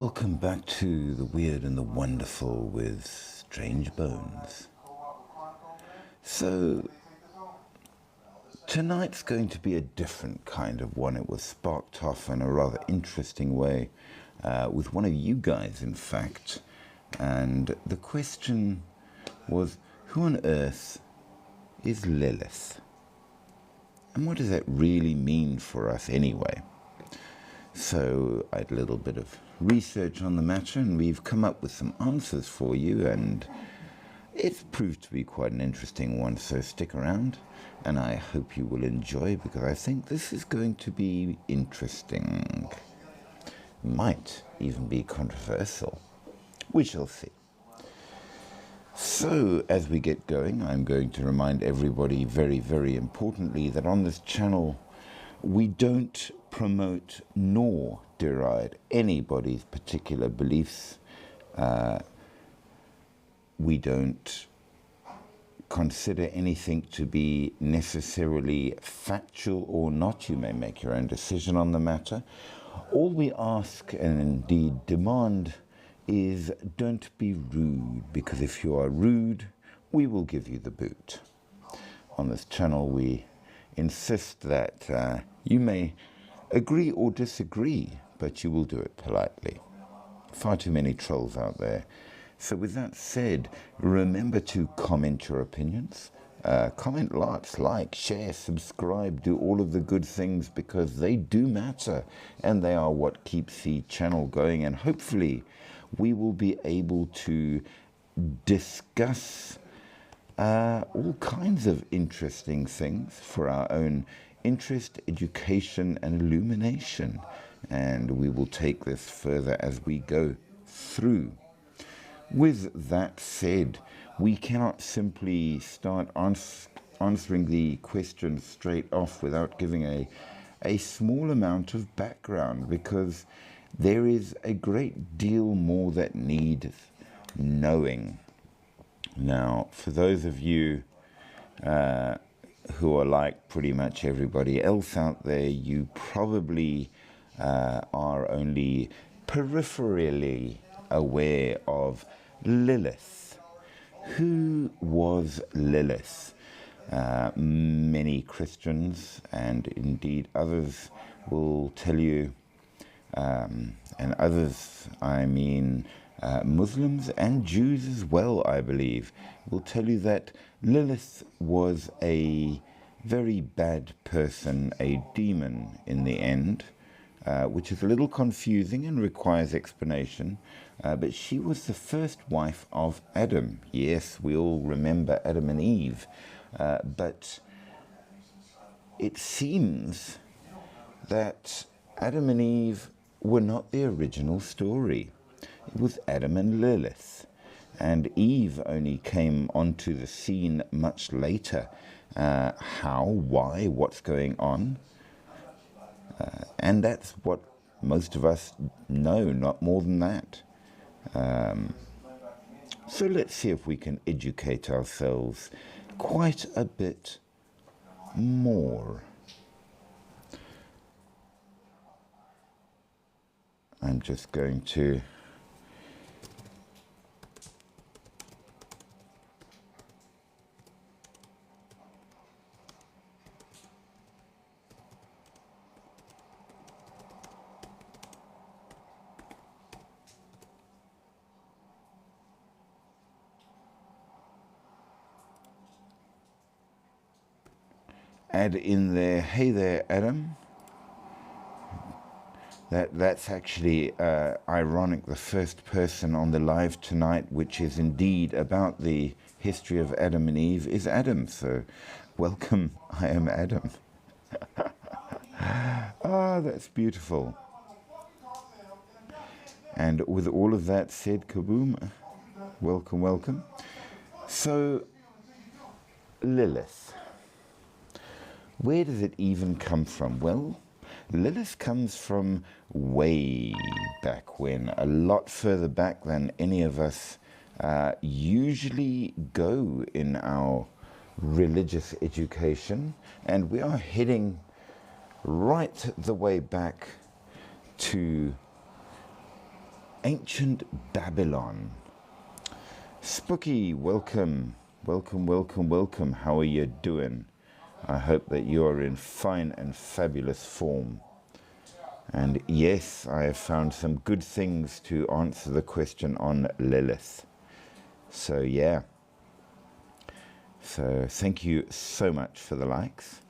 Welcome back to The Weird and the Wonderful with Strange Bones. So, tonight's going to be a different kind of one. It was sparked off in a rather interesting way with one of you guys, in fact. And the question was, who on earth is Lilith? And what does that really mean for us anyway? So I had a little bit of research on the matter, and we've come up with some answers for you, and it's proved to be quite an interesting one, so stick around, and I hope you will enjoy, because I think this is going to be interesting. Might even be controversial. We shall see. So, as we get going, I'm going to remind everybody very, very importantly that on this channel we don't promote nor deride anybody's particular beliefs. We don't consider anything to be necessarily factual or not. You may make your own decision on the matter. All we ask and indeed demand is don't be rude, because if you are rude, we will give you the boot. On this channel, we insist that you may agree or disagree, but you will do it politely. Far too many trolls out there. So with that said, remember to comment your opinions. Comment lots, like, share, subscribe, do all of the good things, because they do matter, and they are what keeps the channel going, and hopefully we will be able to discuss all kinds of interesting things for our own interest, education, and illumination. And we will take this further as we go through. With that said, we cannot simply start answering the question straight off without giving a small amount of background, because there is a great deal more that needs knowing. Now, for those of you who are like pretty much everybody else out there, you probably are only peripherally aware of Lilith. Who was Lilith? Many Christians and indeed others will tell you, and others, I mean Muslims and Jews as well, I believe, will tell you that Lilith was a very bad person, a demon in the end, which is a little confusing and requires explanation. But she was the first wife of Adam. Yes, we all remember Adam and Eve. But it seems that Adam and Eve were not the original story. It was Adam and Lilith. And Eve only came onto the scene much later. How, why, what's going on? And that's what most of us know, not more than that. So let's see if we can educate ourselves quite a bit more. I'm just going to add in there, hey there, Adam. That's actually ironic. The first person on the live tonight, which is indeed about the history of Adam and Eve, is Adam. So welcome, I am Adam. Ah, that's beautiful. And with all of that said, kaboom, welcome, welcome. So, Lilith. Where does it even come from? Well, Lilith comes from way back when, a lot further back than any of us usually go in our religious education, and we are heading right the way back to Ancient Babylon. Spooky, welcome. Welcome, welcome, welcome. How are you doing? I hope that you are in fine and fabulous form. And yes, I have found some good things to answer the question on Lilith. So yeah. So thank you so much for the likes.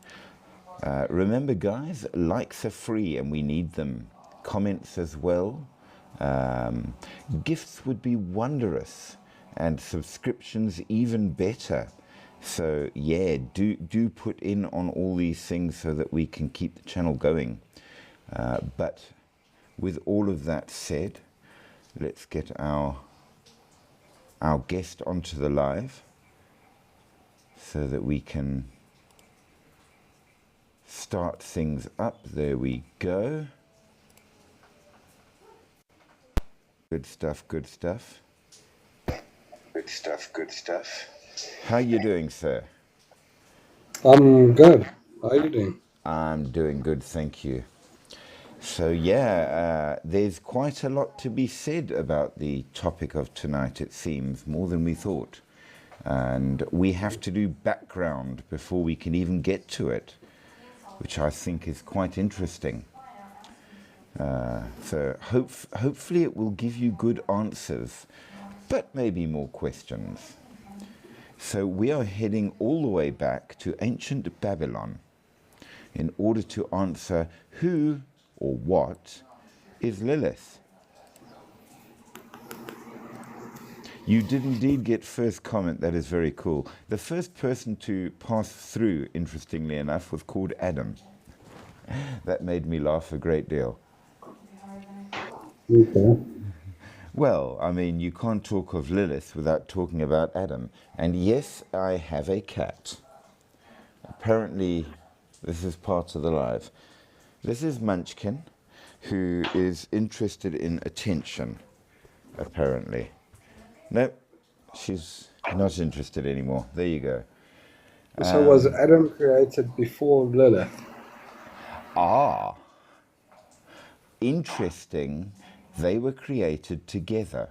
Remember guys, likes are free and we need them. Comments as well. Gifts would be wondrous and subscriptions even better. So yeah, do put in on all these things so that we can keep the channel going. But with all of that said, let's get our guest onto the live so that we can start things up. There we go. Good stuff, good stuff. Good stuff, good stuff. How are you doing, sir? I'm good. How are you doing? I'm doing good, thank you. So yeah, there's quite a lot to be said about the topic of tonight, it seems, more than we thought. And we have to do background before we can even get to it, which I think is quite interesting. So hopefully it will give you good answers, but maybe more questions. So we are heading all the way back to ancient Babylon in order to answer who or what is Lilith. You did indeed get first comment. That is very cool. The first person to pass through, interestingly enough, was called Adam. That made me laugh a great deal. Okay. Well, I mean, you can't talk of Lilith without talking about Adam. And yes, I have a cat. Apparently, this is part of the live. This is Munchkin, who is interested in attention, apparently. Nope, she's not interested anymore. There you go. So was Adam created before Lilith? Ah, interesting. They were created together.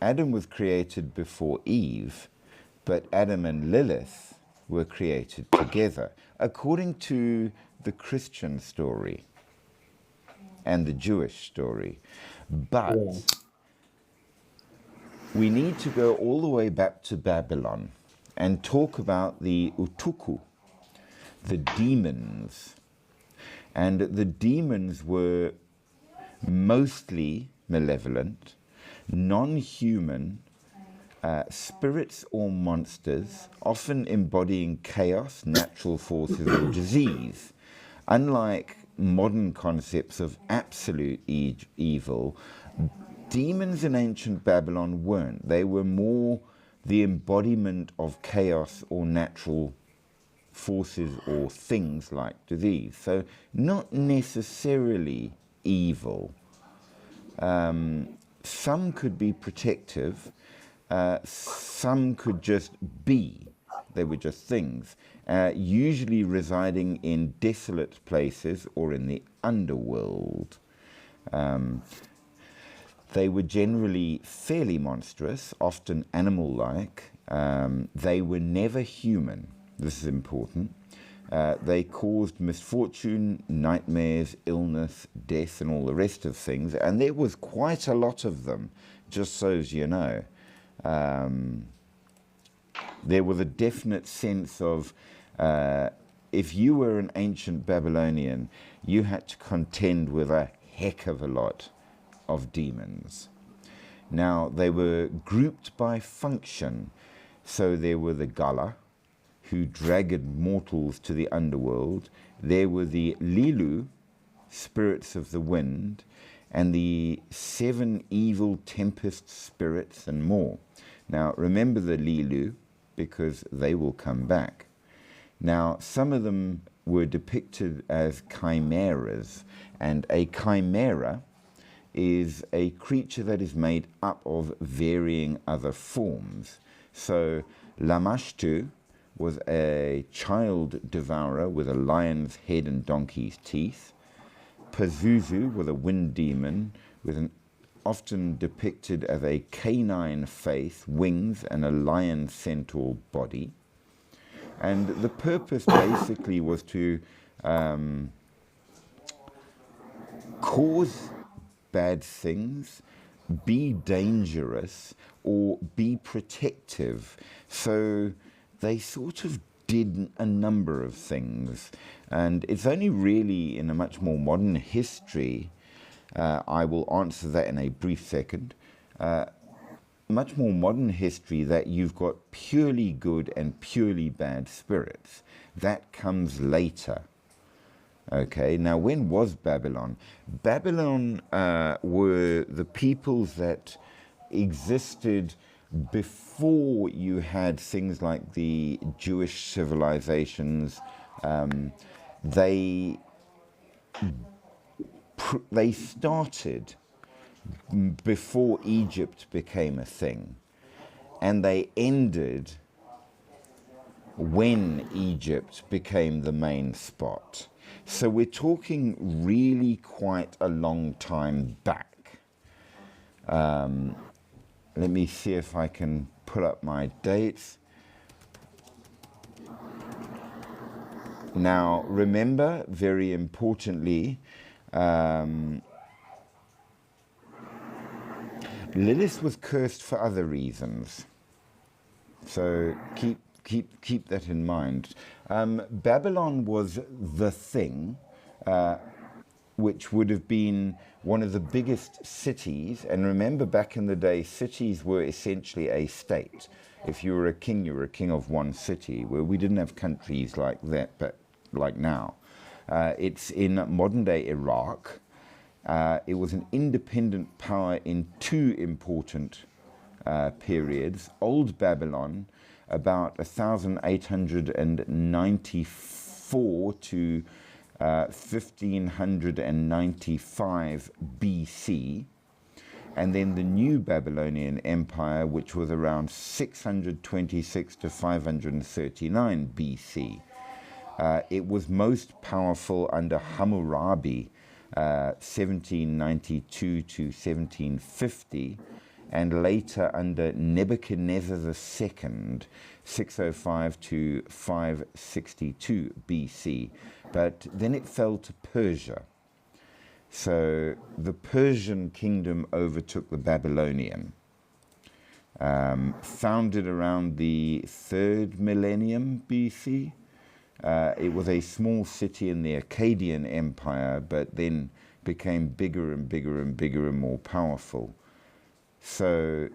Adam was created before Eve, but Adam and Lilith were created together, according to the Christian story and the Jewish story. But Yeah. we need to go all the way back to Babylon and talk about the Utuku, the demons. And the demons were mostly malevolent, non-human spirits or monsters, often embodying chaos, natural forces, or disease. Unlike modern concepts of absolute evil, demons in ancient Babylon weren't. They were more the embodiment of chaos or natural forces or things like disease. So not necessarily evil. Some could be protective. Some could just be. They were just things, usually residing in desolate places or in the underworld. They were generally fairly monstrous, often animal-like. They were never human. This is important. They caused misfortune, nightmares, illness, death, and all the rest of things. And there was quite a lot of them, just so as you know. There was a definite sense of, if you were an ancient Babylonian, you had to contend with a heck of a lot of demons. Now, they were grouped by function. So there were the Gala, who dragged mortals to the underworld. There were the Lilu, spirits of the wind, and the 7 evil tempest spirits and more. Now, remember the Lilu, because they will come back. Now, some of them were depicted as chimeras, and a chimera is a creature that is made up of varying other forms. So, Lamashtu was a child devourer with a lion's head and donkey's teeth. Pazuzu was a wind demon with an often depicted as a canine face, wings, and a lion centaur body. And the purpose basically was to cause bad things, be dangerous, or be protective. So they sort of did a number of things. And it's only really in a much more modern history, I will answer that in a brief second, much more modern history that you've got purely good and purely bad spirits. That comes later. Okay, now when was Babylon? Babylon were the peoples that existed before you had things like the Jewish civilizations. They started before Egypt became a thing, and they ended when Egypt became the main spot. So we're talking really quite a long time back. Let me see if I can pull up my dates. Now, remember, very importantly, Lilith was cursed for other reasons. So keep that in mind. Babylon was the thing, which would have been one of the biggest cities. And remember, back in the day, cities were essentially a state. If you were a king, you were a king of one city, where we didn't have countries like that, but like now. It's in modern-day Iraq. It was an independent power in two important periods. Old Babylon, about 1894 to 1595 BC, and then the New Babylonian Empire, which was around 626 to 539 BC. It was most powerful under Hammurabi, 1792 to 1750, and later under Nebuchadnezzar II, 605 to 562 BC. But then it fell to Persia. So the Persian kingdom overtook the Babylonian. Founded around the 3rd millennium BC. It was a small city in the Akkadian Empire, but then became bigger and bigger and bigger and more powerful. So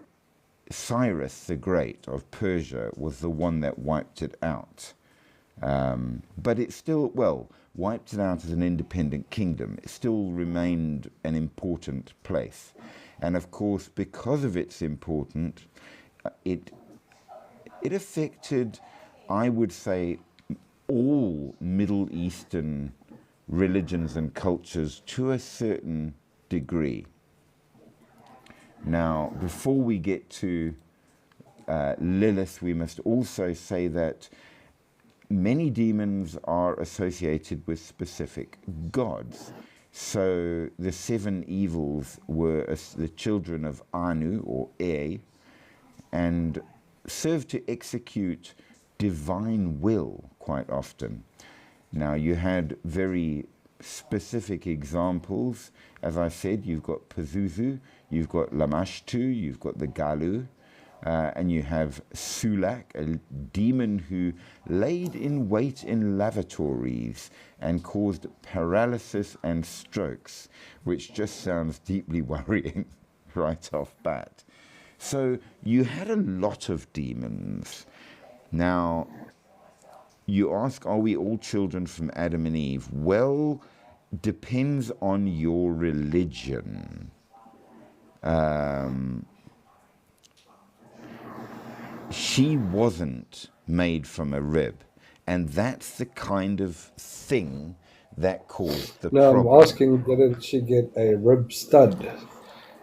Cyrus the Great of Persia was the one that wiped it out. But it still, well, wiped it out as an independent kingdom. It still remained an important place. And of course, because of its importance, it affected, I would say, all Middle Eastern religions and cultures to a certain degree. Now, before we get to Lilith, we must also say that many demons are associated with specific gods. So the 7 evils were the children of Anu, or E, and served to execute divine will quite often. Now, you had very specific examples. As I said, you've got Pazuzu, you've got Lamashtu, you've got the Galu, and you have Sulak, a demon who laid in wait in lavatories and caused paralysis and strokes, which just sounds deeply worrying right off bat. So you had a lot of demons. Now, you ask, are we all children from Adam and Eve? Well, depends on your religion. She wasn't made from a rib, and that's the kind of thing that caused the problem. No, I'm asking, didn't she get a rib stud?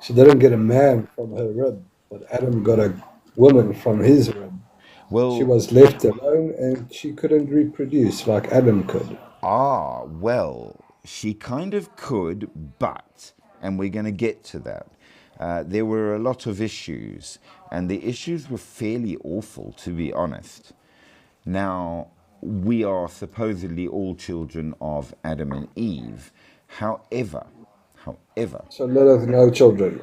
She didn't get a man from her rib, but Adam got a woman from his rib. Well, she was left alone and she couldn't reproduce like Adam could. Well, she kind of could, but, and we're going to get to that. there were a lot of issues, and the issues were fairly awful, to be honest. Now, we are supposedly all children of Adam and Eve. However, So Lilith, no children.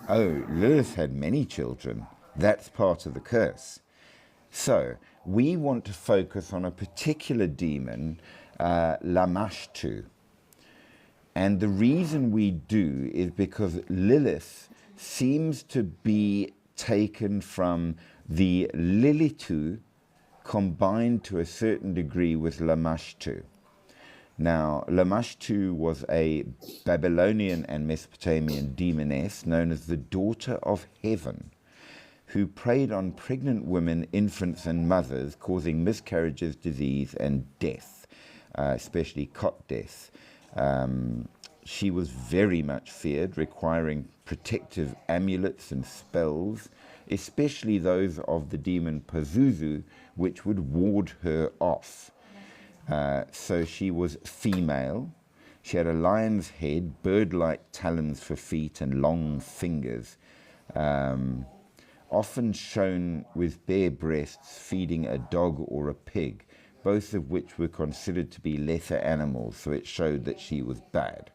oh, Lilith had many children. That's part of the curse. So, we want to focus on a particular demon, Lamashtu. And the reason we do is because Lilith seems to be taken from the Lilitu combined to a certain degree with Lamashtu. Now, Lamashtu was a Babylonian and Mesopotamian demoness known as the daughter of heaven, who preyed on pregnant women, infants, and mothers, causing miscarriages, disease, and death, especially cot death. She was very much feared, requiring protective amulets and spells, especially those of the demon Pazuzu, which would ward her off. So she was female. She had a lion's head, bird-like talons for feet, and long fingers. Often shown with bare breasts feeding a dog or a pig, both of which were considered to be lesser animals, so it showed that she was bad.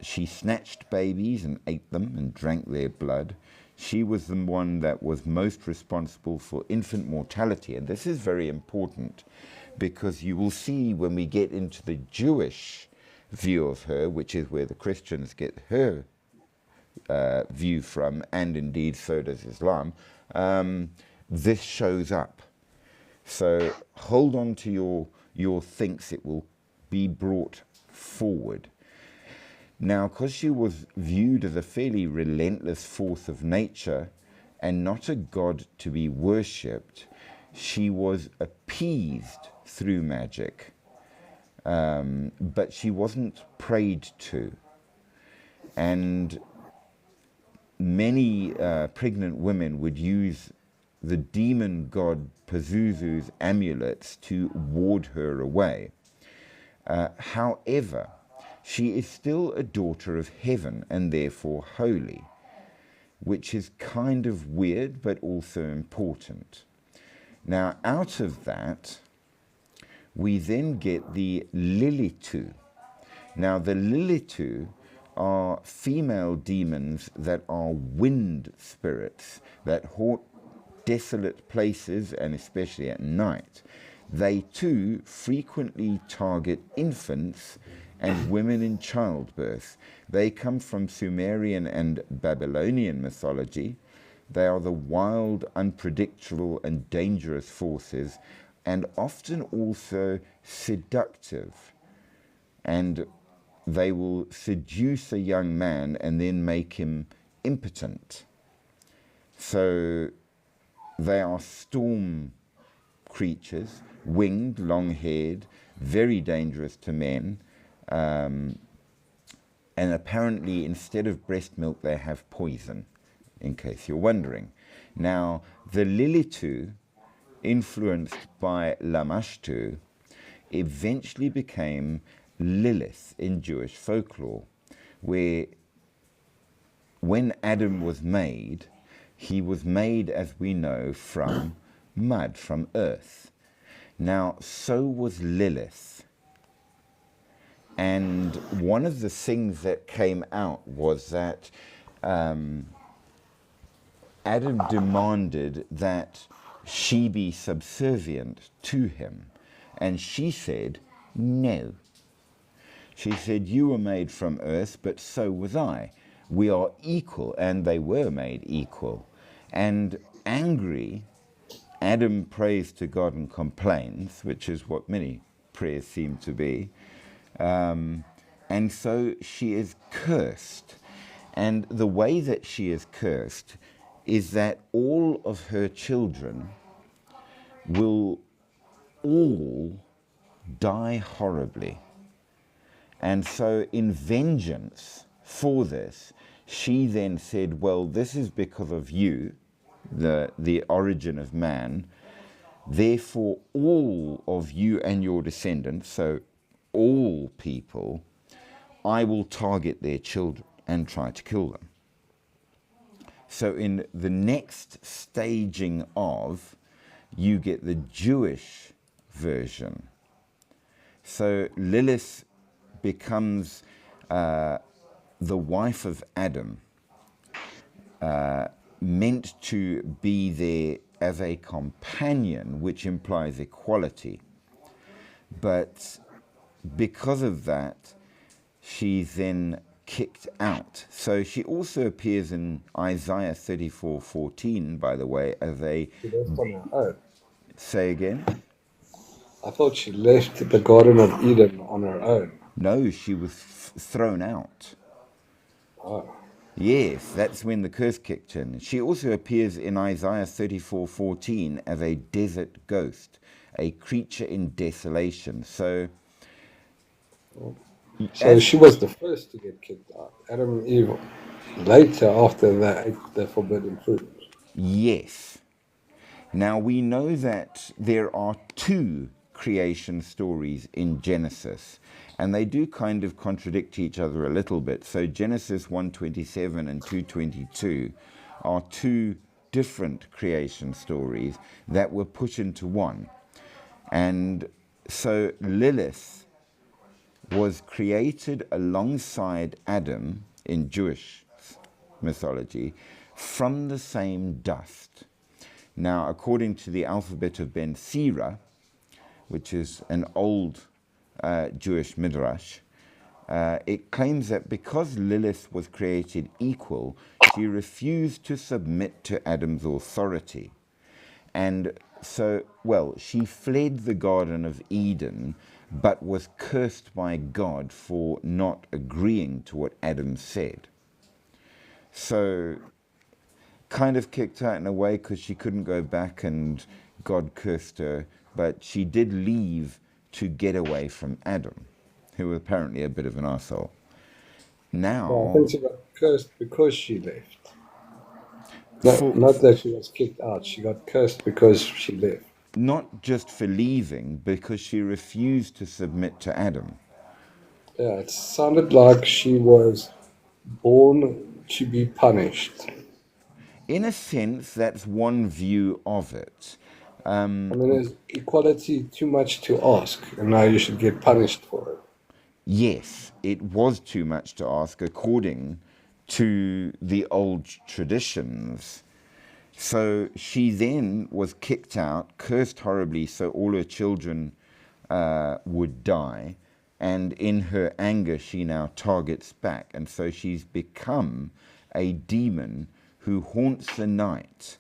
She snatched babies and ate them and drank their blood. She was the one that was most responsible for infant mortality, and this is very important because you will see when we get into the Jewish view of her, which is where the Christians get her view from, and indeed so does Islam, this shows up. So hold on to your thinks, it will be brought forward. Now, because she was viewed as a fairly relentless force of nature and not a god to be worshipped, she was appeased through magic, but she wasn't prayed to. And many pregnant women would use the demon god Pazuzu's amulets to ward her away. However, she is still a daughter of heaven and therefore holy, which is kind of weird but also important. Now, out of that, we then get the Lilitu. Now, the Lilitu are female demons that are wind spirits that haunt desolate places and especially at night. They too frequently target infants and women in childbirth. They come from Sumerian and Babylonian mythology. They are the wild, unpredictable, and dangerous forces, and often also seductive. And they will seduce a young man and then make him impotent. So they are storm creatures, winged, long-haired, very dangerous to men. And apparently, instead of breast milk, they have poison, in case you're wondering. Now, the Lilitu, influenced by Lamashtu, eventually became Lilith in Jewish folklore, where when Adam was made, he was made, as we know, from mud, from earth. Now, so was Lilith. And one of the things that came out was that Adam demanded that she be subservient to him. And she said, no. She said, you were made from earth, but so was I. We are equal, and they were made equal. And angry, Adam prays to God and complains, which is what many prayers seem to be. And so she is cursed. And the way that she is cursed is that all of her children will all die horribly. And so in vengeance for this, she then said, well, this is because of you, the origin of man. Therefore, all of you and your descendants, so all people, I will target their children and try to kill them. So in the next staging of, you get the Jewish version. So Lilith becomes the wife of Adam, meant to be there as a companion, which implies equality. But because of that, she's then kicked out. So she also appears in Isaiah 34:14, by the way, as a... She left on her own. Say again? I thought she left the Garden of Eden on her own. No, she was thrown out. Oh. Yes, that's when the curse kicked in. She also appears in Isaiah 34:14 as a desert ghost, a creature in desolation. So She was the first to get kicked out. Adam and Eve later, after they ate the forbidden fruit. yes. Now we know that there are two creation stories in Genesis, and they do kind of contradict each other a little bit. So Genesis 1:27 and 2:22 are two different creation stories that were put into one. And so Lilith was created alongside Adam in Jewish mythology from the same dust. Now, according to the alphabet of Ben Sira, which is an old Jewish midrash, it claims that because Lilith was created equal, she refused to submit to Adam's authority. And so, well, she fled the Garden of Eden, but was cursed by God for not agreeing to what Adam said. So, kind of kicked out in a way because she couldn't go back and God cursed her, but she did leave to get away from Adam, who was apparently a bit of an arsehole. Now, Well, I think she got cursed because she left. Not that she was kicked out. She got cursed because she left. not just for leaving, because she refused to submit to Adam. Yeah, it sounded like she was born to be punished. In a sense, that's one view of it. I mean, is equality too much to ask, and now you should get punished for it? Yes, it was too much to ask according to the old traditions. So she then was kicked out, cursed horribly, so all her children would die. And in her anger, she now targets back. And so she's become a demon who haunts the night.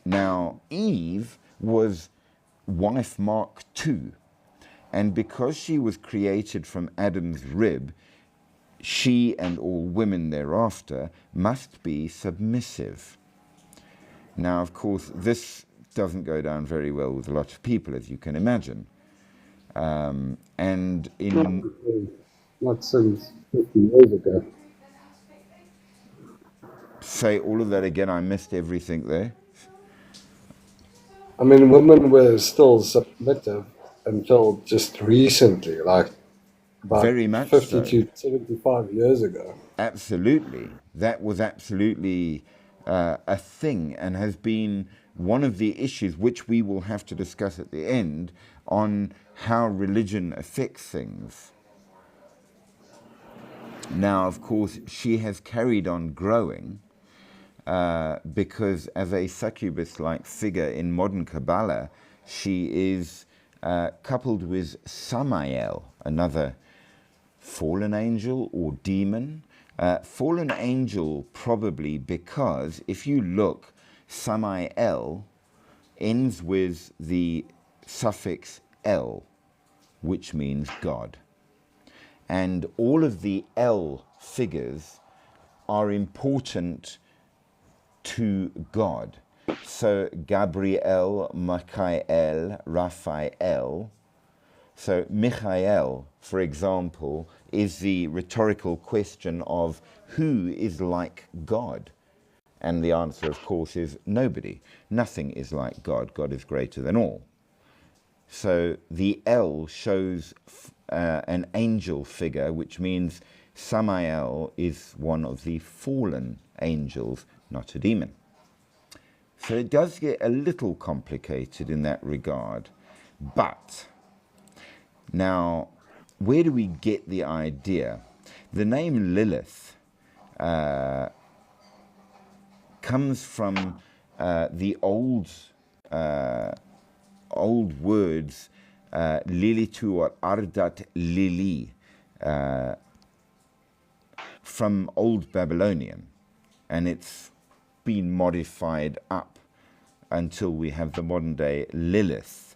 Now, Eve was wife Mark II. And because she was created from Adam's rib, she and all women thereafter must be submissive. Now, of course, this doesn't go down very well with a lot of people, as you can imagine. And in... Not since 50 years ago. Say all of that again, I missed everything there. I mean, women were still submissive until just recently, like about Very much 50 so. to 75 years ago. Absolutely. That was absolutely a thing, and has been one of the issues which we will have to discuss at the end on how religion affects things. Now, of course, she has carried on growing because as a succubus-like figure in modern Kabbalah, she is coupled with Samael, another fallen angel or demon. Fallen angel probably because if you look, Samael ends with the suffix El, which means God. And all of the El figures are important to God. So Gabriel, Michael, Raphael. So Michael, for example, is the rhetorical question of who is like God? And the answer, of course, is nobody. Nothing is like God. God is greater than all. So the El shows an angel figure, which means Samael is one of the fallen angels, not a demon. So it does get a little complicated in that regard. But now, where do we get the idea? The name Lilith comes from the old words Lilitu or Ardat Lili, from Old Babylonian, and it's been modified up until we have the modern day Lilith.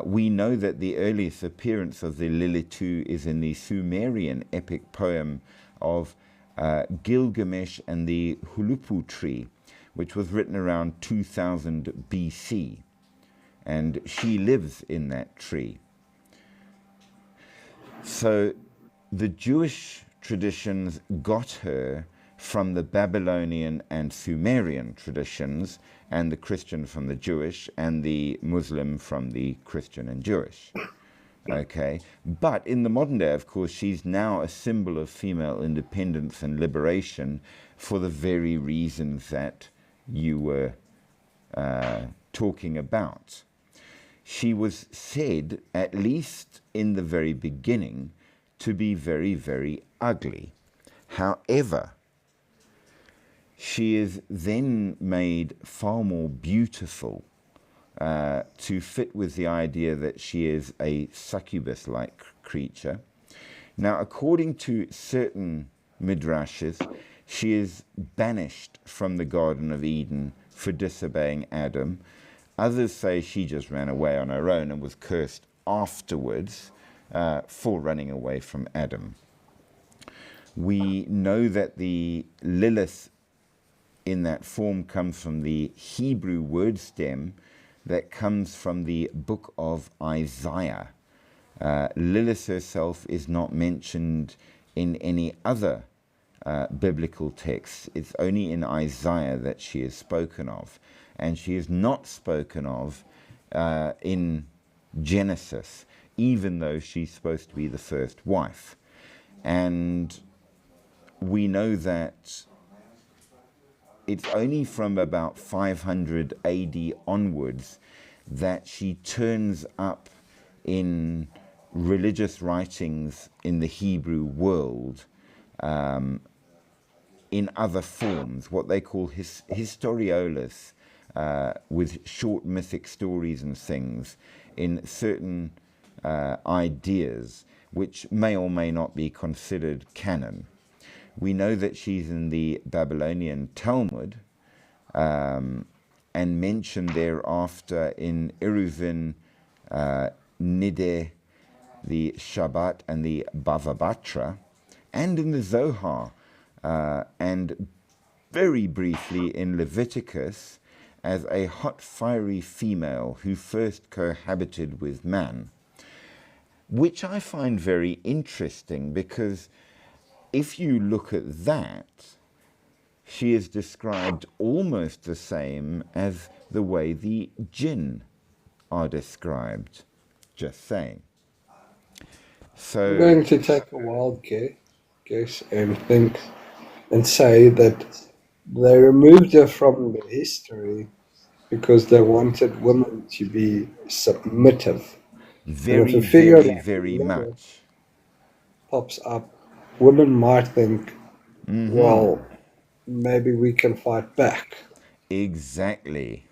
We know that the earliest appearance of the Lilitu is in the Sumerian epic poem of Gilgamesh and the Hulupu tree, which was written around 2000 BC, and she lives in that tree. So the Jewish traditions got her from the Babylonian and Sumerian traditions, and the Christian from the Jewish, and the Muslim from the Christian and Jewish. Okay, but in the modern day, of course, she's now a symbol of female independence and liberation for the very reasons that you were talking about. She was said, at least in the very beginning, to be very, very ugly. However, she is then made far more beautiful to fit with the idea that she is a succubus-like creature. Now, according to certain midrashes, she is banished from the Garden of Eden for disobeying Adam. Others say she just ran away on her own and was cursed afterwards for running away from Adam. We know that the Lilith in that form comes from the Hebrew word stem that comes from the book of Isaiah. Lilith herself is not mentioned in any other biblical text. It's only in Isaiah that she is spoken of, and she is not spoken of in Genesis, even though she's supposed to be the first wife. And we know that it's only from about 500 AD onwards that she turns up in religious writings in the Hebrew world in other forms, what they call historiolas, with short mythic stories and things in certain ideas which may or may not be considered canon. We know that she's in the Babylonian Talmud and mentioned thereafter in Eruvin, Nideh, the Shabbat, and the Bava Batra, and in the Zohar, and very briefly in Leviticus as a hot, fiery female who first cohabited with man, which I find very interesting because if you look at that, she is described almost the same as the way the jinn are described. Just saying. So I'm going to take a wild guess and think and say that they removed her from the history because they wanted women to be submissive. very, and if a figure very, like very Lilith much. pops up, women might think, well, maybe we can fight back. Exactly.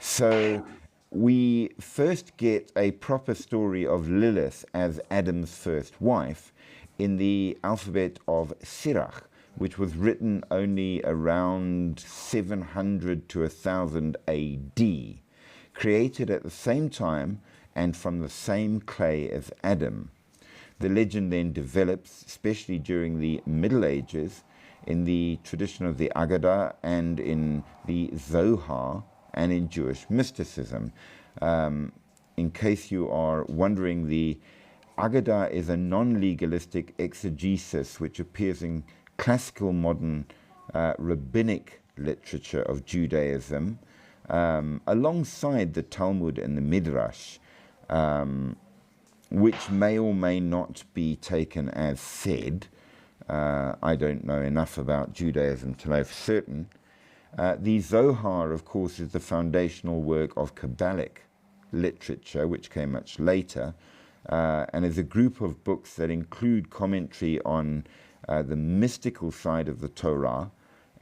So we first get a proper story of Lilith as Adam's first wife in the alphabet of Sirach, which was written only around 700 to 1000 AD, created at the same time and from the same clay as Adam. The legend then develops, especially during the Middle Ages, in the tradition of the Agadah and in the Zohar and in Jewish mysticism. In case you are wondering, the Agadah is a non-legalistic exegesis which appears in classical modern rabbinic literature of Judaism, alongside the Talmud and the Midrash. which may or may not be taken as said. I don't know enough about Judaism to know for certain. The Zohar, of course, is the foundational work of Kabbalic literature, which came much later, and is a group of books that include commentary on the mystical side of the Torah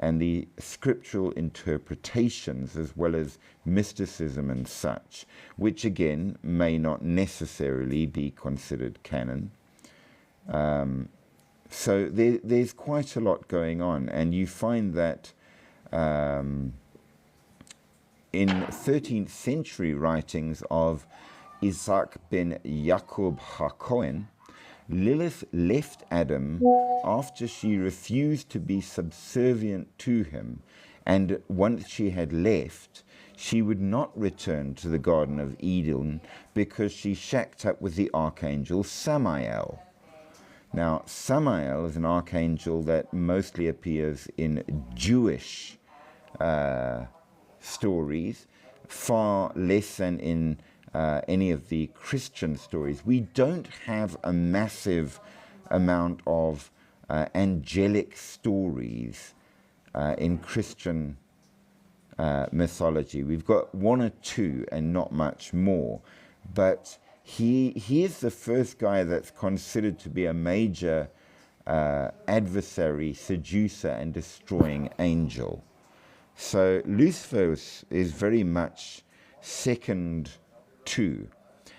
and the scriptural interpretations, as well as mysticism and such, which again may not necessarily be considered canon. So there's quite a lot going on, and you find that in 13th century writings of Isaac ben Jacob HaKohen, Lilith left Adam after she refused to be subservient to him, and once she had left, she would not return to the Garden of Eden because she shacked up with the archangel Samael. Now, Samael is an archangel that mostly appears in Jewish stories, far less than in any of the Christian stories. We don't have a massive amount of angelic stories in Christian mythology. We've got one or two and not much more, but he is the first guy that's considered to be a major adversary, seducer, and destroying angel. So Lucifer is very much second to.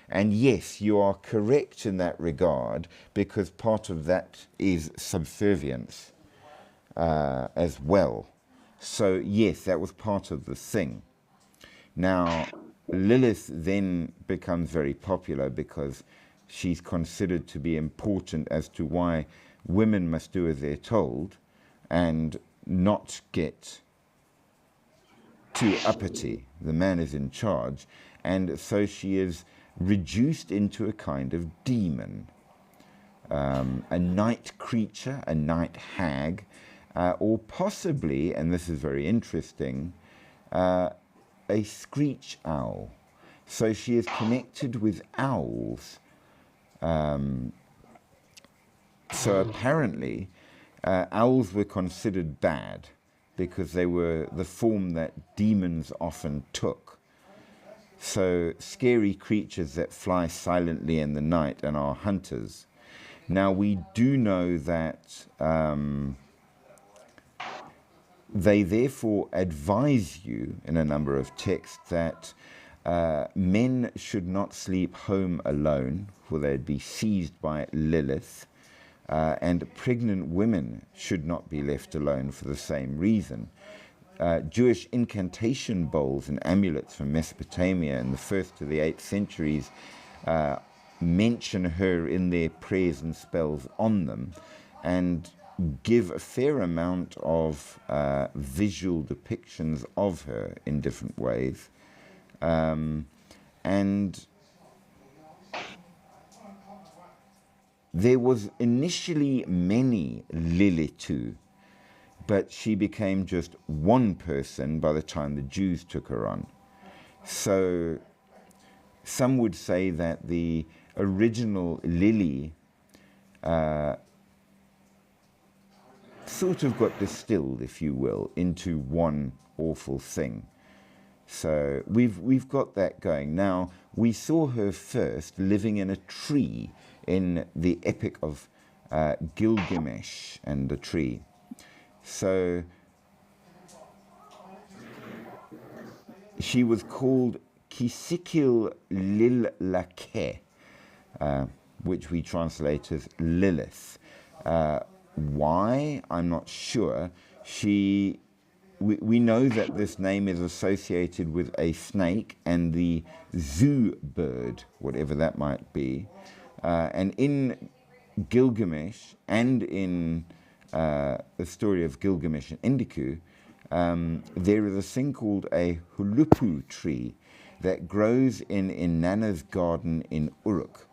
And yes, you are correct in that regard, because part of that is subservience as well. So yes, that was part of the thing. Now, Lilith then becomes very popular because she's considered to be important as to why women must do as they're told and not get too uppity. The man is in charge, and so she is reduced into a kind of demon, a night creature, a night hag, or possibly, and this is very interesting, a screech owl. So she is connected with owls. So apparently, owls were considered bad because they were the form that demons often took. So scary creatures that fly silently in the night and are hunters. Now we do know that they therefore advise you in a number of texts that men should not sleep home alone, for they'd be seized by Lilith, and pregnant women should not be left alone for the same reason. Jewish incantation bowls and amulets from Mesopotamia in the 1st to the 8th centuries mention her in their prayers and spells on them, and give a fair amount of visual depictions of her in different ways. And there was initially many Lilitu, but she became just one person by the time the Jews took her on. So some would say that the original Lili sort of got distilled, if you will, into one awful thing. So we've got that going. Now, we saw her first living in a tree in the Epic of Gilgamesh and the tree. So she was called Kisikil Lil-Lake, which we translate as Lilith. Why? I'm not sure. We know that this name is associated with a snake and the zoo bird, whatever that might be. And in Gilgamesh and in the story of Gilgamesh and Enkidu, there is a thing called a hulupu tree that grows in Inanna's garden in Uruk,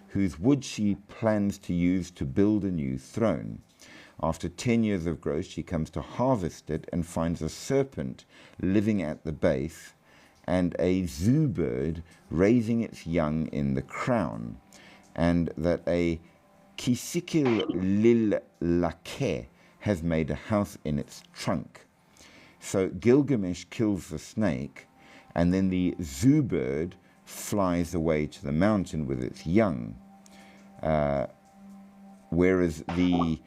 whose wood she plans to use to build a new throne. After 10 years of growth, she comes to harvest it and finds a serpent living at the base and a zoo bird raising its young in the crown. and that a Kisikil Lil Lake has made a house in its trunk. So Gilgamesh kills the snake, and then the zoo bird flies away to the mountain with its young, whereas the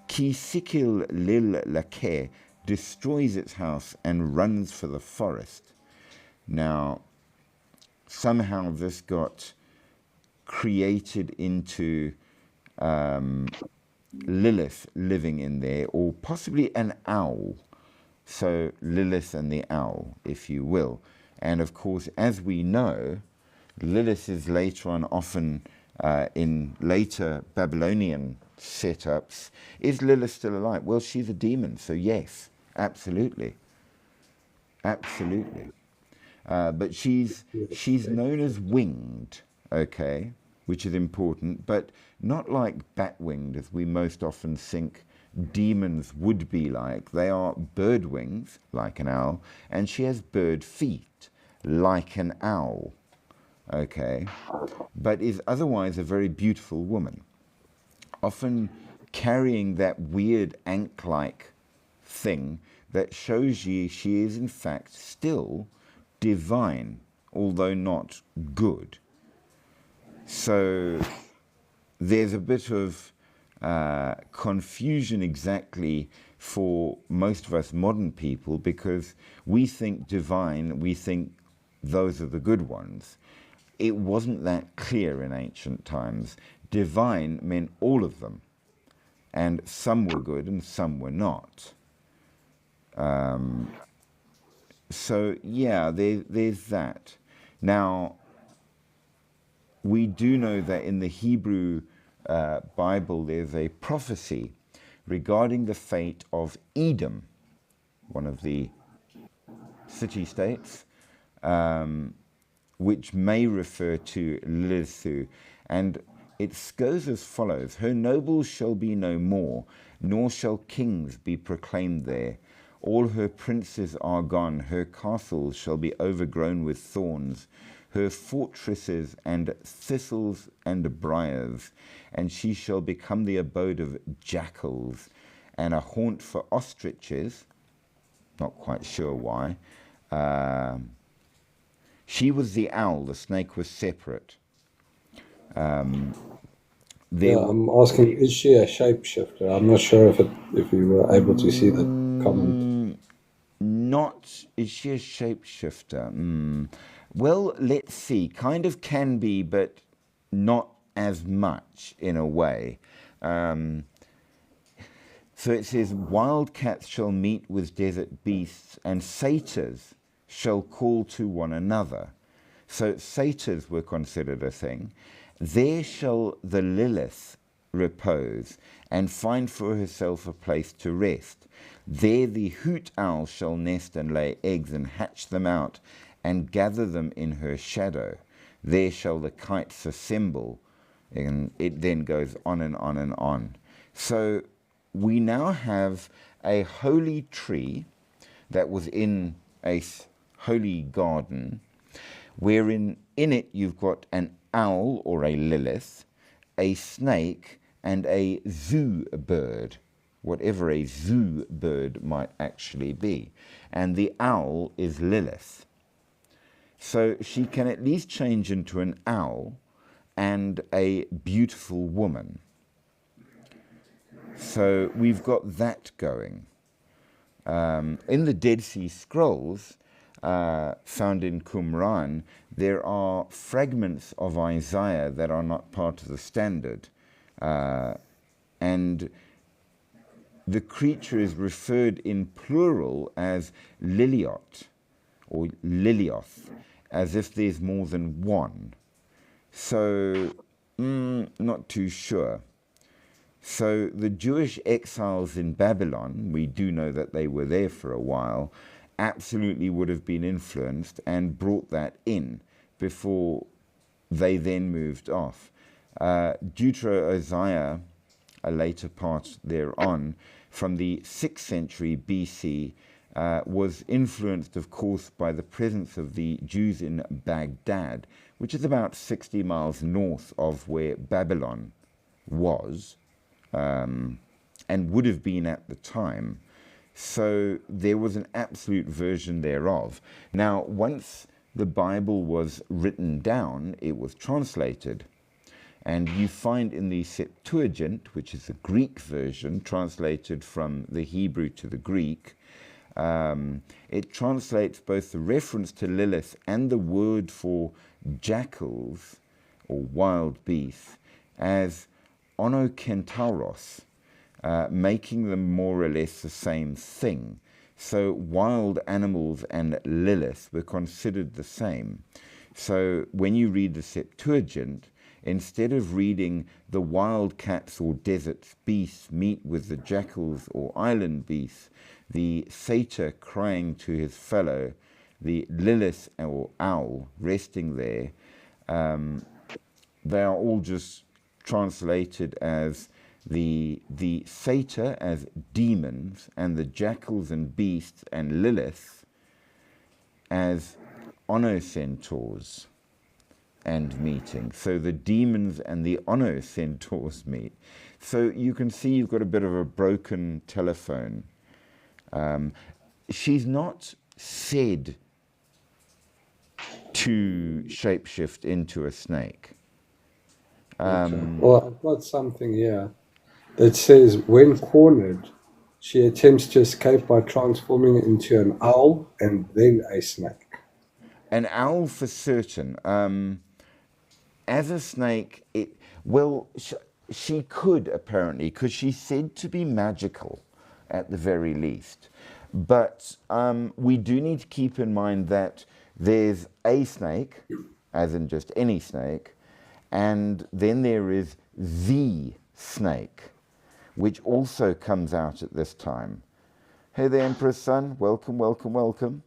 Kisikil Lil Lake destroys its house and runs for the forest. Now, somehow this got created into Lilith living in there, or possibly an owl. So Lilith and the owl, if you will. And of course, as we know, Lilith is later on often in later Babylonian setups. Is Lilith still alive? Well, she's a demon, so yes, absolutely. Absolutely. But she's known as winged, okay, which is important, but not like bat-winged, as we most often think demons would be like. They are bird wings, like an owl, and she has bird feet, like an owl, okay, but is otherwise a very beautiful woman, often carrying that weird ankh-like thing that shows you she is in fact still divine, although not good. So there's a bit of confusion exactly for most of us modern people, because we think divine, we think those are the good ones. It wasn't that clear in ancient times. Divine meant all of them, and some were good and some were not. So yeah, there's that. Now, we do know that in the Hebrew Bible there's a prophecy regarding the fate of Edom, one of the city-states, which may refer to Lilith, and it goes as follows: her nobles shall be no more, nor shall kings be proclaimed there. All her princes are gone, her castles shall be overgrown with thorns, her fortresses and thistles and briars, and she shall become the abode of jackals and a haunt for ostriches. Not quite sure why. She was the owl, the snake was separate. I'm asking, is she a shapeshifter? I'm not sure if you were able to see that comment. Is she a shapeshifter? Well, let's see. Kind of can be, but not as much in a way. So it says, wild cats shall meet with desert beasts, and satyrs shall call to one another. So satyrs were considered a thing. There shall the Lilith repose, and find for herself a place to rest. There the hoot owl shall nest and lay eggs and hatch them out and gather them in her shadow. There shall the kites assemble, and it then goes on and on and on. So we now have a holy tree that was in a holy garden, wherein in it you've got an owl or a Lilith, a snake, and a zoo bird, whatever a zoo bird might actually be. And the owl is Lilith. So she can at least change into an owl and a beautiful woman. So we've got that going. In the Dead Sea Scrolls, found in Qumran, there are fragments of Isaiah that are not part of the standard. And the creature is referred in plural as Liliot or Lilioth, as if there's more than one. So, not too sure. So the Jewish exiles in Babylon, we do know that they were there for a while, absolutely would have been influenced and brought that in before they then moved off. Deutero-Isaiah, a later part thereon, from the 6th century BC, was influenced, of course, by the presence of the Jews in Baghdad, which is about 60 miles north of where Babylon was, and would have been at the time. So there was an absolute version thereof. Now, once the Bible was written down, it was translated. And you find in the Septuagint, which is the Greek version, translated from the Hebrew to the Greek, it translates both the reference to Lilith and the word for jackals, or wild beasts, as onokentauros, making them more or less the same thing. So wild animals and Lilith were considered the same. So when you read the Septuagint, instead of reading the wild cats or desert beasts meet with the jackals or island beasts, the satyr crying to his fellow, the Lilith or owl resting there, they are all just translated as the satyr as demons, and the jackals and beasts and Lilith as onocentaurs and meeting. So the demons and the onocentaurs meet. So you can see you've got a bit of a broken telephone. She's not said to shapeshift into a snake. Well, I've got something here that says, when cornered, she attempts to escape by transforming into an owl and then a snake. An owl for certain. As a snake, she could apparently, because she's said to be magical at the very least. But we do need to keep in mind that there's a snake, as in just any snake, and then there is the snake, which also comes out at this time. Hey there, Emperor's son, welcome, welcome, welcome.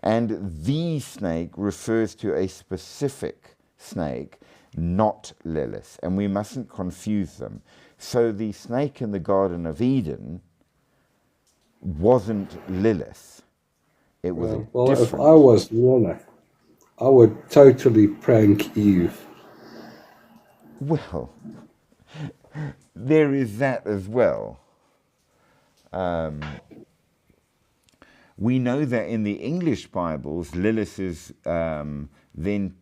And the snake refers to a specific snake, not Lilith, and we mustn't confuse them. So the snake in the Garden of Eden wasn't Lilith. It was Well, if I was Lilith, I would totally prank Eve. Well, there is that as well. We know that in the English Bibles, Lilith is then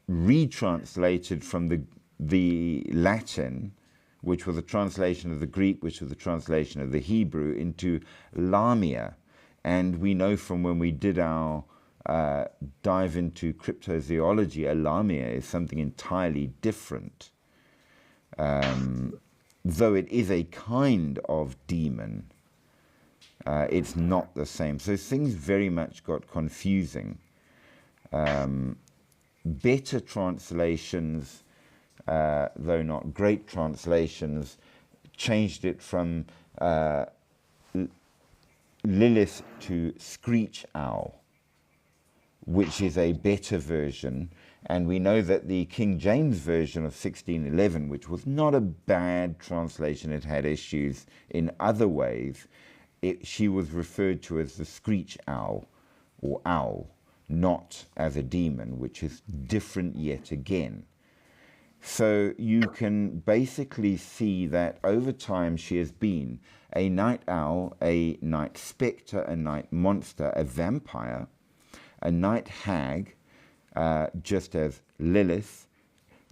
retranslated from the Latin, which was a translation of the Greek, which was a translation of the Hebrew, into Lamia. And we know from when we did our dive into cryptozoology, a Lamia is something entirely different. Though it is a kind of demon, it's not the same. So things very much got confusing. Better translations, though not great translations, changed it from Lilith to screech owl, which is a better version. And we know that the King James version of 1611, which was not a bad translation, it had issues in other ways, she was referred to as the screech owl, or owl, not as a demon, which is different yet again. So you can basically see that over time she has been a night owl, a night spectre, a night monster, a vampire, a night hag, just as Lilith,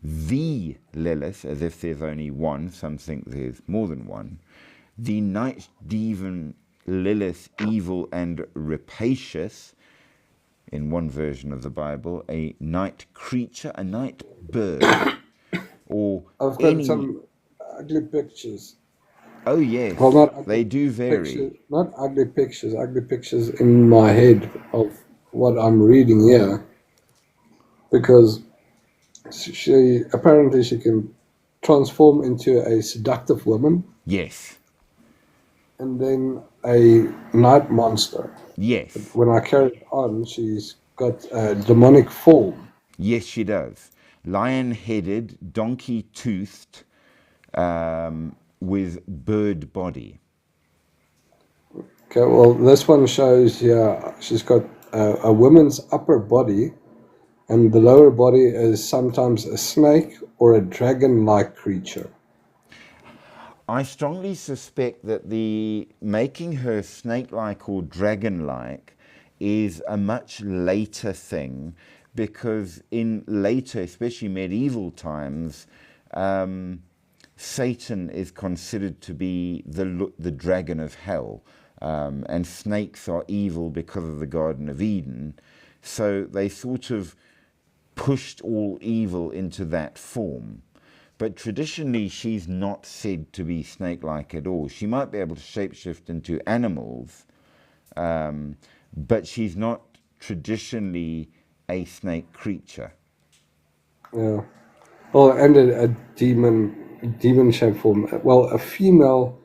the Lilith, as if there's only one, some think there's more than one, the night demon Lilith, evil and rapacious, in one version of the Bible, a night creature, a night bird, or I've got some ugly pictures. Oh yes, well, not ugly they do vary. Pictures, not ugly pictures in my head of what I'm reading here, because she apparently she can transform into a seductive woman. Yes. And then a night monster. Yes. But when I carry on, she's got a demonic form. Yes, she does. Lion-headed, donkey-toothed, with bird body. Okay, well, this one shows, yeah, she's got a woman's upper body, and the lower body is sometimes a snake or a dragon-like creature. I strongly suspect that the making her snake-like or dragon-like is a much later thing, because in later, especially medieval times, Satan is considered to be the dragon of hell, and snakes are evil because of the Garden of Eden. So they sort of pushed all evil into that form. But traditionally, she's not said to be snake-like at all. She might be able to shapeshift into animals, but she's not traditionally a snake creature. Yeah. Well, and a demon shape form. Well, a female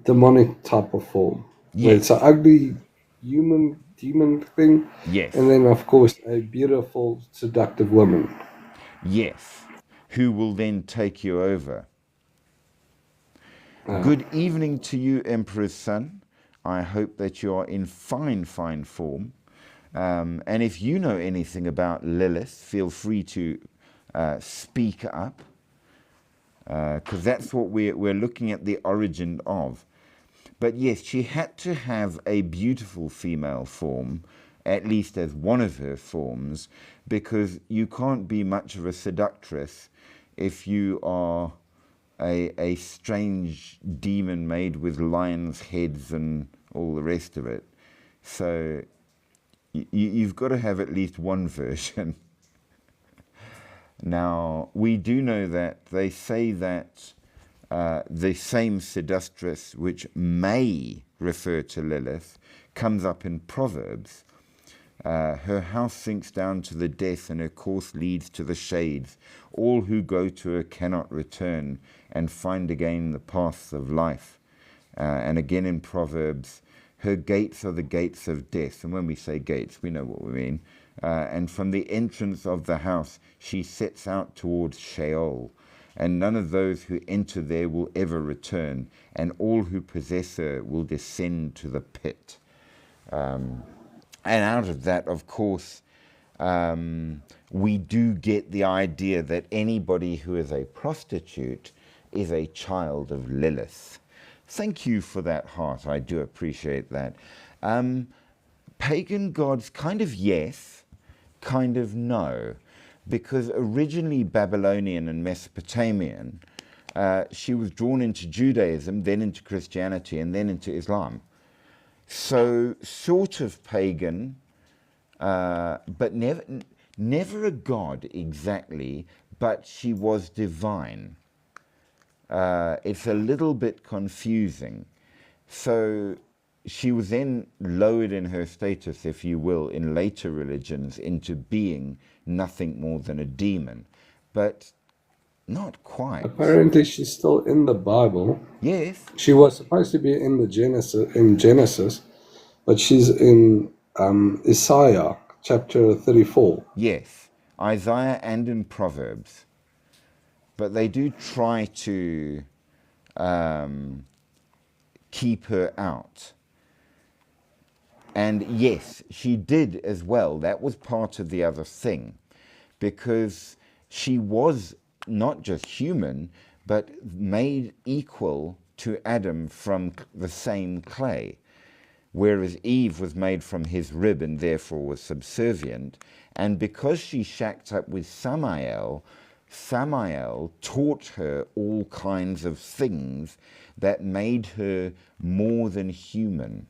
demonic type of form, where it's an Yes, ugly human demon thing, and yes, then of course a beautiful, seductive woman. yes. Who will then take you over? Uh, Good evening to you, Emperor's son. I hope that you are in fine, fine form. And if you know anything about Lilith, feel free to speak up, because that's what we're looking at the origin of. But yes, she had to have a beautiful female form, at least as one of her forms, because you can't be much of a seductress if you are a strange demon made with lions' heads and all the rest of it. So you've got to have at least one version. Now, we do know that they say that the same seductress, which may refer to Lilith, comes up in Proverbs. Her house sinks down to the death, and her course leads to the shades. All who go to her cannot return and find again the paths of life. And again in Proverbs, her gates are the gates of death. And when we say gates, we know what we mean. And from the entrance of the house, she sets out towards Sheol. And none of those who enter there will ever return. And all who possess her will descend to the pit. And out of that, of course, we do get the idea that anybody who is a prostitute is a child of Lilith. Thank you for that heart. I do appreciate that. Pagan gods, kind of yes, kind of no, because originally Babylonian and Mesopotamian, she was drawn into Judaism, then into Christianity, and then into Islam. So sort of pagan, but never a god exactly, but she was divine. It's a little bit confusing. So she was then lowered in her status, if you will, in later religions into being nothing more than a demon, but not quite. apparently, she's still in the Bible. Yes, She was supposed to be in the Genesis, but she's in Isaiah chapter 34. yes, Isaiah and in Proverbs, but they do try to keep her out. And yes, she did as well. That was part of the other thing, because she was not just human, but made equal to Adam from the same clay, whereas Eve was made from his rib and therefore was subservient. And because she shacked up with Samael, Samael taught her all kinds of things that made her more than human.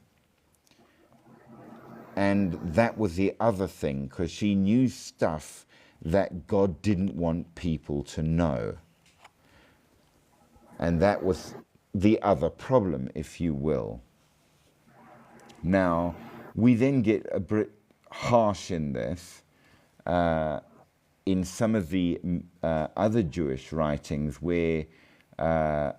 And that was the other thing, because she knew stuff that God didn't want people to know. And that was the other problem, if you will. Now, we then get a bit harsh in this. In some of the other Jewish writings, where an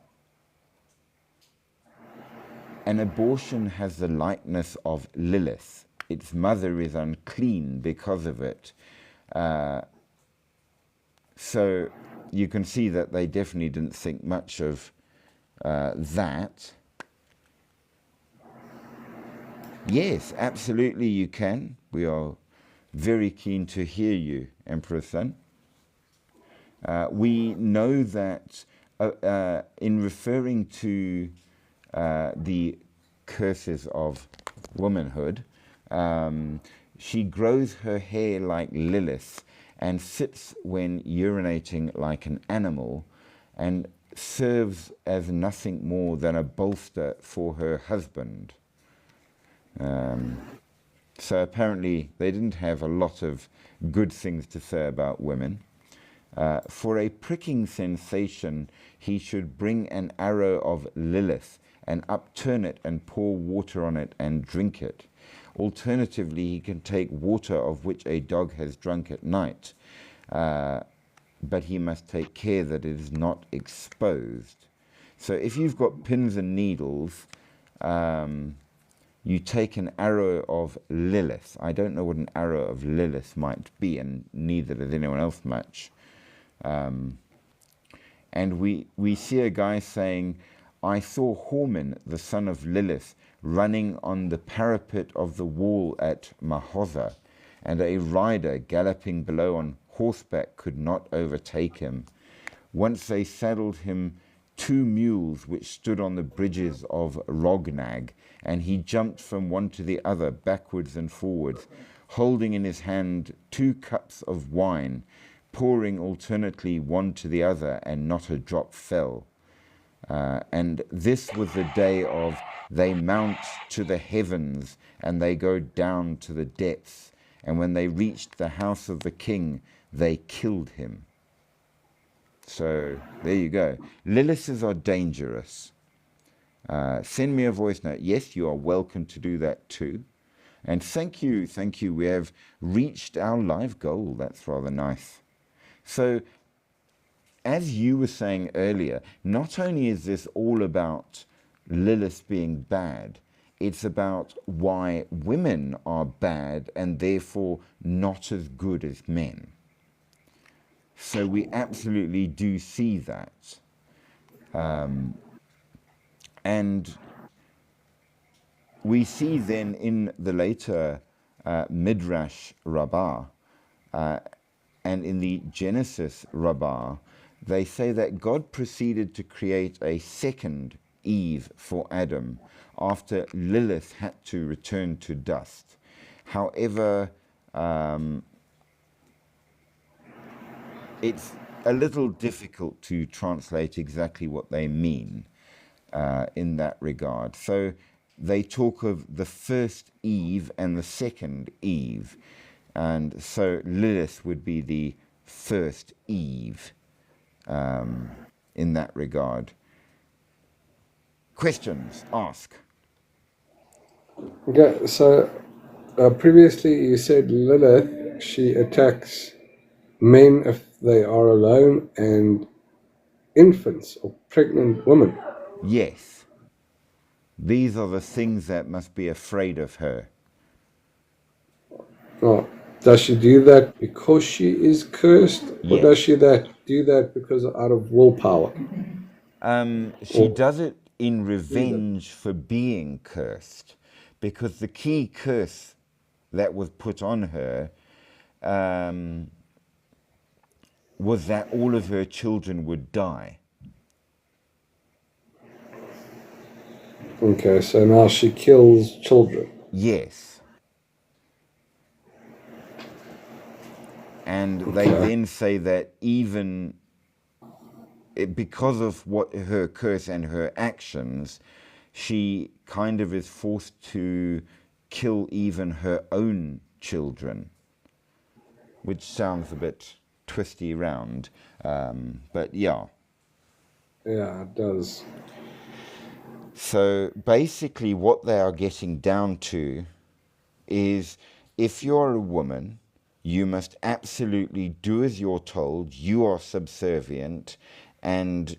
abortion has the likeness of Lilith. Its mother is unclean because of it. So you can see that they definitely didn't think much of that. Yes, absolutely you can. We are very keen to hear you, Emperor Sun. We know that in referring to the curses of womanhood, she grows her hair like Lilith and sits when urinating like an animal and serves as nothing more than a bolster for her husband. So apparently they didn't have a lot of good things to say about women. For a pricking sensation, he should bring an arrow of Lilith and upturn it and pour water on it and drink it. Alternatively, he can take water of which a dog has drunk at night, but he must take care that it is not exposed. So if you've got pins and needles, you take an arrow of Lilith. I don't know what an arrow of Lilith might be, and neither does anyone else much. And we see a guy saying, I saw Horman, the son of Lilith, running on the parapet of the wall at Mahoza, and a rider galloping below on horseback could not overtake him. Once they saddled him 2 mules which stood on the bridges of Rognag, and he jumped from one to the other, backwards and forwards, holding in his hand 2 cups of wine, pouring alternately one to the other, and not a drop fell. And this was the day of they mount to the heavens, and they go down to the depths. And when they reached the house of the king, they killed him. So there you go. Liliths are dangerous. Send me a voice note. Yes, you are welcome to do that too. And thank you. We have reached our live goal. That's rather nice. So, as you were saying earlier, not only is this all about Lilith being bad, it's about why women are bad and therefore not as good as men. So we absolutely do see that. And we see then in the later Midrash Rabbah and in the Genesis Rabbah, they say that God proceeded to create a second Eve for Adam after Lilith had to return to dust. However, it's a little difficult to translate exactly what they mean in that regard. So they talk of the first Eve and the second Eve. And so Lilith would be the first Eve in that regard. Questions? Ask. Okay, so previously you said Lilith, she attacks men if they are alone and infants or pregnant women. Yes. These are the things that must be afraid of her. Now, does she do that because she is cursed, or does Yes. she do that because out of willpower? She does it in revenge for being cursed, because the key curse that was put on her was that all of her children would die. Okay, so now she kills children. Yes. And they then say that even because of what her curse and her actions, she kind of is forced to kill even her own children, which sounds a bit twisty round, but yeah. Yeah, it does. So basically what they are getting down to is, if you're a woman, you must absolutely do as you're told. You are subservient, and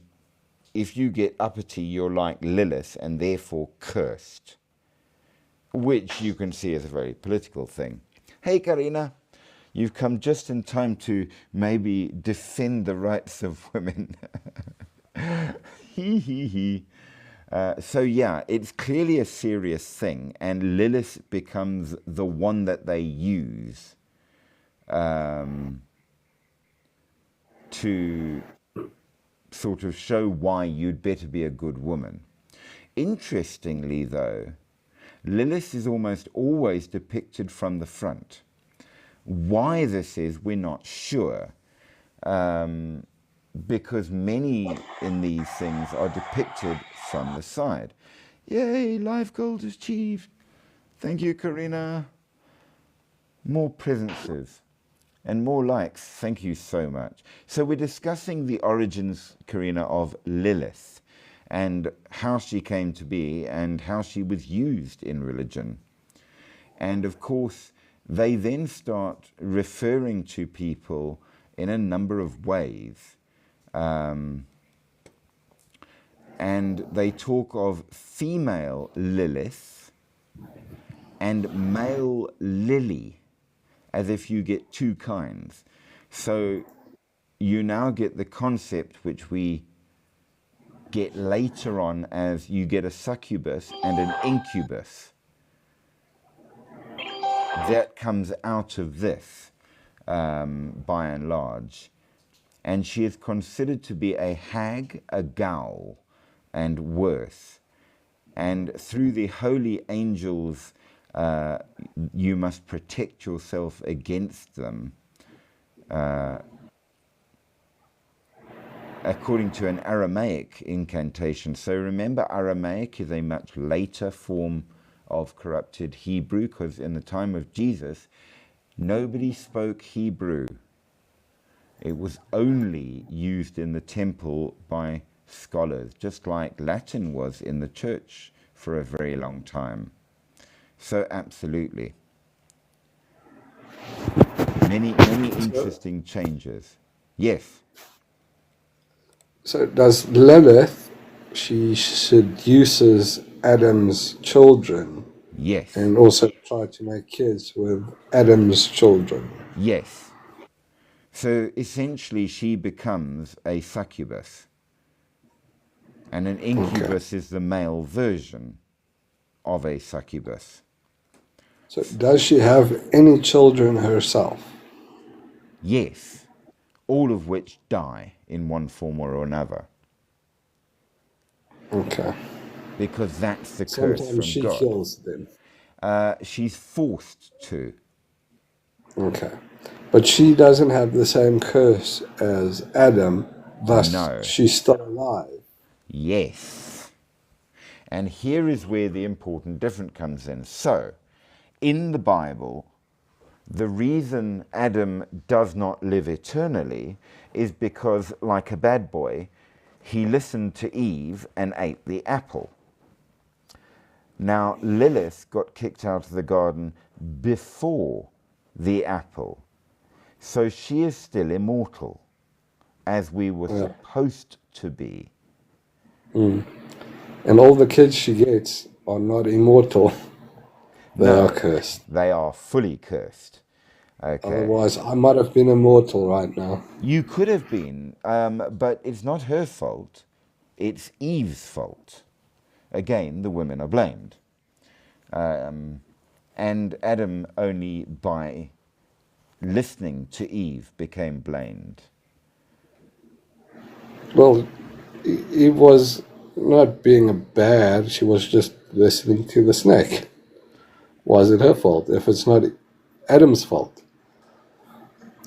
if you get uppity, you're like Lilith and therefore cursed, which you can see as a very political thing. Hey, Karina, you've come just in time to maybe defend the rights of women. Hee hee hee. So yeah, it's clearly a serious thing, and Lilith becomes the one that they use um, to sort of show why you'd better be a good woman. Interestingly, though, Lilith is almost always depicted from the front. Why this is, we're not sure, because many in these things are depicted from the side. Yay, life goals achieved. Thank you, Karina. More presences and more likes. Thank you so much. So we're discussing the origins, Karina, of Lilith and how she came to be and how she was used in religion. And of course, they then start referring to people in a number of ways. And they talk of female Lilith and male Lily, as if you get two kinds. So you now get the concept which we get later on as you get a succubus and an incubus. That comes out of this, by and large. And she is considered to be a hag, a ghoul, and worse. And through the holy angels, you must protect yourself against them, according to an Aramaic incantation. So remember, Aramaic is a much later form of corrupted Hebrew, because in the time of Jesus, nobody spoke Hebrew. It was only used in the temple by scholars, just like Latin was in the church for a very long time. So absolutely. Many interesting changes. Yes. So does Lilith, she seduces Adam's children Yes. and also try to make kids with Adam's children? Yes. So essentially she becomes a succubus. And an incubus is the male version of a succubus. So does she have any children herself? Yes. All of which die in one form or another. Okay. Because that's the curse Sometimes from she God. kills them. She's forced to. Okay. But she doesn't have the same curse as Adam, thus No. she's still alive. Yes. And here is where the important difference comes in. So, in the Bible, the reason Adam does not live eternally is because, like a bad boy, he listened to Eve and ate the apple. Now, Lilith got kicked out of the garden before the apple. So she is still immortal, as we were supposed to be. And all the kids she gets are not immortal. They are cursed. They are fully cursed. Okay. Otherwise, I might have been immortal right now. You could have been, but it's not her fault. It's Eve's fault. Again, the women are blamed. And Adam only by listening to Eve became blamed. Well, Eve was not being bad. She was just listening to the snake. Was it her fault if it's not Adam's fault?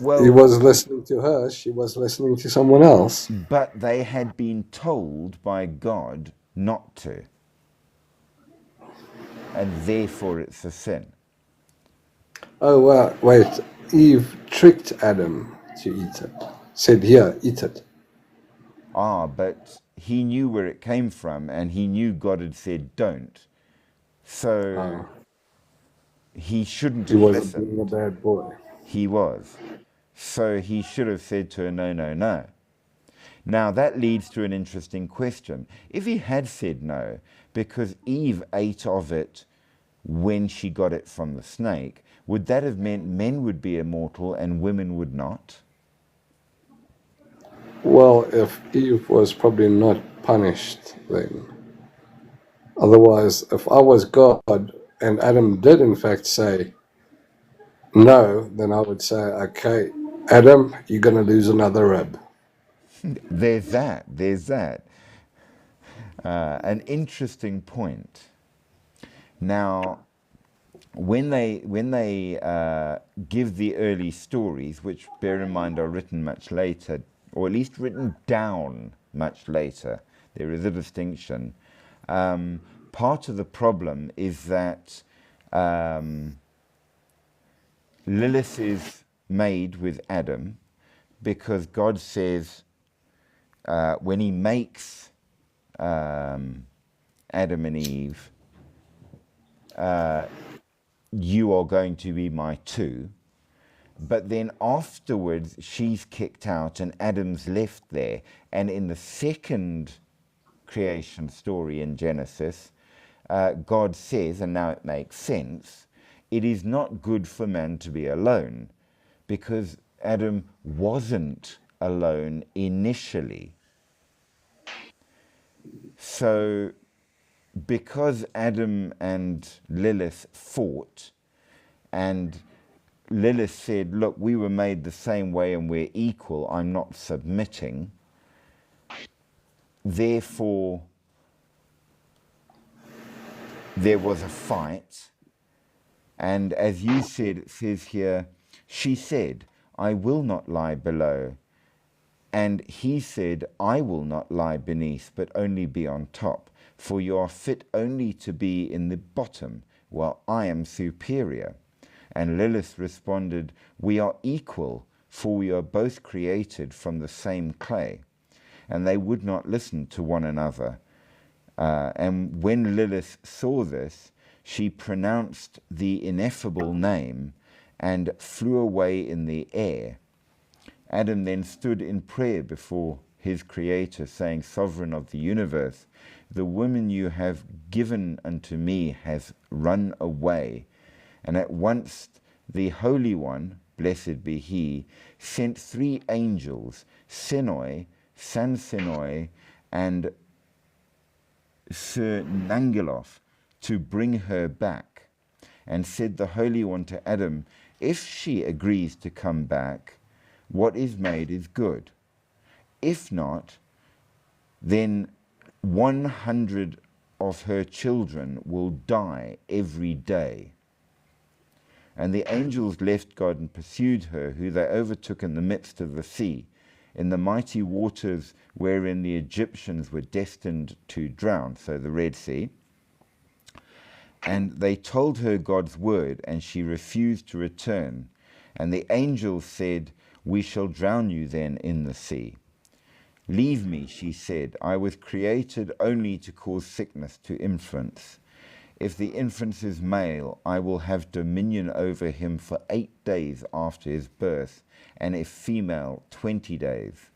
Well, he was listening to her. She was listening to someone else. But they had been told by God not to. And therefore it's a sin. Oh, wait. Eve tricked Adam to eat it. Said, here, eat it. But he knew where it came from, and he knew God had said don't. So he shouldn't have listened. He wasn't being a bad boy. He was. So he should have said to her, no, no, no. Now that leads to an interesting question. If he had said no, because Eve ate of it when she got it from the snake, would that have meant men would be immortal and women would not? Well, if Eve was probably not punished then. Otherwise, if I was God and Adam did in fact say no, then I would say, okay, Adam, you're going to lose another rib. There's that. There's that. An interesting point. Now, when they give the early stories, which bear in mind are written much later, or at least written down much later, there is a distinction. Part of the problem is that Lilith is made with Adam because God says when he makes Adam and Eve, you are going to be my two. But then afterwards, she's kicked out and Adam's left there. And in the second creation story in Genesis, God says, and now it makes sense, it is not good for man to be alone, because Adam wasn't alone initially. So because Adam and Lilith fought, and Lilith said, look, we were made the same way and we're equal, I'm not submitting, therefore there was a fight. And as you said, it says here, she said, I will not lie below. And he said, I will not lie beneath, but only be on top. For you are fit only to be in the bottom, while I am superior. And Lilith responded, we are equal, for we are both created from the same clay. And they would not listen to one another. And when Lilith saw this, she pronounced the ineffable name and flew away in the air. Adam then stood in prayer before his Creator, saying, Sovereign of the universe, the woman you have given unto me has run away. And at once the Holy One, blessed be he, sent 3 angels, Senoi, Sansenoi, and Sir Nangeloth, to bring her back. And said the Holy One to Adam, if she agrees to come back, what is made is good. If not, then 100 of her children will die every day. And the angels left God and pursued her, who they overtook in the midst of the sea, in the mighty waters wherein the Egyptians were destined to drown, so the Red Sea. And they told her God's word, and she refused to return. And the angels said, we shall drown you then in the sea. Leave me, she said. I was created only to cause sickness to infants. If the infant is male, I will have dominion over him for 8 days after his birth, and if female, 20 days.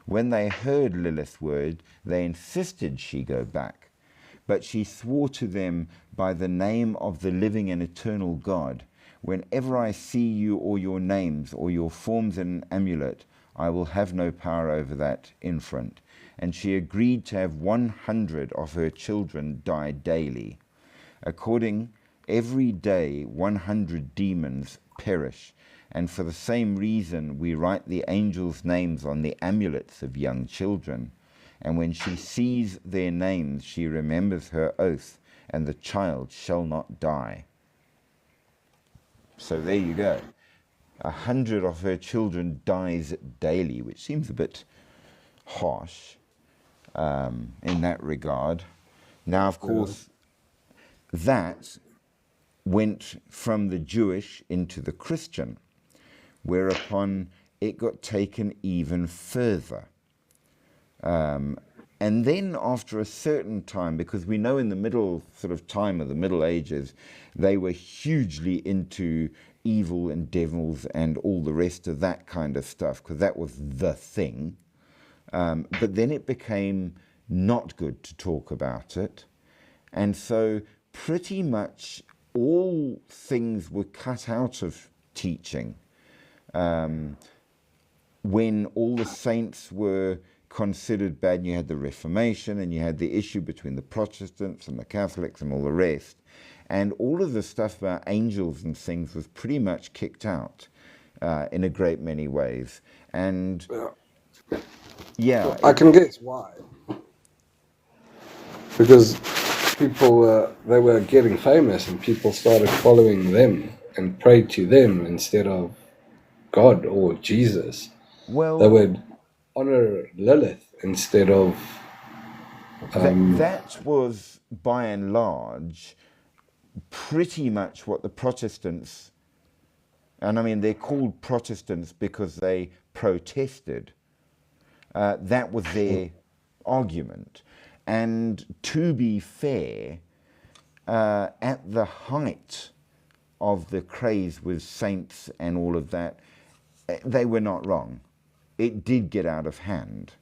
When they heard Lilith's word, they insisted she go back. But she swore to them by the name of the living and eternal God, whenever I see you or your names or your forms in an amulet, I will have no power over that infant. And she agreed to have 100 of her children die daily. According, every day 100 demons perish. And for the same reason, we write the angels' names on the amulets of young children. And when she sees their names, she remembers her oath, and the child shall not die. So there you go. 100 of her children dies daily, which seems a bit harsh in that regard. Now, of course, that went from the Jewish into the Christian, whereupon it got taken even further. And then after a certain time, because we know in the middle sort of time of the Middle Ages, they were hugely into evil and devils and all the rest of that kind of stuff, because that was the thing. But then it became not good to talk about it. And so pretty much all things were cut out of teaching. When all the saints were considered bad. And you had the Reformation, and you had the issue between the Protestants and the Catholics and all the rest. And all of the stuff about angels and things was pretty much kicked out in a great many ways. And yeah, I can guess why. Because people they were getting famous, and people started following them and prayed to them instead of God or Jesus. They well, would honor Lilith instead of that was by and large pretty much what the Protestants, and I mean they're called Protestants because they protested. That was their argument. And to be fair, at the height of the craze with saints and all of that, they were not wrong. It did get out of hand.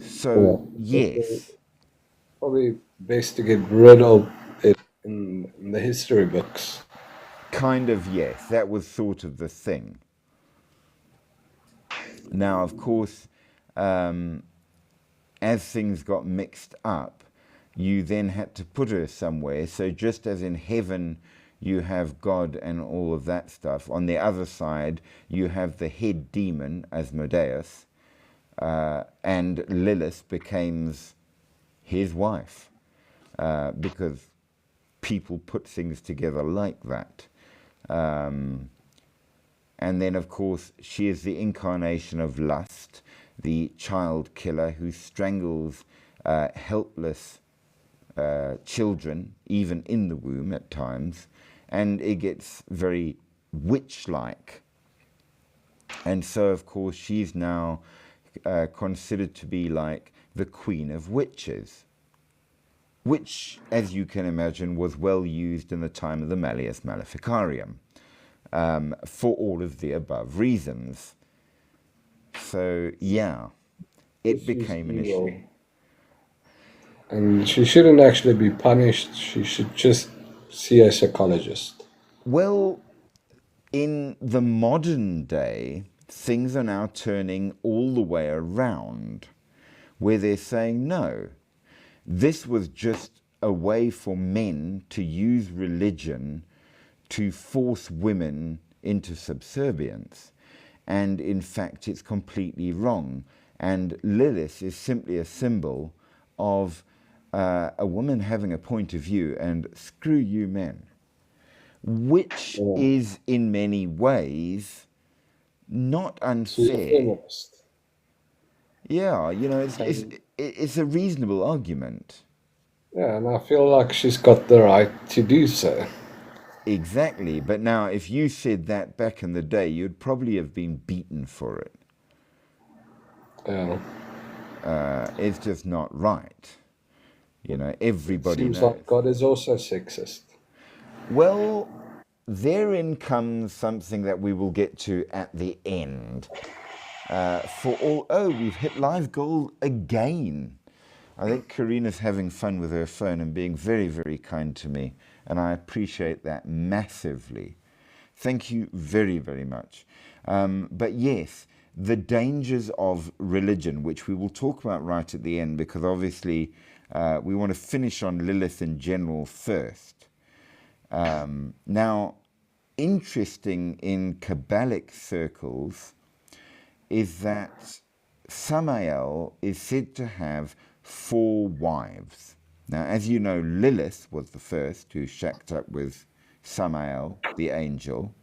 So, yes, probably best to get rid of it in the history books. kind of yes, that was sort of the thing. Now, of course, as things got mixed up, you then had to put her somewhere. So just as in heaven you have God and all of that stuff, on the other side you have the head demon, Asmodeus, and Lilith becomes his wife, because people put things together like that. And then, of course, she is the incarnation of lust, the child killer who strangles helpless children, even in the womb at times, and it gets very witch-like. And so, of course, she's now considered to be like the queen of witches, which, as you can imagine, was well used in the time of the Malleus Maleficarium, for all of the above reasons. So, yeah, it She's became an evil. issue. And she shouldn't actually be punished. She should just see a psychologist. Well, in the modern day, things are now turning all the way around, where they're saying, no, this was just a way for men to use religion to force women into subservience. And in fact, it's completely wrong. And Lilith is simply a symbol of a woman having a point of view, and screw you men, which Yeah. is in many ways not She's a unfair. feminist. Yeah, you know, And it's a reasonable argument. yeah, and I feel like she's got the right to do so. Exactly. But now, if you said that back in the day, you'd probably have been beaten for it. Yeah. It's just not right. You know, everybody Seems knows. like God is also sexist. Well, therein comes something that we will get to at the end. We've hit live goal again. I think Karina's having fun with her phone and being very, very kind to me, and I appreciate that massively. Thank you very, very much. But yes, the dangers of religion, which we will talk about right at the end, because obviously we want to finish on Lilith in general first. Now, interesting in Kabbalic circles is that Samael is said to have 4 wives. Now, as you know, Lilith was the first who shacked up with Samael, the angel.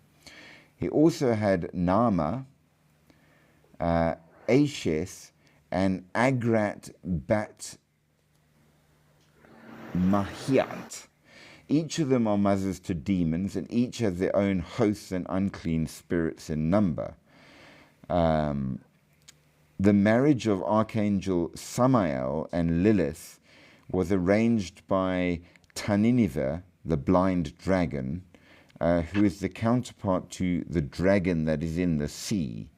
He also had Nama, Ashes, and Agrat Bat Mahiat. Each of them are mothers to demons, and each has their own hosts and unclean spirits in number. The marriage of Archangel Samael and Lilith was arranged by Taniniva, the blind dragon, who is the counterpart to the dragon that is in the sea,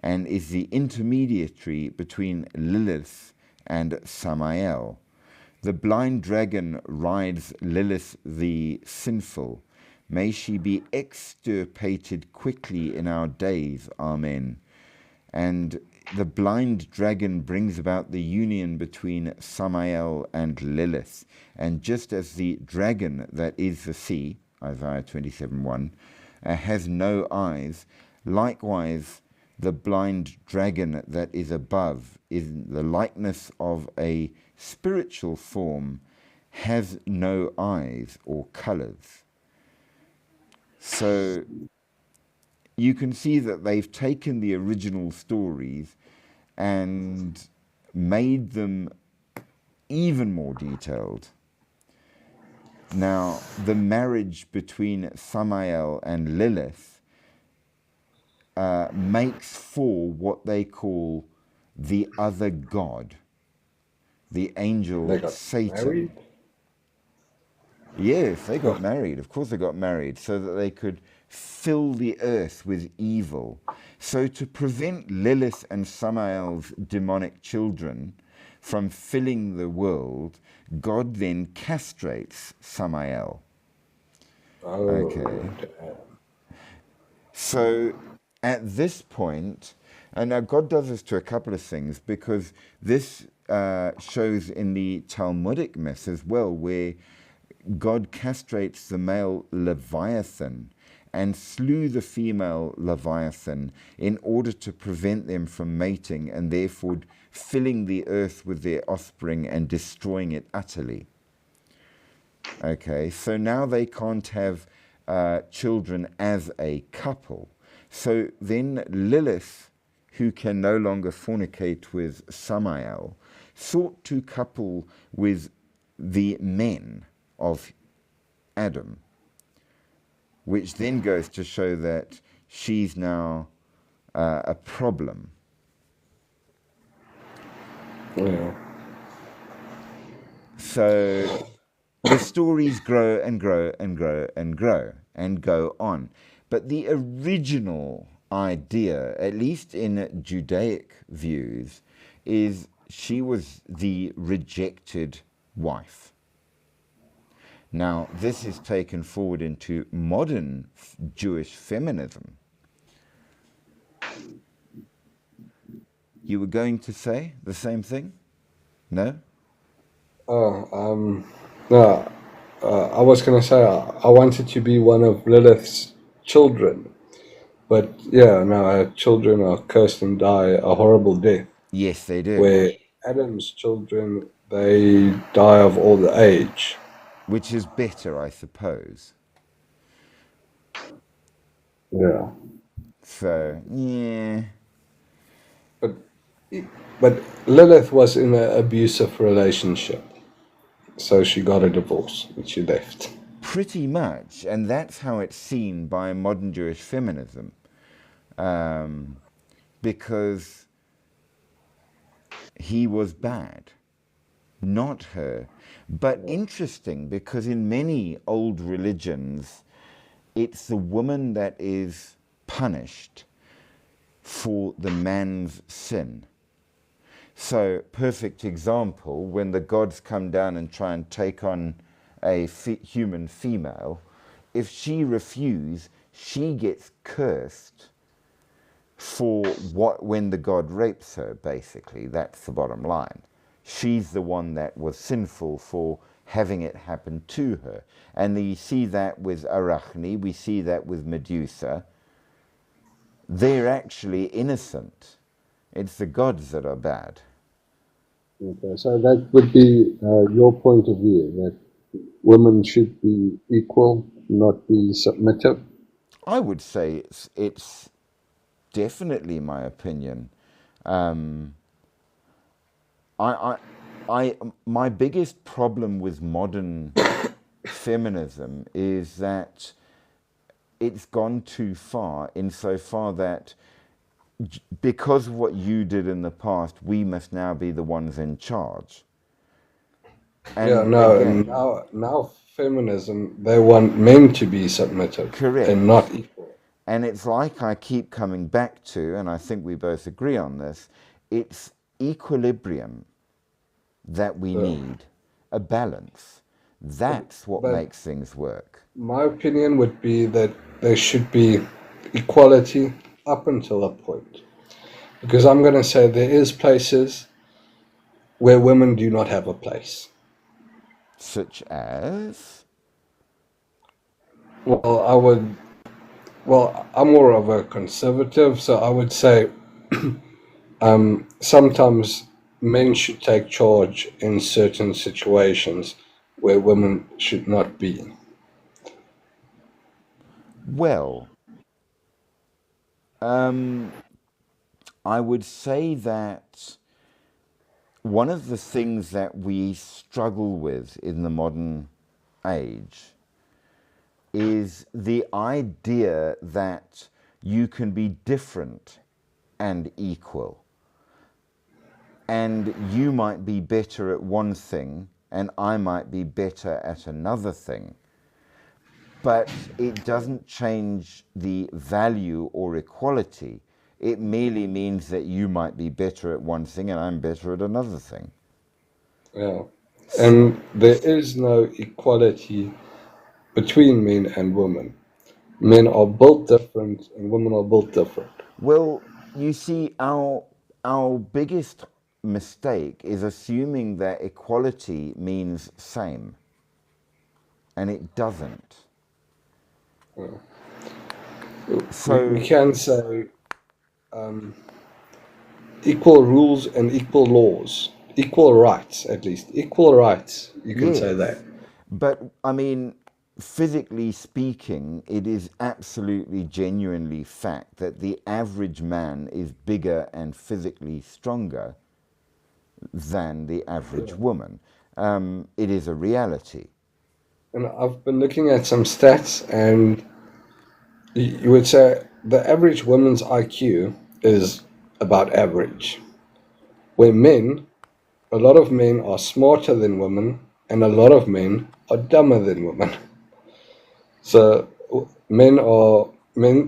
and is the intermediary between Lilith and Samael. The blind dragon rides Lilith the sinful. May she be extirpated quickly in our days. Amen. And the blind dragon brings about the union between Samael and Lilith. And just as the dragon that is the sea, Isaiah 27:1, has no eyes, likewise the blind dragon that is above, in the likeness of a spiritual form, has no eyes or colors. So you can see that they've taken the original stories and made them even more detailed. Now, the marriage between Samael and Lilith makes for what they call the other god, the angel They got Satan. married? Yes, they got Oh, married. Of course, they got married so that they could fill the earth with evil. So, to prevent Lilith and Samael's demonic children from filling the world, God then castrates Samael. Okay. damn. So, at this point, and now God does this to a couple of things, because this shows in the Talmudic myth as well, where God castrates the male Leviathan and slew the female Leviathan in order to prevent them from mating and therefore filling the earth with their offspring and destroying it utterly. Okay, so now they can't have children as a couple. So then Lilith, who can no longer fornicate with Samael, sought to couple with the men of Adam, which then goes to show that she's now a problem. Yeah. So the stories grow and grow and grow and grow and go on. But the original idea, at least in Judaic views, is she was the rejected wife. Now, this is taken forward into modern Jewish feminism. You were going to say the same thing? No? No, I was gonna say I wanted to be one of Lilith's children, but yeah, no, her children are cursed and die a horrible death. Yes, they do. Where Adam's children, they die of old age. Which is better, I suppose. Yeah. So, yeah. But but Lilith was in an abusive relationship, so she got a divorce and she left. Pretty much. And that's how it's seen by modern Jewish feminism. Because he was bad, not her. But interesting, because in many old religions, it's the woman that is punished for the man's sin. So, perfect example, when the gods come down and try and take on a human female, if she refuses, she gets cursed for when the god rapes her, basically. That's the bottom line. She's the one that was sinful for having it happen to her. And you see that with Arachne, we see that with Medusa. They're actually innocent. It's the gods that are bad. Okay, so that would be your point of view, that women should be equal, not be submissive? I would say it's definitely my opinion. My biggest problem with modern feminism is that it's gone too far, insofar that because of what you did in the past, we must now be the ones in charge. And Yeah, no, again, now feminism, they want men to be submissive correct. and not equal. And it's like I keep coming back to, and I think we both agree on this, it's equilibrium that we need, a balance. That's what But makes things work. my opinion would be that there should be equality up until a point. Because I'm going to say there is places where women do not have a place. Such as? Well, I would. Well, I'm more of a conservative, so I would say sometimes men should take charge in certain situations where women should not be. Well, um, I would say that one of the things that we struggle with in the modern age is the idea that you can be different and equal. And you might be better at one thing, and I might be better at another thing. But it doesn't change the value or equality. It merely means that you might be better at one thing and I'm better at another thing. Yeah. And there is no equality between men and women. Men are built different and women are built different. Well, you see, our biggest mistake is assuming that equality means same, and it doesn't. We So, can say equal rules and equal laws, equal rights at least, equal rights. You can say that. yes, but I mean, physically speaking, it is absolutely genuinely fact that the average man is bigger and physically stronger than the average woman. It is a reality. And I've been looking at some stats, and you would say the average woman's IQ is about average. Where men, a lot of men are smarter than women, and a lot of men are dumber than women. So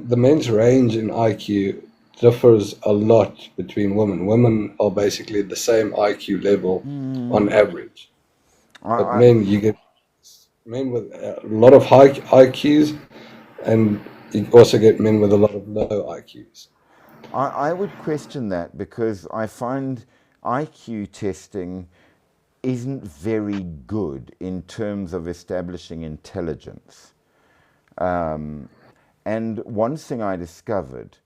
the men's range in IQ differs a lot between women. Women are basically the same IQ level on average, but I, men you get men with a lot of high IQs, and you also get men with a lot of low IQs. I would question that because I find IQ testing isn't very good in terms of establishing intelligence. And one thing I discovered,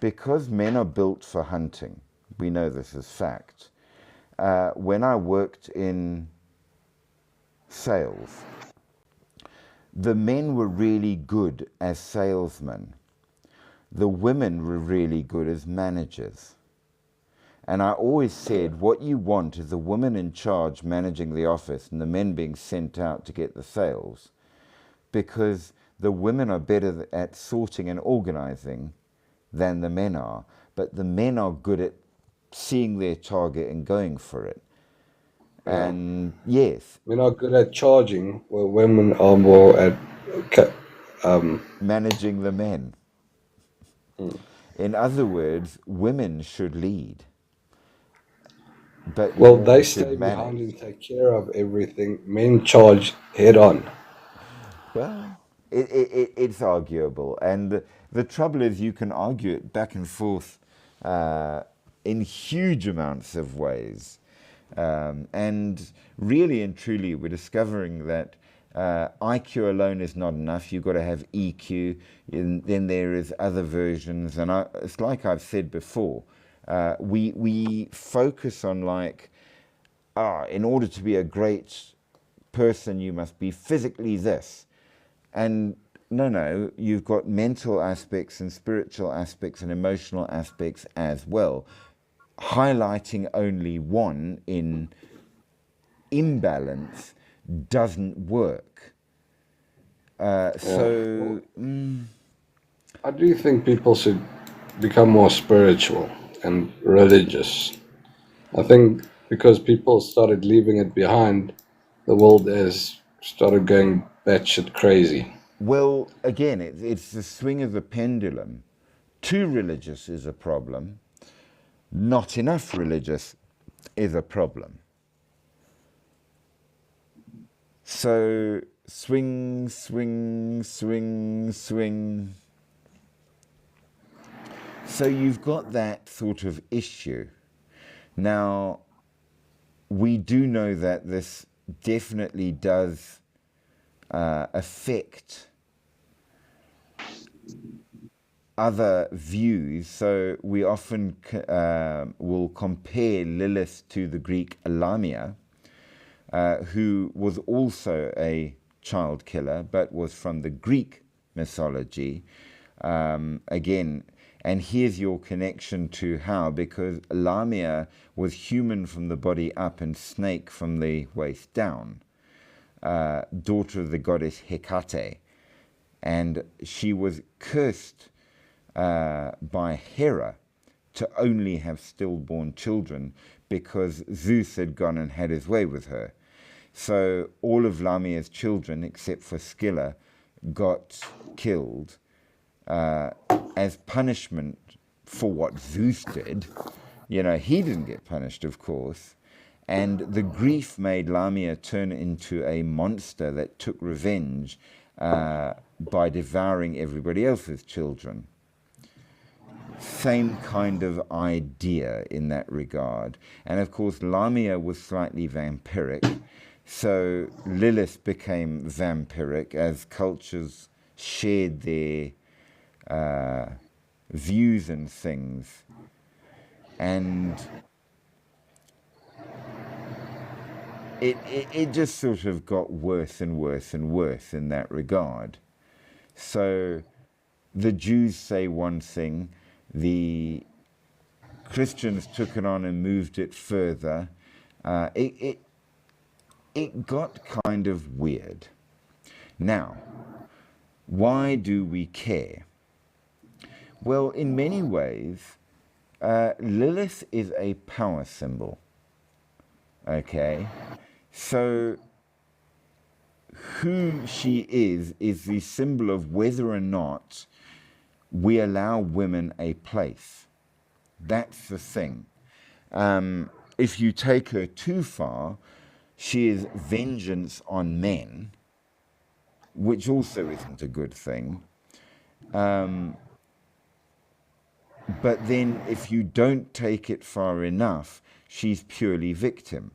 because men are built for hunting, we know this is fact. When I worked in sales, the men were really good as salesmen. The women were really good as managers. And I always said, what you want is a woman in charge managing the office and the men being sent out to get the sales, because the women are better at sorting and organizing than the men are, but the men are good at seeing their target and going for it. Yeah, And yes, men are good at charging, where women are more at ca- managing the men. In other words, women should lead, but well, men they should stay behind manage. and take care of everything. Men charge head on. Well, it's arguable. And the trouble is, you can argue it back and forth in huge amounts of ways. And really and truly, we're discovering that IQ alone is not enough. You've got to have EQ, and then there is other versions. And it's like I've said before, we focus on like, in order to be a great person, you must be physically this. And no, you've got mental aspects and spiritual aspects and emotional aspects as well. Highlighting only one in imbalance doesn't work. Yeah. So, Well, I do think people should become more spiritual and religious. I think because people started leaving it behind, the world has started going batshit crazy. well, again, it's the swing of the pendulum. Too religious is a problem. Not enough religious is a problem. So swing, swing, swing, swing. So you've got that sort of issue. Now, we do know that this definitely does affect other views. So we often will compare Lilith to the Greek Lamia, who was also a child killer, but was from the Greek mythology. Again, and here's your connection to how, because Lamia was human from the body up and snake from the waist down, daughter of the goddess Hecate. And she was cursed by Hera to only have stillborn children because Zeus had gone and had his way with her. So all of Lamia's children, except for Scylla, got killed as punishment for what Zeus did. You know, he didn't get punished, of course. And the grief made Lamia turn into a monster that took revenge by devouring everybody else's children. Same kind of idea in that regard. And of course, Lamia was slightly vampiric. So Lilith became vampiric as cultures shared their views and things. And it just sort of got worse and worse and worse in that regard. So the Jews say one thing, the Christians took it on and moved it further. It got kind of weird. Now, why do we care? Well, in many ways, Lilith is a power symbol. Okay? So who she is the symbol of whether or not we allow women a place. That's the thing. If you take her too far, she is vengeance on men, which also isn't a good thing. But then if you don't take it far enough, she's purely victim,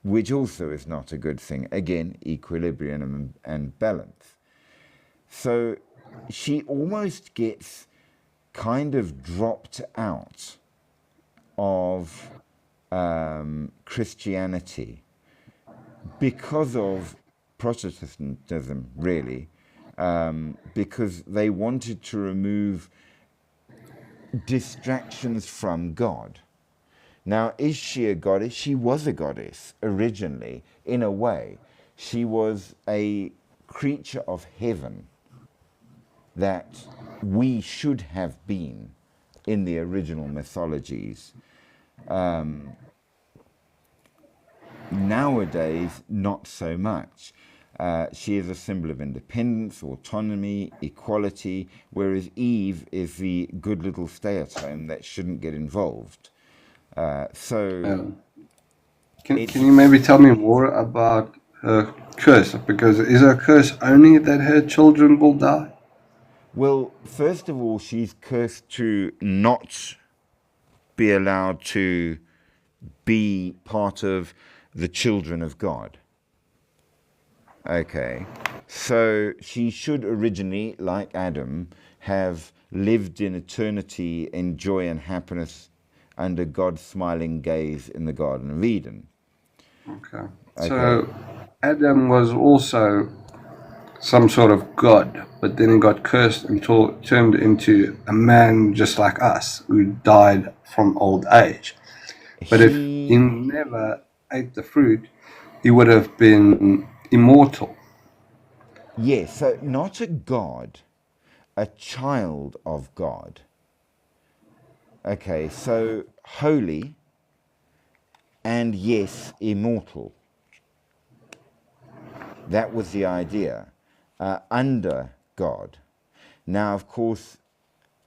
which also is not a good thing. Again, equilibrium and balance. So she almost gets kind of dropped out of Christianity because of Protestantism, really, because they wanted to remove distractions from God. Now, is she a goddess? She was a goddess originally, in a way. She was a creature of heaven that we should have been in the original mythologies. Nowadays, not so much. She is a symbol of independence, autonomy, equality, whereas Eve is the good little stay-at-home that shouldn't get involved. Can you maybe tell me more about her curse? Because is her curse only that her children will die? Well, first of all, she's cursed to not be allowed to be part of the children of God. Okay, so she should originally, like Adam, have lived in eternity in joy and happiness under God's smiling gaze in the Garden of Eden. Okay. So Adam was also some sort of god, but then he got cursed and turned into a man just like us, who died from old age. But if he never ate the fruit, he would have been immortal. Yes, so not a god, a child of God. Okay, so holy and yes, immortal. That was the idea, under God. Now, of course,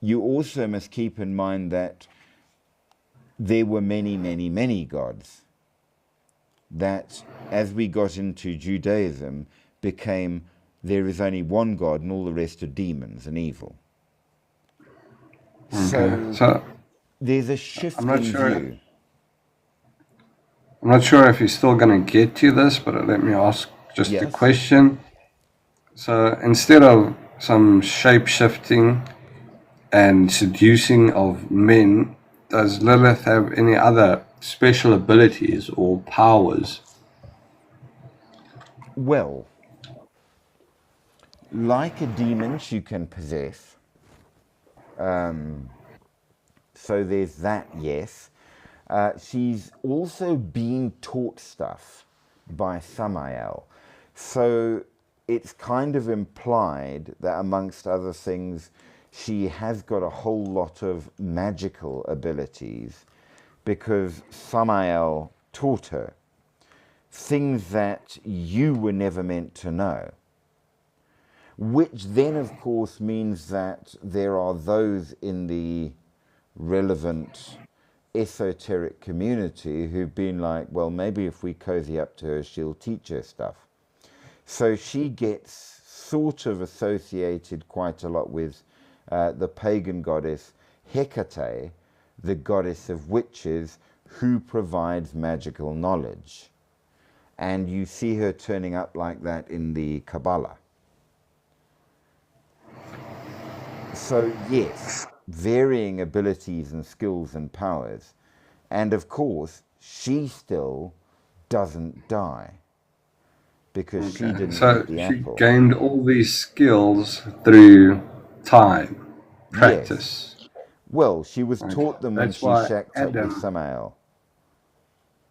you also must keep in mind that there were many, many, many gods. That, as we got into Judaism, became there is only one God and all the rest are demons and evil. Okay. So So there's a I'm shift not in sure. view. I'm not sure if you're still going to get to this, but let me ask just a Yes. question. So instead of some shape shifting and seducing of men, does Lilith have any other special abilities or powers? Well, like a demon, she can possess. So there's that, yes. She's also been taught stuff by Samael. So it's kind of implied that, amongst other things, she has got a whole lot of magical abilities because Samael taught her things that you were never meant to know. Which then, of course, means that there are those in the relevant esoteric community who've been like, well, maybe if we cozy up to her, she'll teach her stuff. So she gets sort of associated quite a lot with the pagan goddess Hecate, the goddess of witches who provides magical knowledge. And you see her turning up like that in the Kabbalah. So yes, varying abilities and skills and powers. And of course, she still doesn't die because she Okay. didn't So eat the she apple. gained all these skills through time, Yes. practice. Well, she was Okay. taught them when That's she why shacked up with Adam. Samael.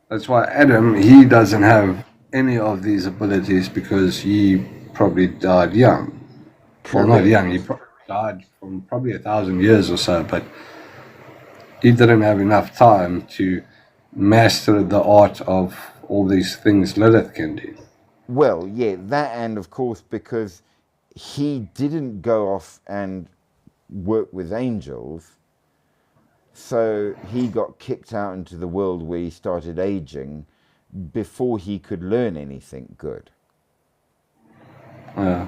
That's why Adam, he doesn't have any of these abilities because he probably died young. Well, not young. He Correct. probably died from probably 1,000 years or so, but he didn't have enough time to master the art of all these things Lilith can do. Well, yeah, that, and of course, because he didn't go off and work with angels, so he got kicked out into the world where he started aging before he could learn anything good. Yeah.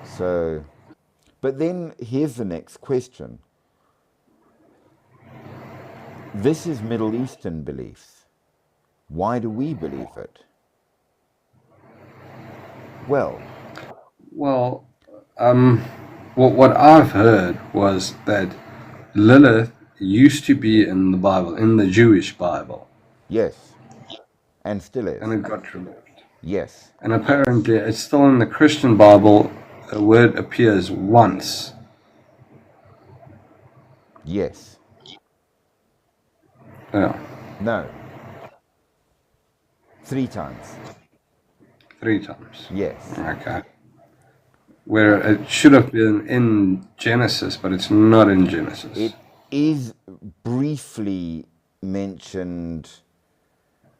So, but then here's the next question. This is Middle Eastern beliefs. Why do we believe it? Well, Well, what I've heard was that Lilith used to be in the Bible, in the Jewish Bible, yes, and still and is. it got removed. Yes, And apparently, it's still in the Christian Bible. The word appears once. yes, Yeah, no, 3 times. 3 times. Yes. Okay. Where it should have been in Genesis, but it's not in Genesis. It is briefly mentioned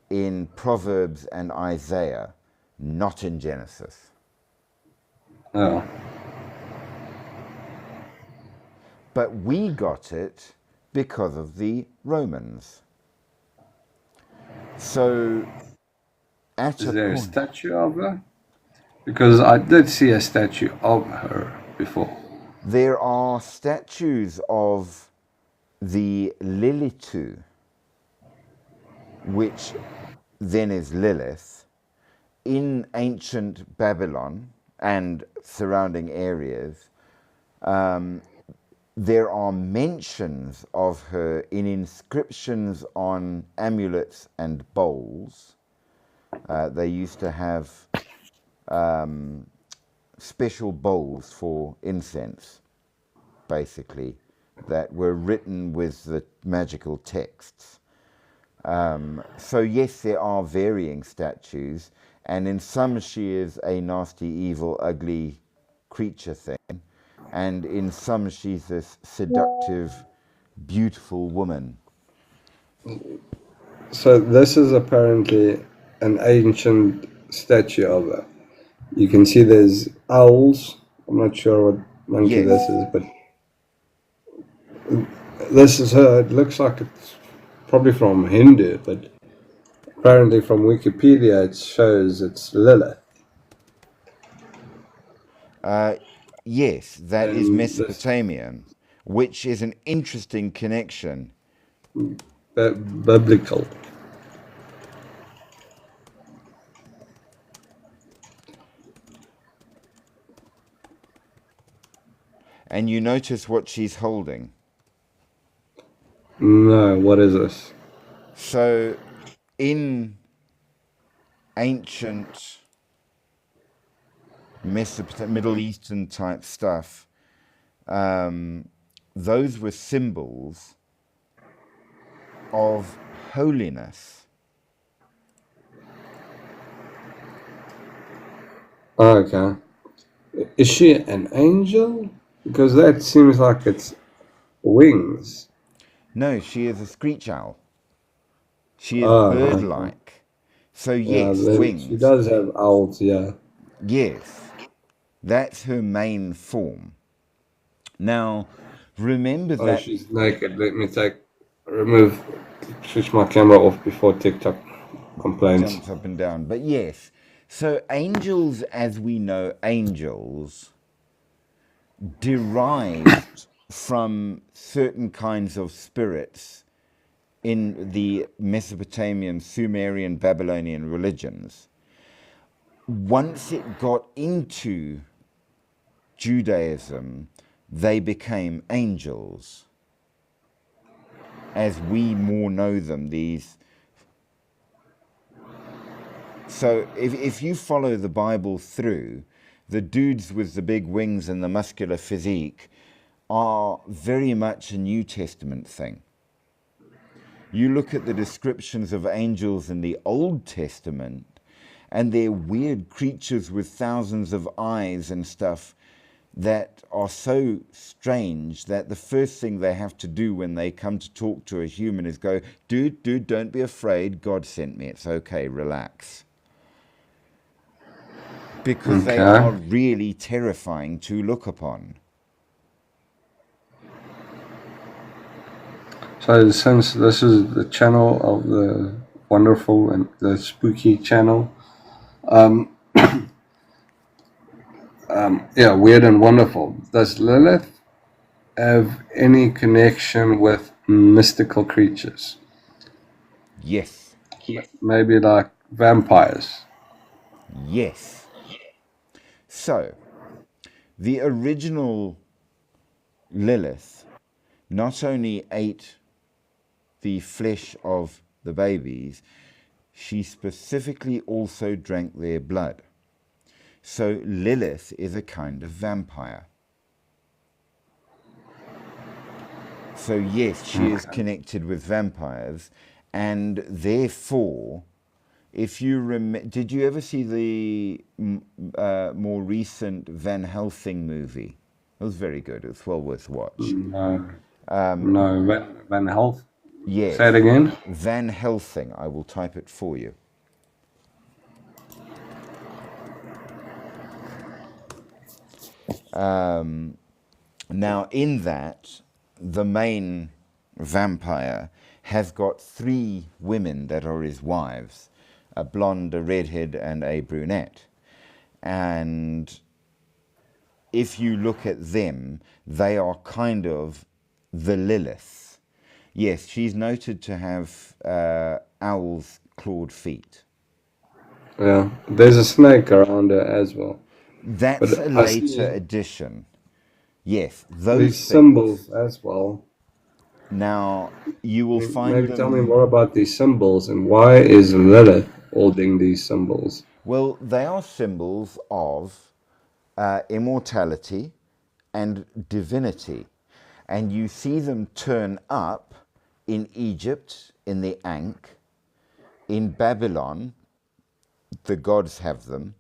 in Proverbs and Isaiah, not in Genesis. Oh. But we got it because of the Romans. So, at Is a there a point, statue of her? Because I did see a statue of her before. there are statues of the Lilitu, which then is Lilith, in ancient Babylon and surrounding areas. There are mentions of her in inscriptions on amulets and bowls. They used to have special bowls for incense, basically, that were written with the magical texts. So yes, there are varying statues, and in some she is a nasty, evil, ugly creature thing, and in some she's this seductive, beautiful woman. So this is apparently an ancient statue of her. You can see there's owls. I'm not sure what monkey this Yes, is, but this is her. It looks like it's probably from Hindu, but apparently from Wikipedia it shows it's Lilith. yes, that is And this, Mesopotamian. which is an interesting connection. Biblical. And you notice what she's holding. No, what is this? So, in ancient Middle Eastern type stuff, those were symbols of holiness. Okay. Is she an angel? Because that seems like it's wings. No, she is a screech owl. She is Oh, okay. bird-like. So Yeah, yes, she wings. does have owls, yeah. Yes, that's her main form. Now, remember Oh, that she's naked. Let me switch my camera off before TikTok complains. jumps up and down. But yes, so angels, as we know, angels derived from certain kinds of spirits in the Mesopotamian, Sumerian, Babylonian religions. Once it got into Judaism, they became angels, as we more know them. So if you follow the Bible through, the dudes with the big wings and the muscular physique are very much a New Testament thing. You look at the descriptions of angels in the Old Testament, and they're weird creatures with thousands of eyes and stuff that are so strange that the first thing they have to do when they come to talk to a human is go, dude, don't be afraid. God sent me. It's okay. Relax. Because they Okay. are really terrifying to look upon. So since this is the channel of the wonderful and the spooky channel, yeah, weird and wonderful. Does Lilith have any connection with mystical creatures? Yes. Maybe like vampires. Yes. So, the original Lilith not only ate the flesh of the babies, she specifically also drank their blood. So Lilith is a kind of vampire. So yes, she is connected with vampires, and therefore, if you did you ever see the more recent Van Helsing movie? It was very good. It was well worth watch. No, no, Van Health. Say it Yes, again. Van Helsing. I will type it for you. Now, in that, the main vampire has got 3 women that are his wives, a blonde, a redhead, and a brunette. And if you look at them, they are kind of the Lilith. Yes, she's noted to have owl's clawed feet. Yeah, there's a snake around her as well. That's a But I later see addition. Yes, these those things. symbols as well. Now, you will find Maybe tell me them. more about these symbols and why is Lilith holding these symbols? Well, they are symbols of immortality and divinity. And you see them turn up in Egypt, in the Ankh, in Babylon, the gods have them.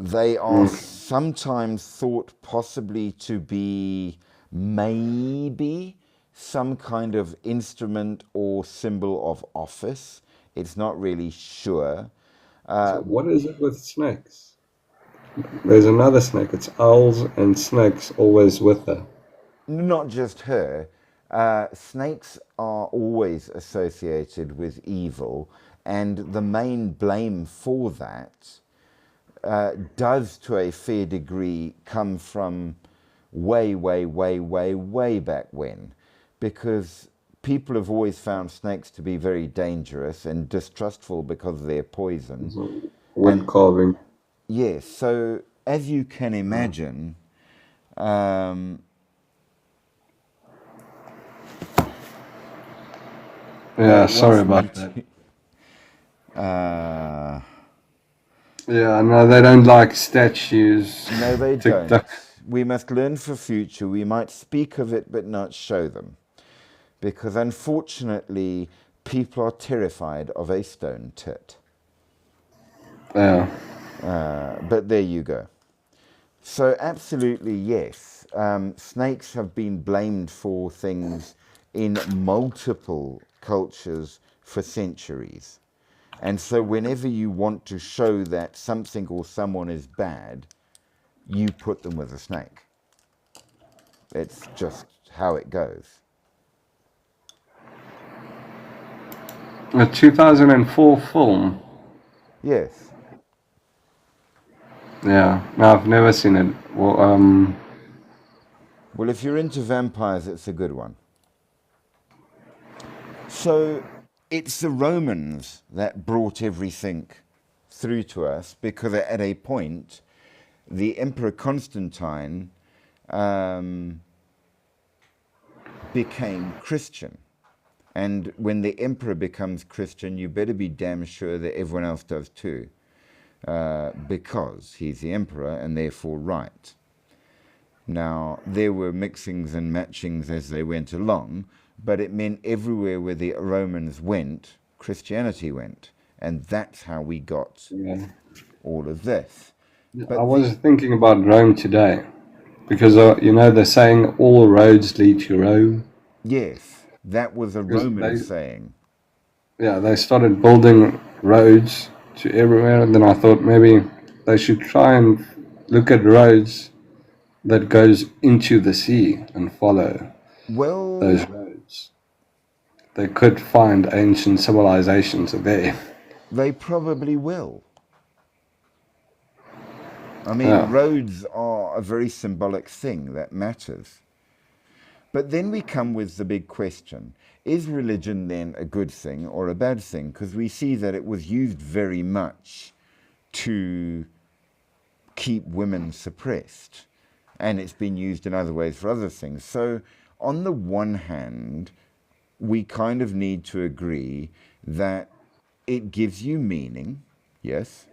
They are sometimes thought possibly to be maybe some kind of instrument or symbol of office. It's not really sure. So what is it with snakes? There's another snake. It's owls and snakes always with her. Not just her. Snakes are always associated with evil, and the main blame for that does, to a fair degree, come from way, way, way, way, way back when, because people have always found snakes to be very dangerous and distrustful because of their poison. So, wood And carving. yes, so as you can imagine, um, Yeah, that sorry wasn't about that. uh, Yeah, no, they don't like statues, no, they don't. TikTok. We must learn for future. We might speak of it but not show them, because unfortunately people are terrified of a stone tit. Yeah, But there you go. So absolutely yes, snakes have been blamed for things in multiple cultures for centuries. And so whenever you want to show that something or someone is bad, you put them with a snake. It's just how it goes. a 2004 film. Yes. Yeah, no, I've never seen it. Well, Well, if you're into vampires, it's a good one. So it's the Romans that brought everything through to us, because at a point, the Emperor Constantine became Christian. And when the emperor becomes Christian, you better be damn sure that everyone else does too, because he's the emperor and therefore right. Now, there were mixings and matchings as they went along, but it meant everywhere where the Romans went, Christianity went. And that's how we got yeah. all of this. I But was thinking about Rome today because you know they're saying all roads lead to Rome yes, that was a because Roman saying. they started building roads to everywhere, and then I thought maybe they should try and look at roads that goes into the sea and follow those Well, roads. They could find ancient civilizations there. they probably will. I mean, Yeah, roads are a very symbolic thing that matters. But then we come with the big question. Is religion then a good thing or a bad thing? Because we see that it was used very much to keep women suppressed. And it's been used in other ways for other things. So on the one hand, we kind of need to agree that it gives you meaning, yes.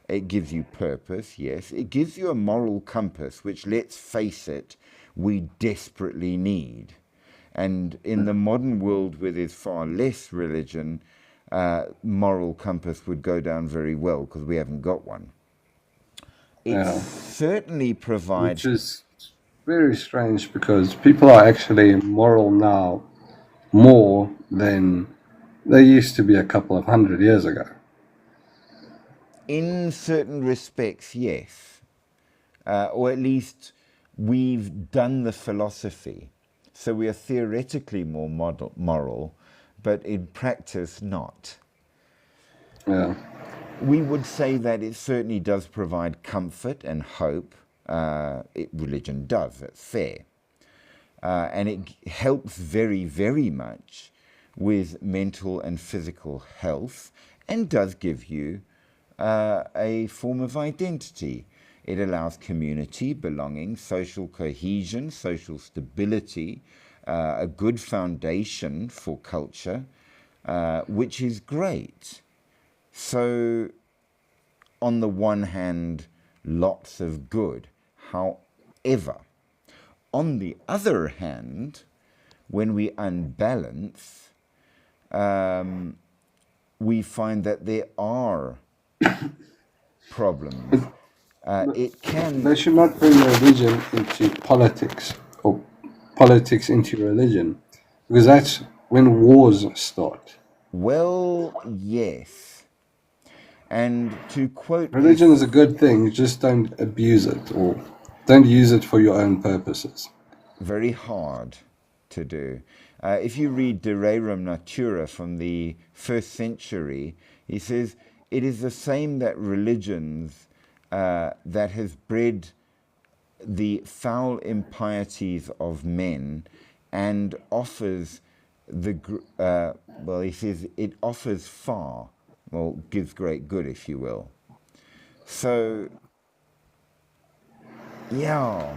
It gives you purpose, yes. It gives you a moral compass, which, let's face it, we desperately need. And in the modern world where there's far less religion, moral compass would go down very well because we haven't got one. It yeah. certainly Which provides, is very strange because people are actually moral now more than they used to be a couple of 100 years ago. in certain respects, yes. Or at least we've done the philosophy. So we are theoretically more moral, but in practice, not. Yeah, We would say that it certainly does provide comfort and hope. Religion does, that's fair. And it helps very, very much with mental and physical health, and does give you a form of identity. It allows community, belonging, social cohesion, social stability, a good foundation for culture, which is great. So, on the one hand, lots of good. However, on the other hand, when we unbalance, we find that there are problems. It they can, should not bring religion into politics or politics into religion because that's when wars start. well, yes. And to quote a Religion is a good thing, just don't abuse it or don't use it for your own purposes. very hard to do. If you read De Rerum Natura from the 1st century, he says, it is the same that religions that has bred the foul impieties of men and offers he says it offers far, gives great good, if you will. So, yeah,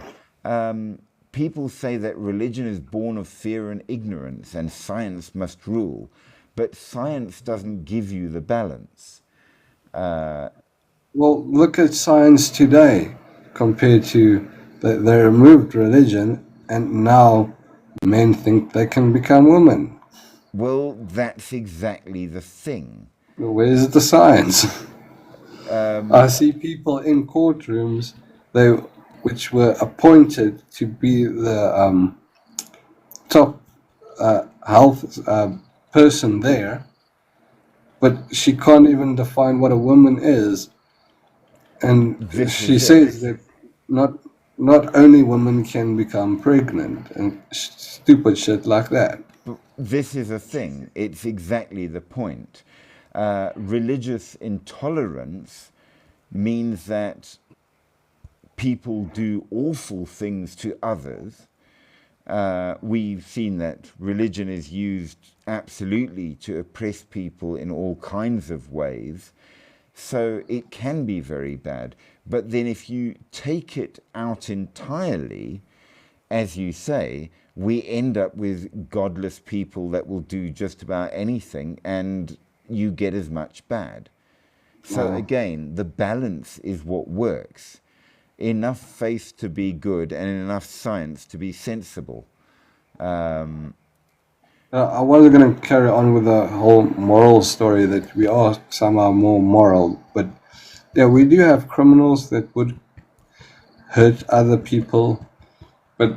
people say that religion is born of fear and ignorance and science must rule, but science doesn't give you the balance. Well, look at science today compared to they removed religion and now men think they can become women. Well, that's exactly the thing. Where's the science? I see people in courtrooms which were appointed to be the top health person there, but she can't even define what a woman is. And This she is says it. that not only women can become pregnant and stupid shit like that. But this is a thing. It's exactly the point. Religious intolerance means that people do awful things to others. We've seen that religion is used absolutely to oppress people in all kinds of ways. So it can be very bad. But then if you take it out entirely, as you say, we end up with godless people that will do just about anything and you get as much bad. So again, the balance is what works. Enough faith to be good and enough science to be sensible. I was going to carry on with the whole moral story that we are somehow more moral, but yeah, we do have criminals that would hurt other people, but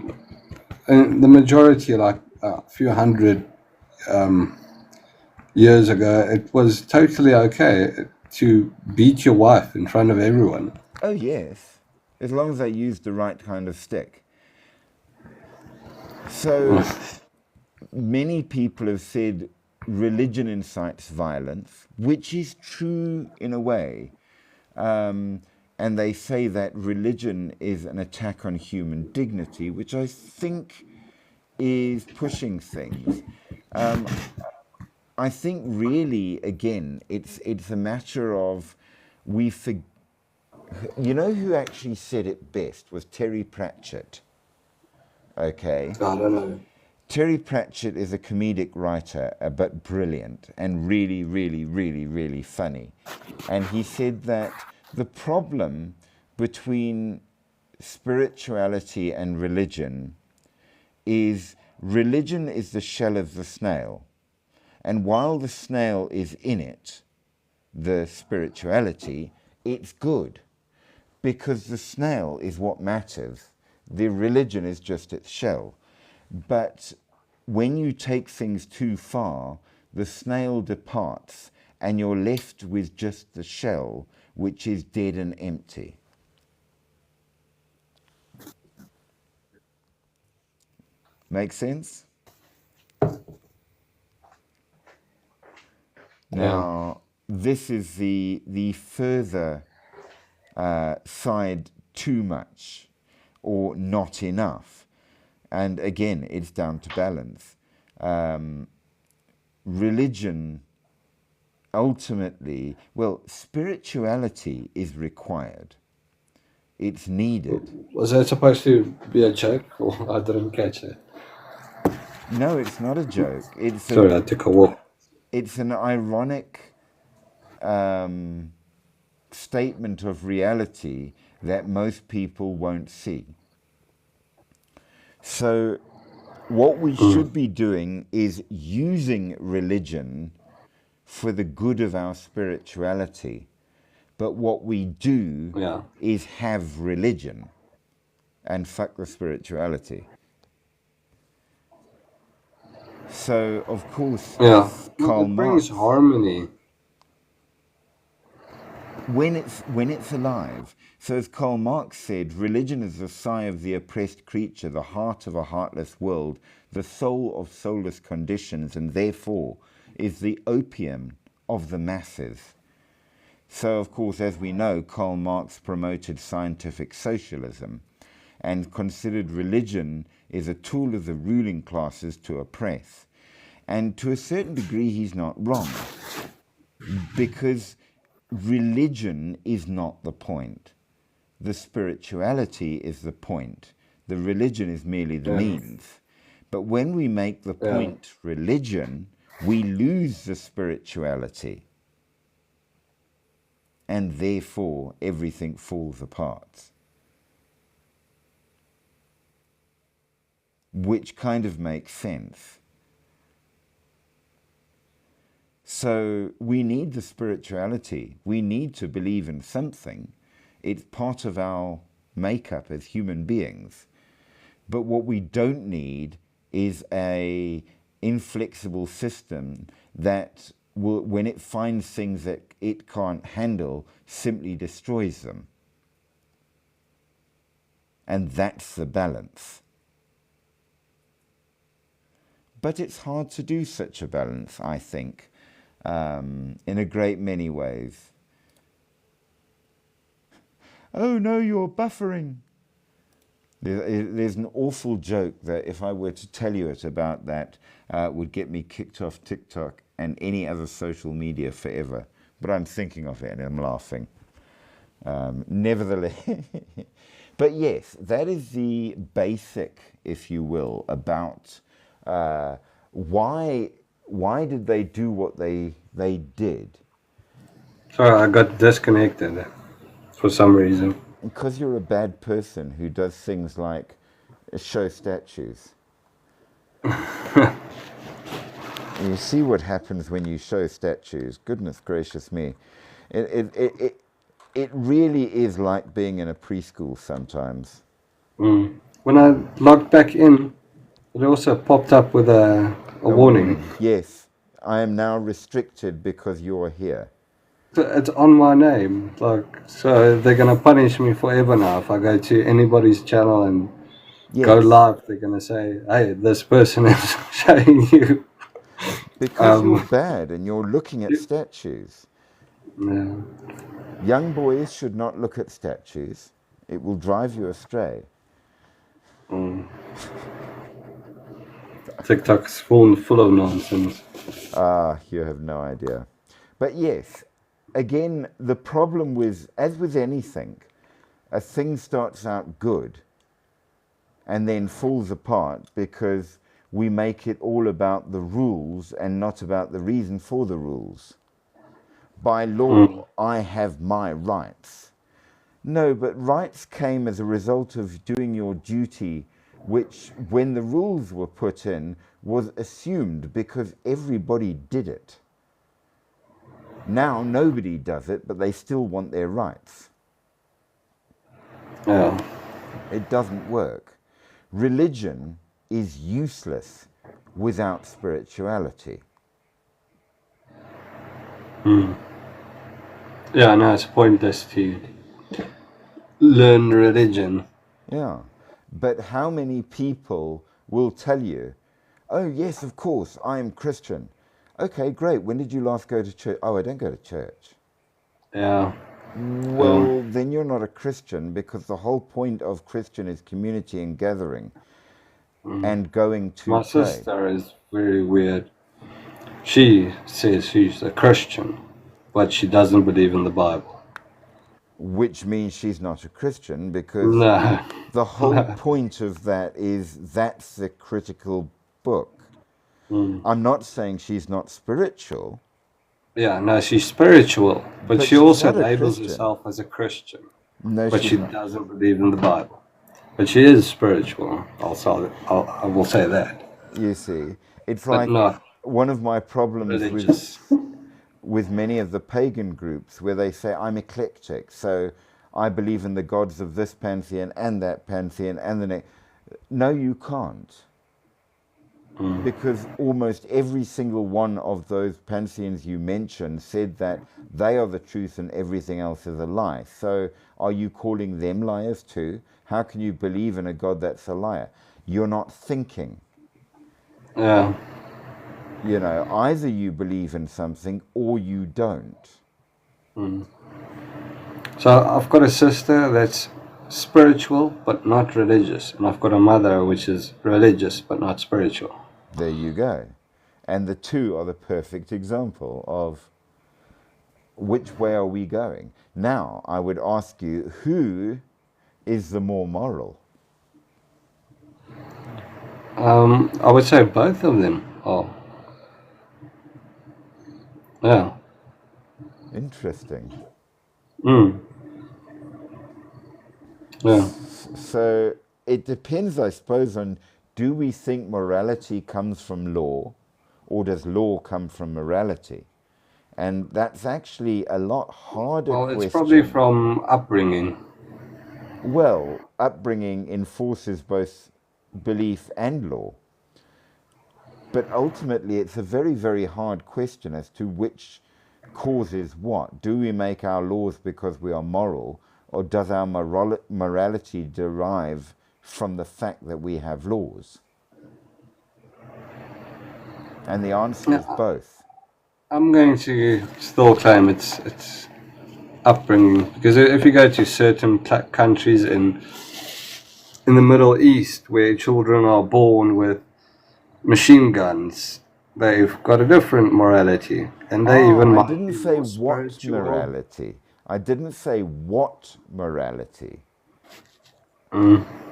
in the majority, like a few hundred years ago, it was totally okay to beat your wife in front of everyone. Oh yes, as long as they use the right kind of stick. So many people have said religion incites violence, which is true in a way. And they say that religion is an attack on human dignity, which I think is pushing things. I think really, again, it's a matter of you know who actually said it best was Terry Pratchett. Okay. I don't know. Terry Pratchett is a comedic writer, but brilliant and really, really, really, really funny. And he said that the problem between spirituality and religion is the shell of the snail. And while the snail is in it, the spirituality, it's good. Because the snail is what matters. The religion is just its shell. But when you take things too far, the snail departs and you're left with just the shell, which is dead and empty. Make sense? Now, this is the further side, too much or not enough. And again, it's down to balance. Religion, ultimately, spirituality is required. It's needed. Was that supposed to be a joke? Or I didn't catch it. No, it's not a joke. Sorry, I took a walk. It's an ironic statement of reality that most people won't see. So what we should be doing is using religion for the good of our spirituality. But what we do is have religion and fuck the spirituality. So, of course, Karl it brings Marx, harmony. when it's alive. So as Karl Marx said, religion is the sigh of the oppressed creature, the heart of a heartless world, the soul of soulless conditions, and therefore is the opium of the masses. So, of course, as we know, Karl Marx promoted scientific socialism. and considered religion is a tool of the ruling classes to oppress. And to a certain degree, he's not wrong, because religion is not the point. The spirituality is the point. The religion is merely the means. But when we make the point religion, we lose the spirituality. And therefore, everything falls apart. Which kind of makes sense. So we need the spirituality. We need to believe in something. It's part of our makeup as human beings. But what we don't need is a inflexible system that will, when it finds things that it can't handle, simply destroys them. And that's the balance. But it's hard to do such a balance, I think, in a great many ways. Oh no, you're buffering. There's an awful joke that if I were to tell you it about that, would get me kicked off TikTok and any other social media forever. But I'm thinking of it and I'm laughing. Nevertheless, but yes, that is the basic, if you will, about why did they do what they did? Sorry, I got disconnected for some reason. Because you're a bad person who does things like show statues. You see what happens when you show statues. Goodness gracious me. It really is like being in a preschool sometimes. When I logged back in, it also popped up with a warning. Yes, I am now restricted because you're here. It's on my name, so they're gonna punish me forever now if I go to anybody's channel and go live. They're gonna say, "Hey, this person is showing you." Because you're bad and you're looking at statues. Yeah. Young boys should not look at statues. It will drive you astray. TikTok's full of nonsense. You have no idea. But yes, again, the problem with, as with anything, a thing starts out good and then falls apart because we make it all about the rules and not about the reason for the rules. By law, I have my rights. No, but rights came as a result of doing your duty, which, when the rules were put in, was assumed because everybody did it. Now nobody does it, but they still want their rights. Yeah. It doesn't work. Religion is useless without spirituality. Yeah, no, it's pointless to learn religion. Yeah, but how many people will tell you, oh yes, of course, I am Christian. Okay, great. When did you last go to church? Oh, I don't go to church. Yeah. Well, then you're not a Christian, because the whole point of Christian is community and gathering and going to My pray. sister is very weird. She says she's a Christian, but she doesn't believe in the Bible. Which means she's not a Christian, because No. the whole point of that is that's the critical book. I'm not saying she's not spiritual. Yeah, no, she's spiritual, but she she's also not a labels Christian. herself as a Christian. No, But she's she not. doesn't believe in the Bible. But she is spiritual. I will say that. You see, it's But like not one of my problems religious. with many of the pagan groups, where they say, I'm eclectic, so I believe in the gods of this pantheon and that pantheon and the next. No, you can't. Because almost every single one of those pantheons you mentioned said that they are the truth and everything else is a lie. So are you calling them liars too? How can you believe in a God that's a liar? You're not thinking. Yeah. You know, either you believe in something or you don't. So I've got a sister that's spiritual but not religious, and I've got a mother which is religious but not spiritual. There you go. And the two are the perfect example of which way are we going. Now, I would ask you, who is the more moral? I would say both of them are. Yeah. Interesting. Yeah. So it depends, I suppose, on, do we think morality comes from law, or does law come from morality? And that's actually a lot harder Well, question. it's probably from upbringing. Well, upbringing enforces both belief and law. But ultimately, it's a very, very hard question as to which causes what. Do we make our laws because we are moral, or does our morality derive from the fact that we have laws? And the answer is both. I'm going to still claim it's upbringing, because if you go to certain countries in the Middle East where children are born with machine guns, they've got a different morality, and they even I might didn't be say more what spiritual. morality. I didn't say what morality.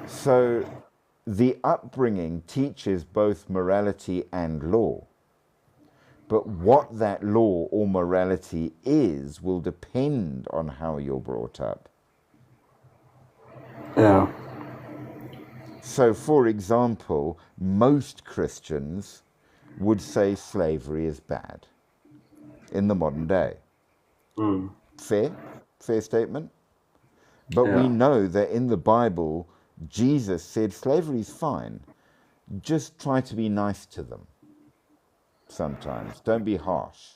So the upbringing teaches both morality and law. But what that law or morality is will depend on how you're brought up. Yeah. So, for example, most Christians would say slavery is bad in the modern day. Fair statement. But we know that in the Bible, Jesus said slavery is fine. Just try to be nice to them sometimes. Don't be harsh.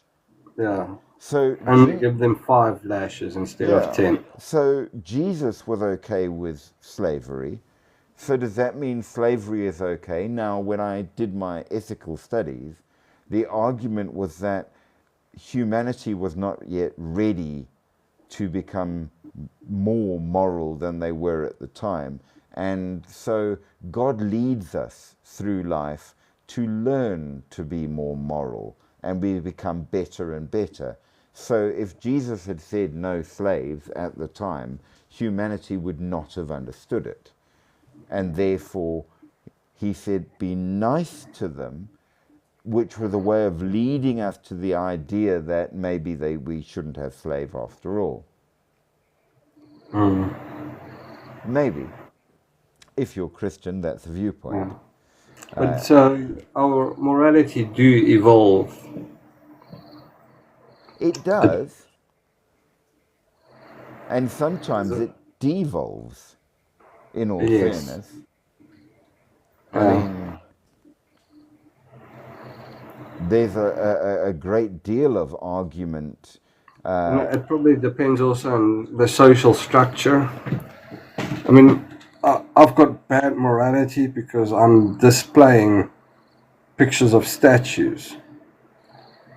Yeah. So Only give them 5 lashes instead of 10. So Jesus was okay with slavery. So does that mean slavery is okay? Now, when I did my ethical studies, the argument was that humanity was not yet ready to become more moral than they were at the time. And so God leads us through life to learn to be more moral, and we become better and better. So if Jesus had said no slaves at the time, humanity would not have understood it. And therefore, he said, be nice to them, which was a way of leading us to the idea that maybe we shouldn't have slaves after all. Maybe. If you're Christian, that's a viewpoint. But so our morality do evolve. It does. And sometimes it devolves, in all fairness. I mean, there's a great deal of argument. It probably depends also on the social structure. I mean, I've got bad morality because I'm displaying pictures of statues.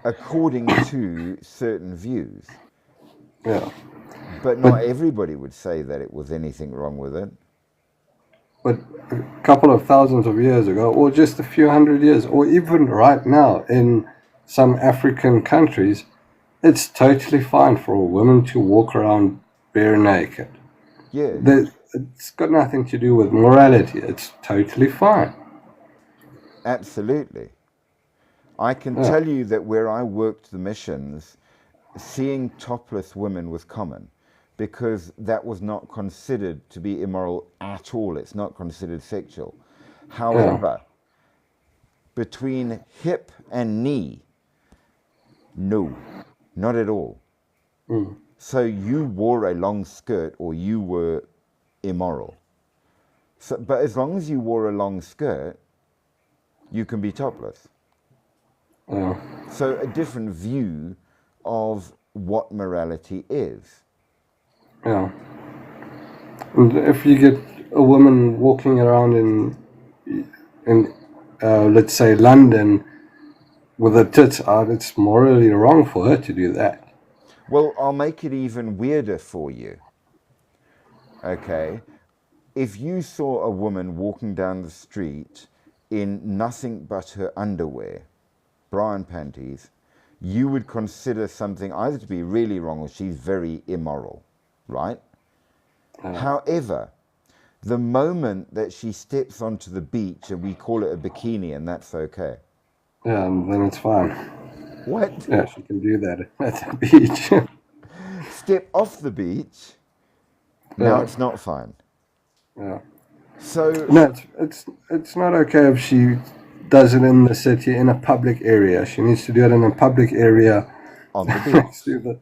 According to certain views. Yeah. But not everybody would say that it was anything wrong with it. But a couple of thousands of years ago, or just a few hundred years, or even right now in some African countries, it's totally fine for a woman to walk around bare naked. Yeah. It's got nothing to do with morality. It's totally fine. Absolutely. I can tell you that where I worked the missions, seeing topless women was common, because that was not considered to be immoral at all. It's not considered sexual. However, between hip and knee, no, not at all. So you wore a long skirt or you were immoral. So, but as long as you wore a long skirt, you can be topless. So a different view of what morality is. Yeah. And if you get a woman walking around in let's say London with her tits out, it's morally wrong for her to do that. Well, I'll make it even weirder for you. Okay. if you saw a woman walking down the street in nothing but her underwear, bra and panties, you would consider something either to be really wrong or she's very immoral, right? However, the moment that she steps onto the beach and we call it a bikini and that's okay. Yeah, and then it's fine. What? Yeah, she can do that at the beach. Step off the beach, now Yeah. it's not fine. Yeah. So, No, it's not okay if she does it in the city in a public area. She needs to do it in a public area on the next beach. to the.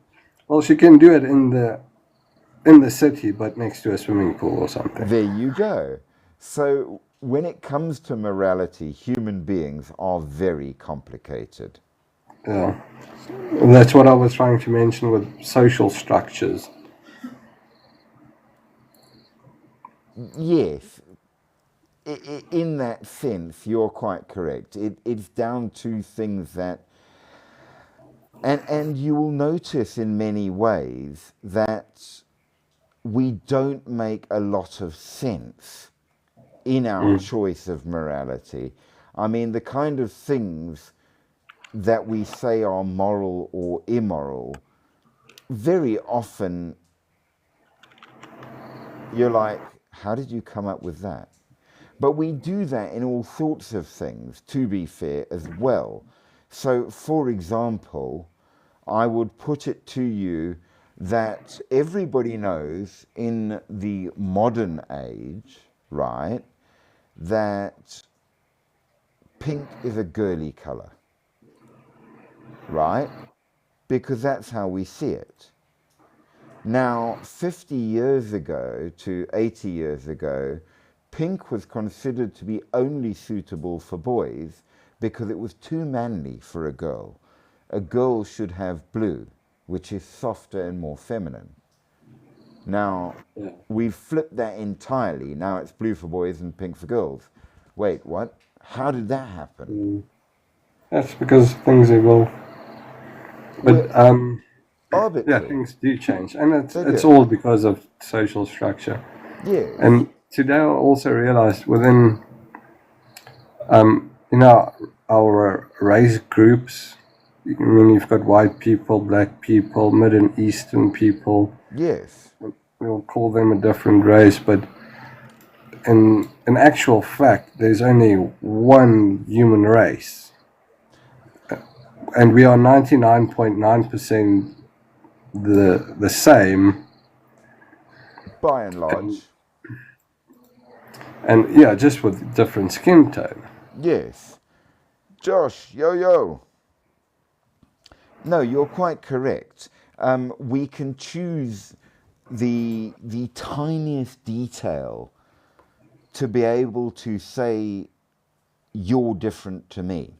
Well, she can do it in the city, but next to a swimming pool or something. There you go. So, when it comes to morality, human beings are very complicated. Yeah, that's what I was trying to mention with social structures. Yes, in that sense, you're quite correct. It's down to things that, and you will notice in many ways that we don't make a lot of sense in our choice of morality. I mean, the kind of things that we say are moral or immoral, very often you're like, how did you come up with that? But we do that in all sorts of things, to be fair, as well. So, for example, I would put it to you that everybody knows in the modern age, right, that pink is a girly colour, right? Because that's how we see it. Now, 50 years ago to 80 years ago, pink was considered to be only suitable for boys because it was too manly for a girl. A girl should have blue, which is softer and more feminine. Now, we've flipped that entirely. Now it's blue for boys and pink for girls. Wait, what? How did that happen? That's because things evolve. But yeah, Arbitrary. things do change, and They it's do. all because of social structure. Yes. And today I also realized within, you know, our race groups, I mean, you've got white people, black people, Middle Eastern people. Yes. We'll call them a different race, but in actual fact, there's only one human race, and we are 99.9% the same. By and large. And yeah, just with different skin tone. Yes. Josh, yo. No, you're quite correct. We can choose the tiniest detail to be able to say, you're different to me.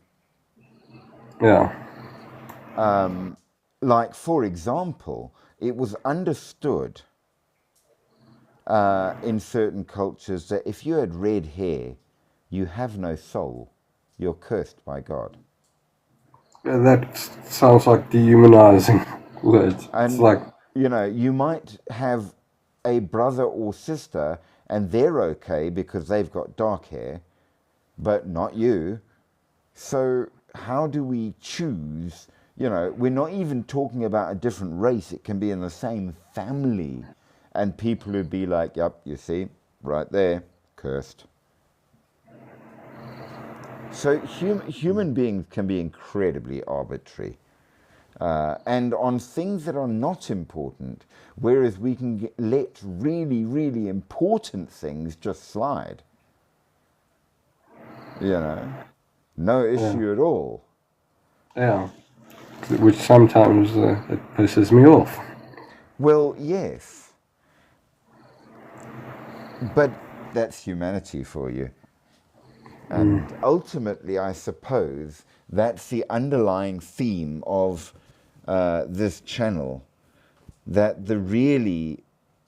Yeah. Like, for example, it was understood in certain cultures that if you had red hair, you have no soul. You're cursed by God. That sounds like dehumanizing words. And, it's like, you know, you might have a brother or sister and they're okay because they've got dark hair, but not you. So how do we choose? You know, we're not even talking about a different race. It can be in the same family. And people would be like, yep, you see, right there, cursed. So human beings can be incredibly arbitrary. And on things that are not important, whereas we can let really, really important things just slide. You know, no issue at all. yeah, which sometimes it pisses me off. Well, yes. But that's humanity for you. And ultimately, I suppose that's the underlying theme of this channel, that the really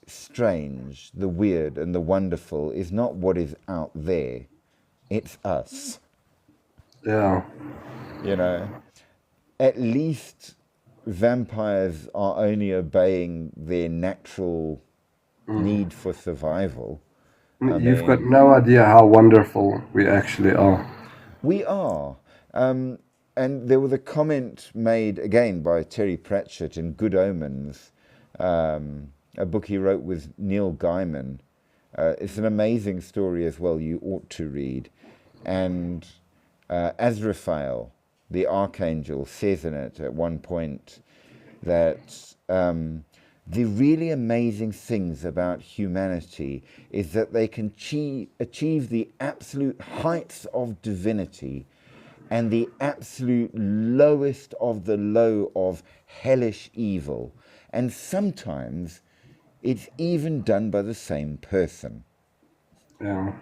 strange, the weird, and the wonderful is not what is out there, it's us. Yeah. You know, at least vampires are only obeying their natural need for survival. I You've got mean, no idea how wonderful we actually are. we are. And there was a comment made again by Terry Pratchett in Good Omens, a book he wrote with Neil Gaiman. It's an amazing story as well, you ought to read. And Azraphale, the archangel, says in it at one point that the really amazing things about humanity is that they can achieve the absolute heights of divinity and the absolute lowest of the low of hellish evil. And sometimes it's even done by the same person. Yeah.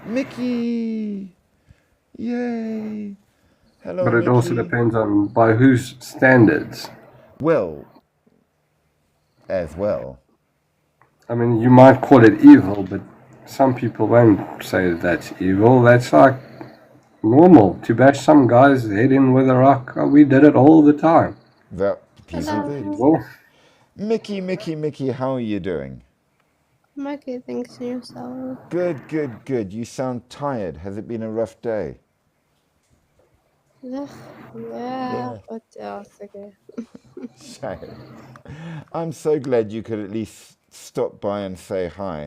Mickey! Yay! Hello, But it also Mickey. depends on by whose standards. Well, as well. I mean, you might call it evil, but some people won't say that's evil. That's like normal. To bash some guy's head in with a rock, we did it all the time. That people It's not did. evil. Mickey, how are you doing? I'm okay, thanks to yourself. Good. You sound tired. Has it been a rough day? Ugh, yeah, what else? Okay. Shame. I'm so glad you could at least stop by and say hi.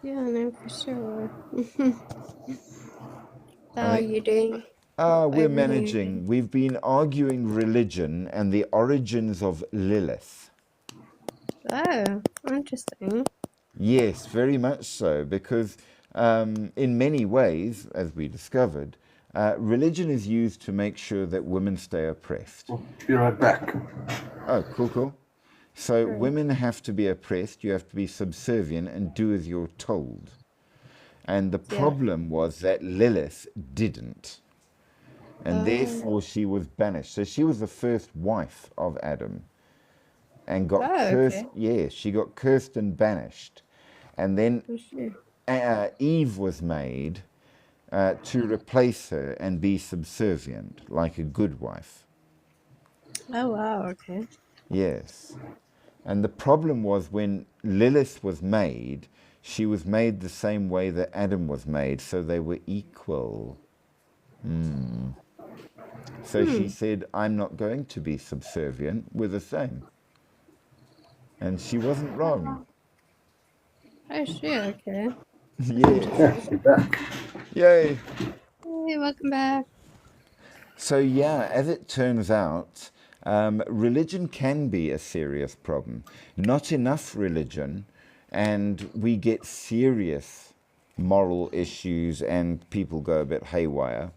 Yeah, no, for sure. How I are think you doing we're over here? managing. We've been arguing religion and the origins of Lilith. Oh, interesting. Yes, very much so, because in many ways, as we discovered, religion is used to make sure that women stay oppressed. Be right back. Oh, cool. So Sure. women have to be oppressed, you have to be subservient and do as you're told. And the Yeah. problem was that Lilith didn't. And therefore she was banished. So she was the first wife of Adam and got cursed. Okay. Yes, she got cursed and banished. And then For sure. Eve was made to replace her and be subservient, like a good wife. Oh, wow, okay. Yes. And the problem was when Lilith was made, she was made the same way that Adam was made, so they were equal. So she said, I'm not going to be subservient, we're the same. And she wasn't wrong. Oh, sure, okay. Yes. Yeah, be back. Yay. Hey, welcome back. So, yeah, as it turns out, religion can be a serious problem. Not enough religion, and we get serious moral issues, and people go a bit haywire.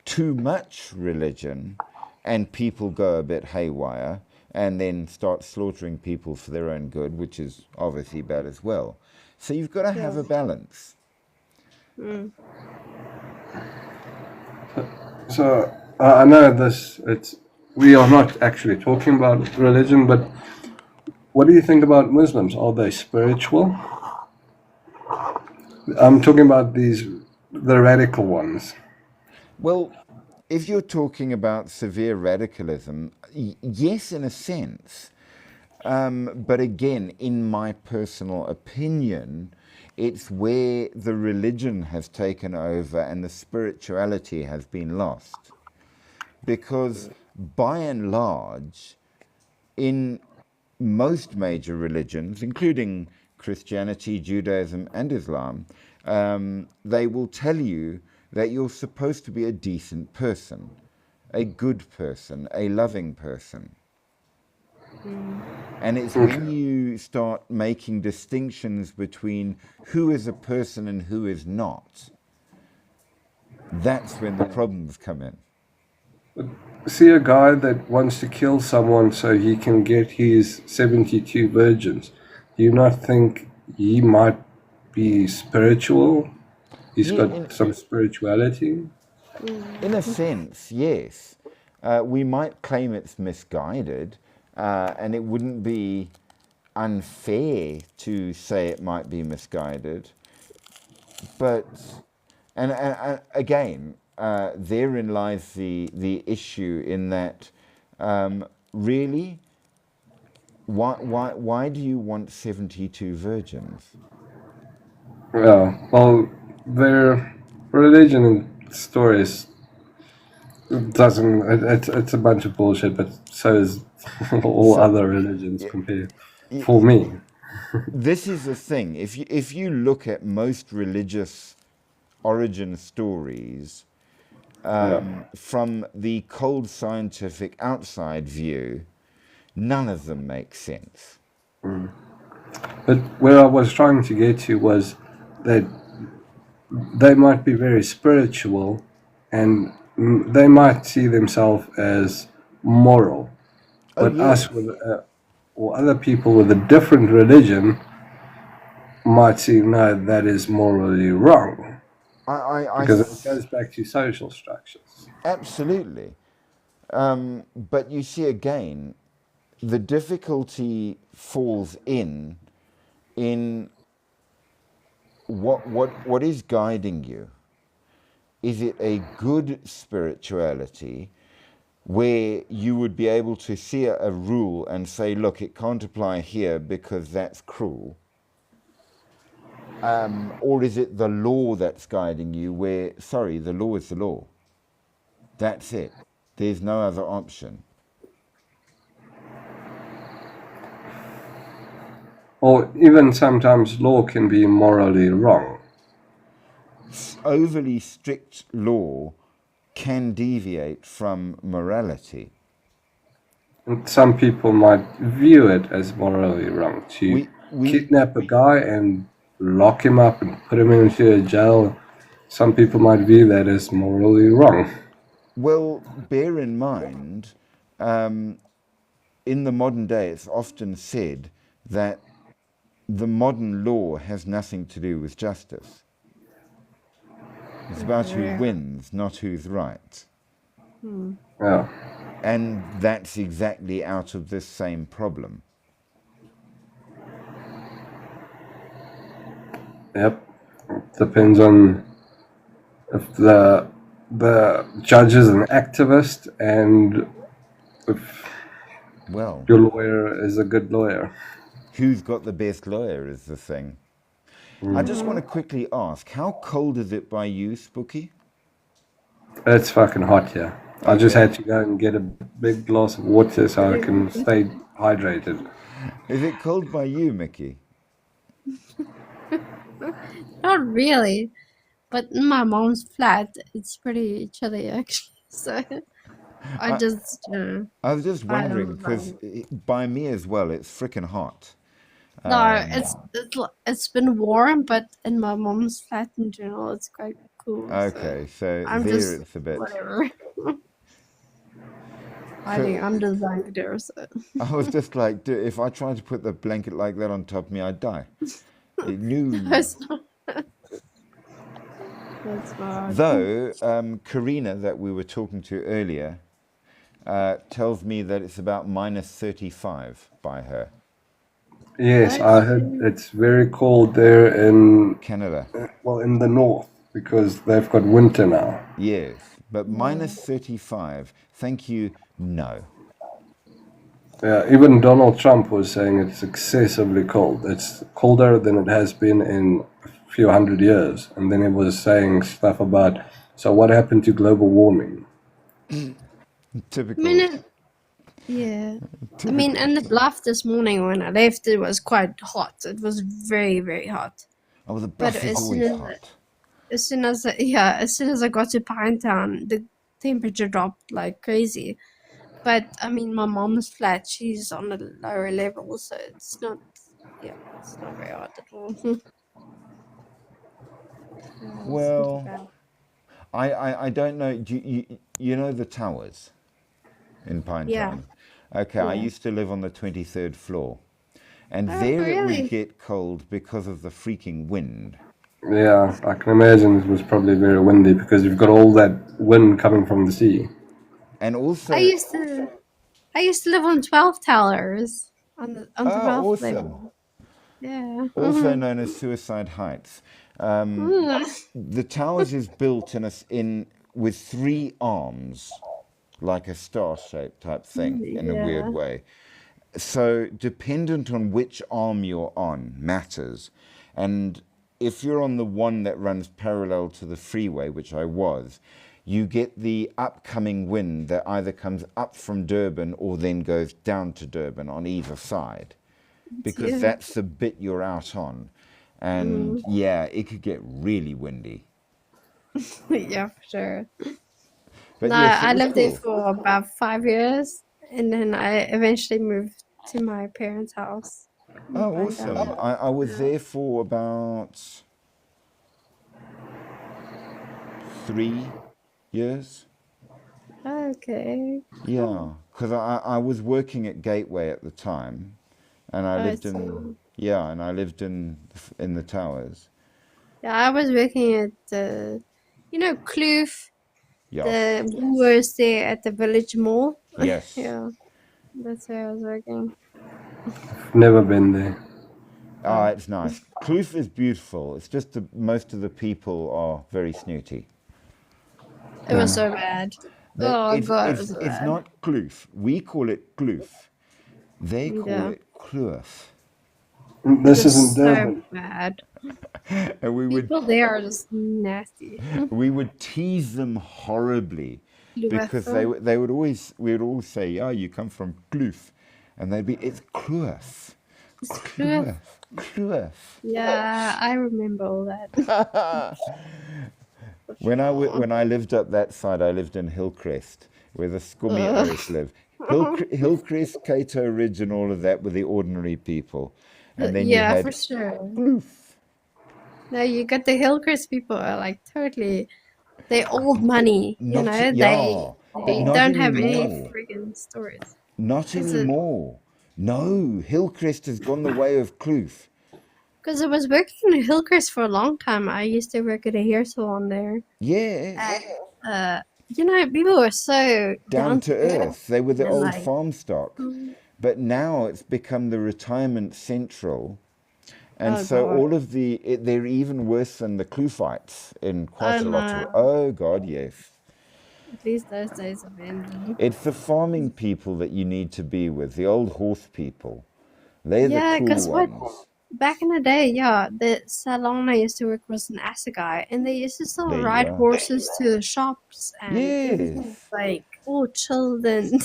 Too much religion, and people go a bit haywire, and then start slaughtering people for their own good, which is obviously bad as well. So, you've got to have a balance. So I know this. We are not actually talking about religion, but what do you think about Muslims? Are they spiritual? I'm talking about the radical ones. Well, if you're talking about severe radicalism, yes, in a sense. But again, in my personal opinion, it's where the religion has taken over and the spirituality has been lost. Because by and large, in most major religions, including Christianity, Judaism, and Islam, they will tell you that you're supposed to be a decent person, a good person, a loving person. And it's when you start making distinctions between who is a person and who is not, that's when the problems come in. See a guy that wants to kill someone so he can get his 72 virgins. Do you not think he might be spiritual? He's Yeah, got some spirituality. in a sense, yes. We might claim it's misguided, and it wouldn't be unfair to say it might be misguided. But, and again, therein lies the issue in that really, why do you want 72 virgins? Yeah, well, their religion and stories doesn't. It's a bunch of bullshit, but so is all So other religions y- compared. y- For me, this is the thing. If you look at most religious origin stories yeah. from the cold scientific outside view, none of them make sense. But where I was trying to get to was that they might be very spiritual, and they might see themselves as moral. Oh But yes, us with or other people with a different religion might see no, that is morally wrong I because it goes back to social structures. absolutely. But you see again, the difficulty falls in what is guiding you. Is it a good spirituality where you would be able to see a rule and say, look, it can't apply here because that's cruel? Or is it the law that's guiding you where, sorry, the law is the law? That's it. There's no other option. Or even sometimes law can be morally wrong. Overly strict law can deviate from morality. And some people might view it as morally wrong to We kidnap a guy and lock him up and put him into a jail. Some people might view that as morally wrong. Well, bear in mind, in the modern day, it's often said that the modern law has nothing to do with justice. It's about who Yeah. wins, not who's right. Yeah. And that's exactly out of this same problem. Yep. Depends on if the judge is an activist and if Well, your lawyer is a good lawyer. who's got the best lawyer is the thing. I just want to quickly ask, how cold is it by you, Spooky? It's fucking hot here. I just Okay. had to go and get a big glass of water so I can stay hydrated. Is it cold by you, Mickey? Not really, but in my mom's flat, it's pretty chilly actually. So I I, just, I was just I wondering, don't because know. by me as well, it's freaking hot. No, it's been warm, but in my mom's flat in general, it's quite cool. So Okay, so I'm there just it's a bit. whatever, hiding So under the blanket there. So I was just like, if I tried to put the blanket like that on top of me, I'd die. No. that's not. That's not. Though, Karina, that we were talking to earlier, tells me that it's about minus 35 by her. Yes, I I heard see. it's very cold there in, Canada. well, in the north because they've got winter now. Yes, but Yeah. minus 35. Thank you. No. Yeah, even Donald Trump was saying it's excessively cold. It's colder than it has been in a few hundred years. And then he was saying stuff about, so what happened to global warming? I mean, Typical. yeah. I mean, Typical. and the bluff this morning when I left, it was quite hot. It was very, very hot. Oh, the But bluff is always hot. as soon as I got to Pinetown, the temperature dropped like crazy. But I mean, my mom's flat, she's on a lower level, so it's not, yeah, it's not very hot at all. Yeah, it's not too Well, bad. I don't know. You know the towers in Yeah, Pinetown? Okay, I yeah. used to live on the 23rd floor. And Oh, there it would really? get cold because of the freaking wind. Yeah, I can imagine it was probably very windy because you've got all that wind coming from the sea. And I also, used to, I used to live on 12 towers on the 12th awesome. level. Yeah. Also known as Suicide Heights. Mm. The towers is built in with three arms, like a star-shaped type thing in a weird Yeah. way. So dependent on which arm you're on matters. And if you're on the one that runs parallel to the freeway, which I was, you get the upcoming wind that either comes up from Durban or then goes down to Durban on either side, because Yeah. that's the bit you're out on. And yeah, it could get really windy. Yeah, for sure. But No, yes, it I was lived there cool. for about 5 years, and then I eventually moved to my parents' house in Oh, Pinetown. awesome. I was Yeah. there for about 3 years. Okay. Yeah, Cool. because I was working at Gateway at the time, and I I lived in, see. yeah, and I lived in the towers. Yeah, I was working at Kloof, Yes, the Woolworths there at the Village Mall. yes. Yeah, that's where I was working. Never been there. Ah, it's nice. Kloof is beautiful. It's just most of the people are very snooty. It was so bad. They, Oh it's God, it it's was so it's bad. not Kloof. We call it Kloof. They call Yeah, it Kloof. it This was isn't so Durban. bad. And People there are just nasty. we would tease them horribly because Kloof. they would always we would all say, "Oh, you come from Kloof," and they'd be, "It's Kloof, It's Kloof. Kloof, Kloof." Yeah, I remember all that. For sure. When I lived up that side, I lived in Hillcrest, where the Scummy Ugh. Irish live. Hillcrest, Cato Ridge, and all of that were the ordinary people, and then you Yeah, for had sure. Kloof. No, you got the Hillcrest people are like totally they old money, Not they yeah, but not don't have any anymore. freaking stories. Not Cause it, anymore. No, Hillcrest has gone the way of Kloof. cause I was working in Hillcrest for a long time. I used to work at a hair salon there. Yes, And people were so down down to to earth earth. They were the and old like farm stock. But now it's become the retirement central. And oh so God. all of they're even worse than the Kloofites in Oh quite a lot of, no. oh God, yes. At least those days have ended. It's the farming people that you need to be with, the old horse people. They're the Yeah, cool cause what ones. back in the day, yeah, the salon I used to work was in Assegai, and they used to still There you ride are. horses to the shops, and everything was Yes. like all chilled and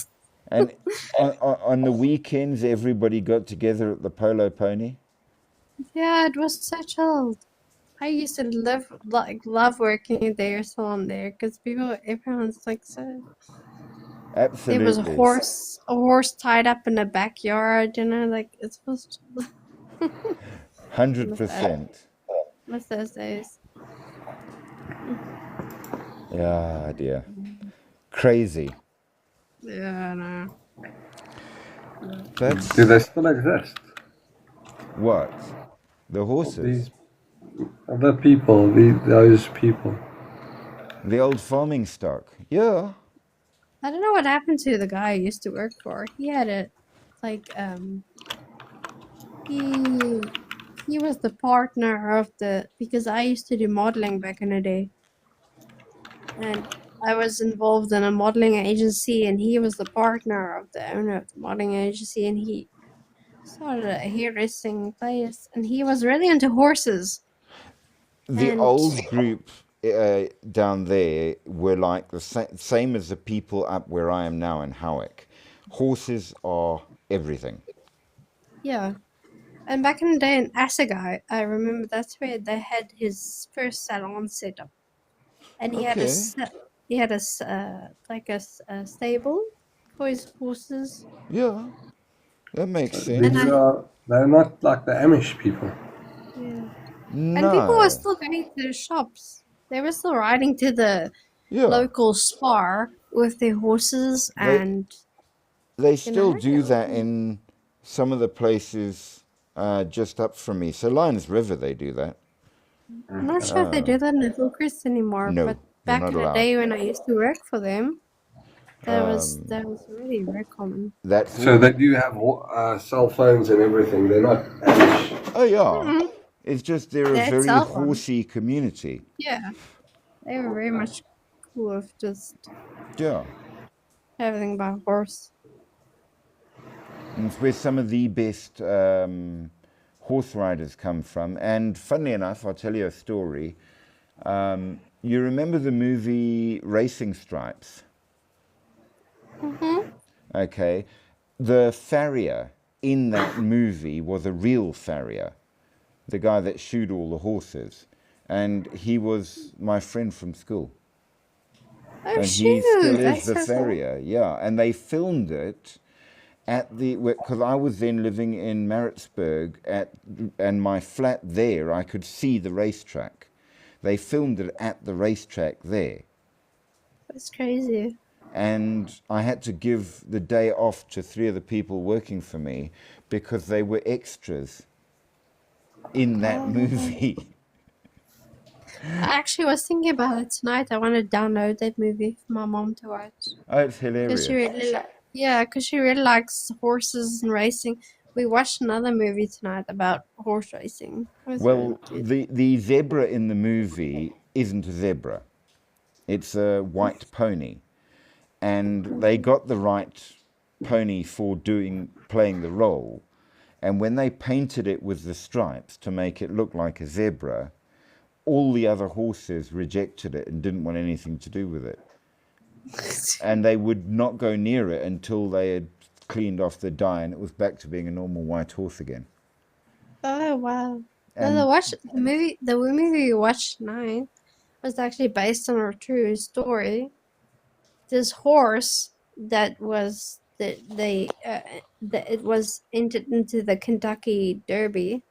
And on the weekends, everybody got together at the Polo Pony. yeah, it was so chilled. I used to love working at the hair salon there because everyone's like so. There was Absolutely. a horse tied up in the backyard, like it was. Miss that, 100%. miss those days. Yeah, dear. Crazy. Yeah, no. Do That's they still exist? what? The horses. These other people, those people. The old farming stock. Yeah. I don't know what happened to the guy I used to work for. He had like he he was the partner of because I used to do modeling back in the day, and I was involved in a modeling agency, and he was the partner of the owner of the modeling agency, and he started a hairdressing place, and he was really into horses, The and old group down there were like the same as the people up where I am now in Howick. Horses are everything. yeah. And back in the day in Assegai, I remember that's where they had his first salon set up. And Okay. he had a stable for his horses. Yeah, that makes And sense. They're not like the Amish people. yeah. And people were No. still going to the shops. They were still riding to the Yeah. local spar with their horses They and they you still know. do that in some of the places just up from me. So Lions River, they do that. I'm not sure if they do that in the Hillcrest anymore, No, but you're back not in the allowed. day when I used to work for them, that was really very common. That So horse. they do have cell phones and everything. They're not Amish. Oh yeah. Mm-mm. It's just they're a They had very cell phones. horsey community. Yeah, they were very much cool with just Yeah. everything by horse. And it's where some of the best horse riders come from. And funnily enough, I'll tell you a story. You remember the movie Racing Stripes? Mm-hmm. Okay. The farrier in that movie was a real farrier, the guy that shoed all the horses. And he was my friend from school. Oh And he still shoot! is That's the so cool. farrier, yeah. And they filmed it at the, because I was then living in Maritzburg and my flat there, I could see the racetrack. They filmed it at the racetrack there. That's crazy. And I had to give the day off to 3 of the people working for me because they were extras in that Oh. movie. I actually was thinking about it tonight. I want to download that movie for my mom to watch. Oh, it's Because she hilarious. really yeah, because she really likes horses and racing. We watched another movie tonight about horse racing. It was really Well, cute. the zebra in the movie isn't a zebra. It's a white pony. And they got the right pony for playing the role. And when they painted it with the stripes to make it look like a zebra, all the other horses rejected it and didn't want anything to do with it. And they would not go near it until they had cleaned off the dye and it was back to being a normal white horse again. Oh wow. And The movie we watched tonight was actually based on a true story. This horse that was that it was entered into the Kentucky Derby.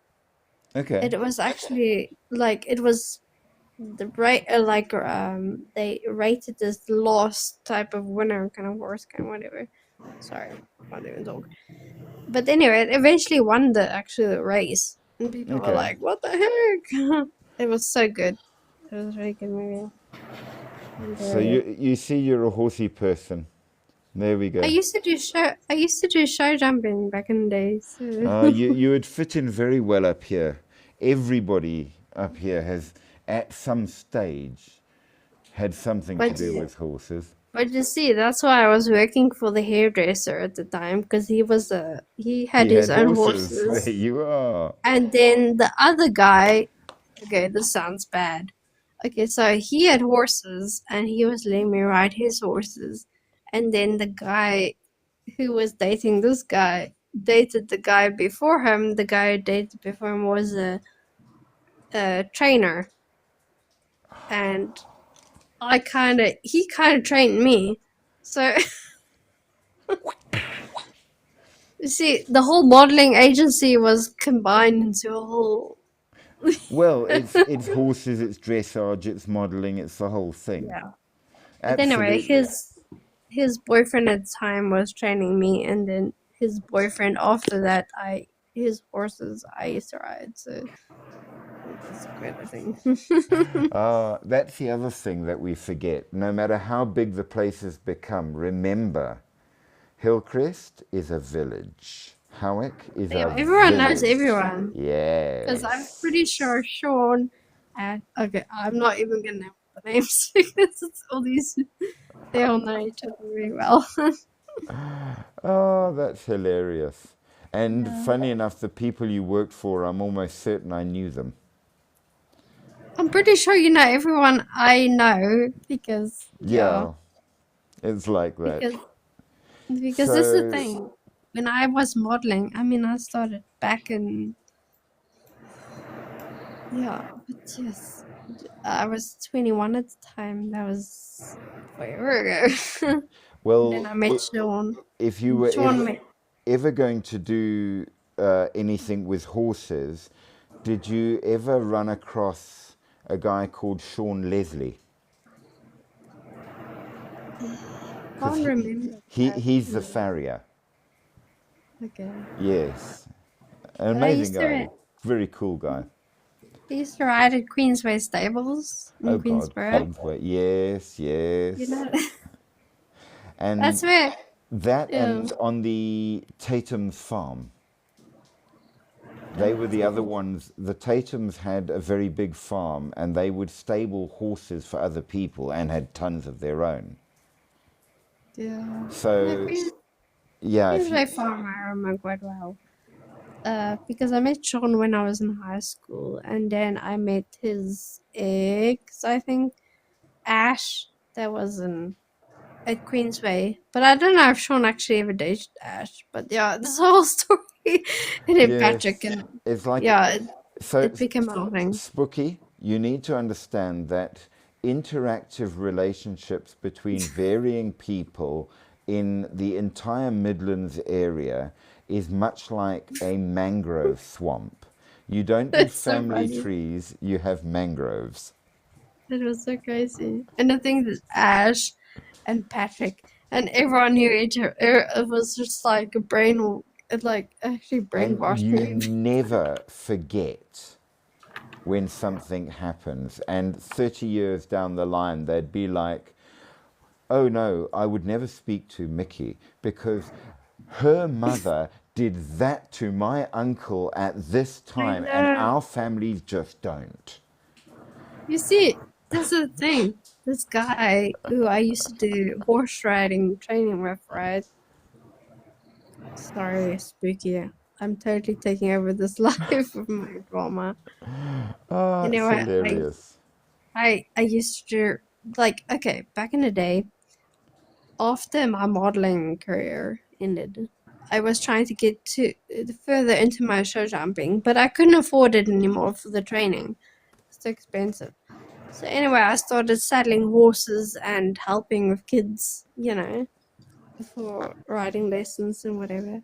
okay, It was actually like it was the right they rated this lost type of winner kind of horse kind of whatever. Sorry, can't even talk. But anyway, it eventually won the actual race, and people were okay. like, "What the heck?" It was so good. It was a really good movie. And, So you see you're a horsey person. There we I go. used to do show. I used to do show jumping back in the day. So. You would fit in very well up here. Everybody up here has, at some stage, had something to but do with horses. but you see, that's why I was working for the hairdresser at the time because he had He his had own horses. There horses, you are. and then the other guy. Okay, this sounds bad. Okay, so he had horses, and he was letting me ride his horses, and then the guy who was dating this guy dated the guy before him. The guy who dated before him was a trainer, and he kind of trained me. So you see, the whole modeling agency was combined into a whole. Well, it's horses, it's dressage, it's modelling, it's the whole thing. Yeah. But anyway, Absolutely. his boyfriend at the time was training me, and then his boyfriend after that, his horses I used to ride. So that's quite a thing. That's the other thing that we forget. No matter how big the places become, remember, Hillcrest is a village. Howick is Yeah, a everyone knows village. everyone. Because I'm Yes. pretty sure Sean and okay, I'm not even gonna name the names because it's all these they all know each other very well. Oh, that's hilarious. And Yeah. funny enough, the people you worked for, I'm almost certain I knew them. I'm pretty sure you know everyone I know because Yeah, it's like that. because this is the So, thing. When I was modeling, I mean I started back in but yes. I was 21 at the time. That was forever ago. And then well, I met Sean. if you And were Sean met ever going to do anything with horses, did you ever run across a guy called Sean Leslie? can't remember that. He's the farrier. Okay. Yes. An But I amazing used to guy. Very cool guy. ride at Queensway Stables in Oh God, Queensboro. Queensway. Yes, yes. You know, And that's where. that Yeah. and on the Tatum's farm. They were the other ones. The Tatums had a very big farm and they would stable horses for other people and had tons of their own. Yeah. So, No, yeah, if you, Queensway Farm I remember quite well. because I met Sean when I was in high school, and then I met his ex, I think, Ash. That was in at Queensway. But I don't know if Sean actually ever dated Ash. But yeah, this whole story, and then Patrick, Yes, and it's like yeah, so. it became a whole thing. Spooky, you need to understand that interactive relationships between varying people in the entire Midlands area is much like a mangrove swamp. You don't do It's so family funny. trees, you have mangroves. It was so crazy. And I think that Ash and Patrick and everyone knew each other. It was just like a brain, it like actually And brainwashed you me. never forget when something happens. And 30 years down the line, they'd be like, oh no, I would never speak to Mickey because her mother did that to my uncle at this I time, and know. our families just don't. You see, this is the thing. This guy who I used to do horse riding training with, right? Sorry, spooky. I'm totally taking over this life with my drama. Oh, it's Anyway, hilarious. I used to do like okay, back in the day, after my modeling career ended, I was trying to get to further into my show jumping, but I couldn't afford it anymore for the training. It's too expensive. So anyway, I started saddling horses and helping with kids, for riding lessons and whatever.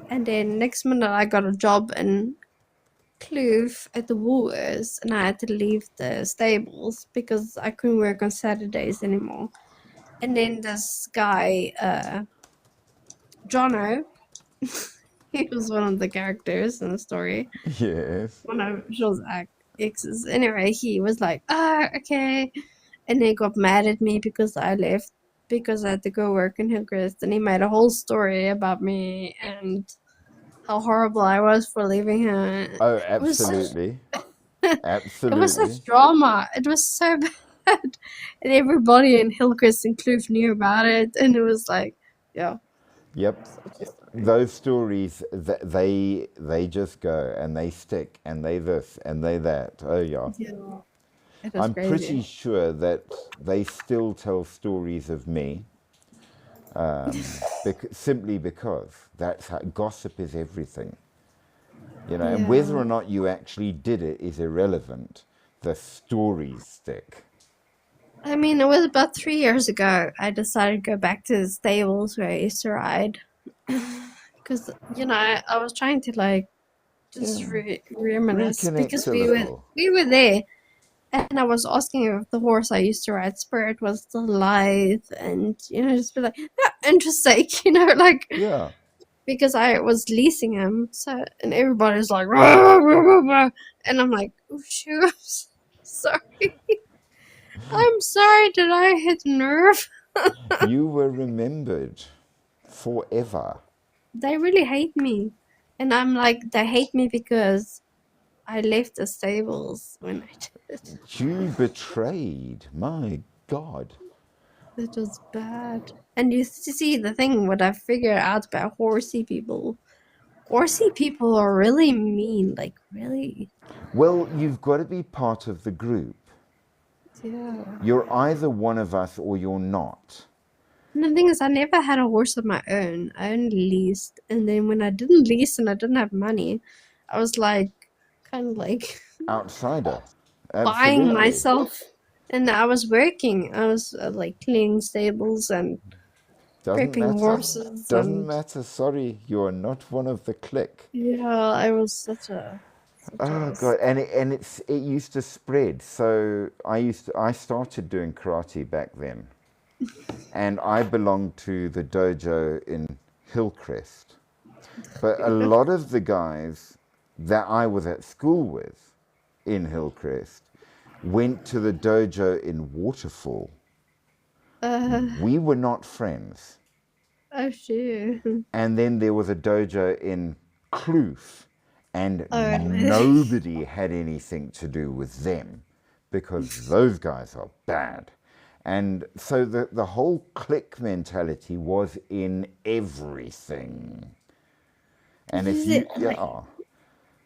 And then next minute I got a job in Kloof at the Woolworths, and I had to leave the stables because I couldn't work on Saturdays anymore. And then this guy, Jono, he was one of the characters in the story, Yes. one of Joel's exes. Anyway, he was like, okay. And he got mad at me because I left because I had to go work in Hillcrest. And he made a whole story about me and how horrible I was for leaving him. Oh, It was such, absolutely. it was Absolutely. such drama. It was so bad. And everybody in Hillcrest and Kloof knew about it. And it was like, yeah, Yep. such a story. Those stories, they just go and they stick and they this and they that. Oh, yeah. Yeah, it was I'm pretty crazy. sure that they still tell stories of me simply because that's how gossip is everything. And whether Yeah. or not you actually did it is irrelevant. The stories stick. I mean, it was about 3 years ago. I decided to go back to the stables where I used to ride. Because, I was trying to like just Yeah. reminisce Reconnect because a we were little. we were there, and I was asking if the horse I used to ride, Spirit, was still alive, and just be like, "Ah, interesting," like Yeah. because I was leasing him, so and everybody's like, "Rah, rah, rah, rah," and I'm like, "Oh shoot, sorry, I'm sorry, did I hit a nerve?" You were remembered forever. They really hate me, and I'm like, they hate me because I left the stables when I did. You betrayed. My God. It was bad. And you see the thing, what I figured out about horsey people are really mean, like really. Well, you've got to be part of the group. Yeah. You're either one of us or you're not. And the thing is, I never had a horse of my own. I only leased. And then when I didn't lease and I didn't have money, I was like, kind of like Outsider. buying Absolutely. myself. And I was working. I was like cleaning stables and Doesn't prepping matter. horses. Doesn't And matter. Sorry, you are not one of the clique. yeah, I was such Oh a God, and it used to spread. So I started doing karate back then, and I belonged to the dojo in Hillcrest. But a lot of the guys that I was at school with in Hillcrest went to the dojo in Waterfall. uh, We were not friends. oh shoot. And then there was a dojo in Kloof, and Oh, nobody had anything to do with them because those guys are bad. And so the whole clique mentality was in everything. And This if is you, it, like, yeah,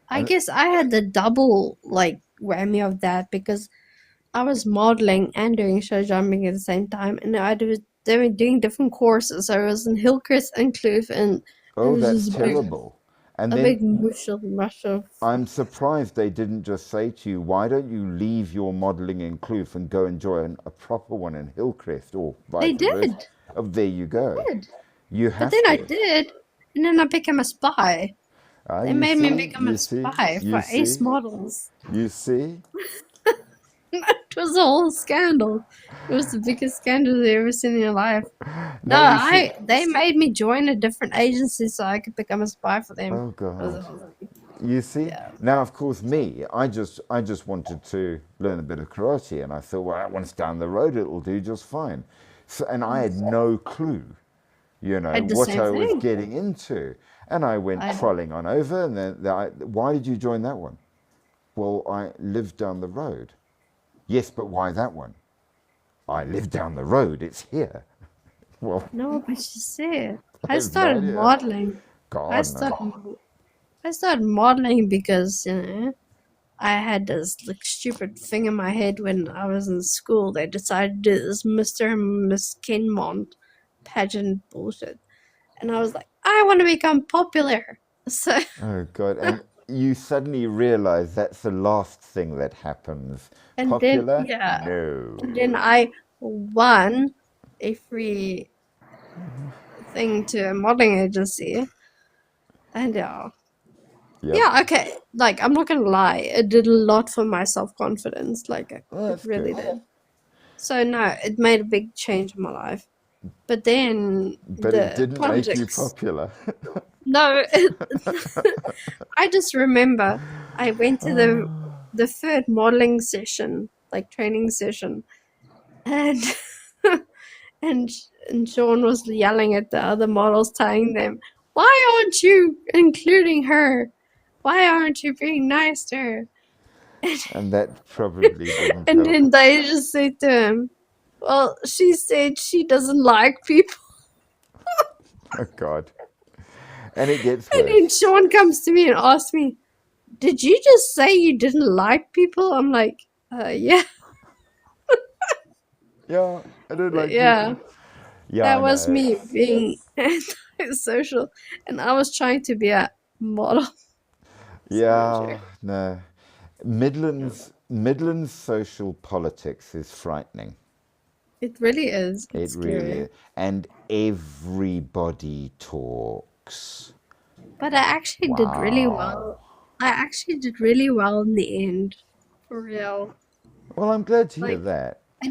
I and guess I had the double like whammy of that because I was modeling and doing show jumping at the same time, and they were doing different courses. So I was in Hillcrest and Kloof, and it oh, was that's just terrible. And a then big mush of. I'm surprised they didn't just say to you, why don't you leave your modelling in Kloof and go enjoy a proper one in Hillcrest or They vice versa? did, Oh, there you go. did, You but then have I to. did, and then I became a spy. Ah, They you made me see, become a you see, spy you for Ace see, Models. you see. It was a whole scandal. It was the biggest scandal you ever seen in your life. No, No, you see. they made me join a different agency so I could become a spy for them. Oh It was God. amazing. You see, Yeah. now of course me, I just wanted to learn a bit of karate, and I thought, well, once down the road, it'll do just fine. So, and I had no clue, I had the what same I was thing. getting into, and I went I trolling on over, and then why did you join that one? Well, I lived down the road. Yes, but why that one? I live down the road. It's here. Well, no, but you see, I I have no started idea. modeling. I God started no. I started modeling because I had this like stupid thing in my head when I was in school. They decided to do this Mr. and Miss Kenmont pageant bullshit, and I was like, I want to become popular. So Oh God! And you suddenly realize that's the last thing that happens. and then Popular? yeah, and No. then I won a free thing to a modeling agency, and Yep. yeah, okay. Like I'm not gonna lie, it did a lot for my self confidence. Like Well, it that's really good. did. So no, it made a big change in my life. But then But it the didn't make you politics. popular. No, I just remember I went to the third modeling session, like training session, and and and Sean was yelling at the other models, telling them, "Why aren't you including her? Why aren't you being nice to her?" And that probably didn't And help. then they just said to him, "Well, she said she doesn't like people." Oh God. And it gets And then worse. Sean comes to me and asks me, "Did you just say you didn't like people?" I'm like, yeah, Yeah, I don't like yeah. people. Yeah, That I was know. me being antisocial, and I was trying to be a model. So Yeah, true. no. Midlands social politics is frightening. It really is. It It's really scary. is. And everybody talks. But I actually did really Wow. well. I actually did really well in the end, for real. Well, I'm glad to hear Like that. I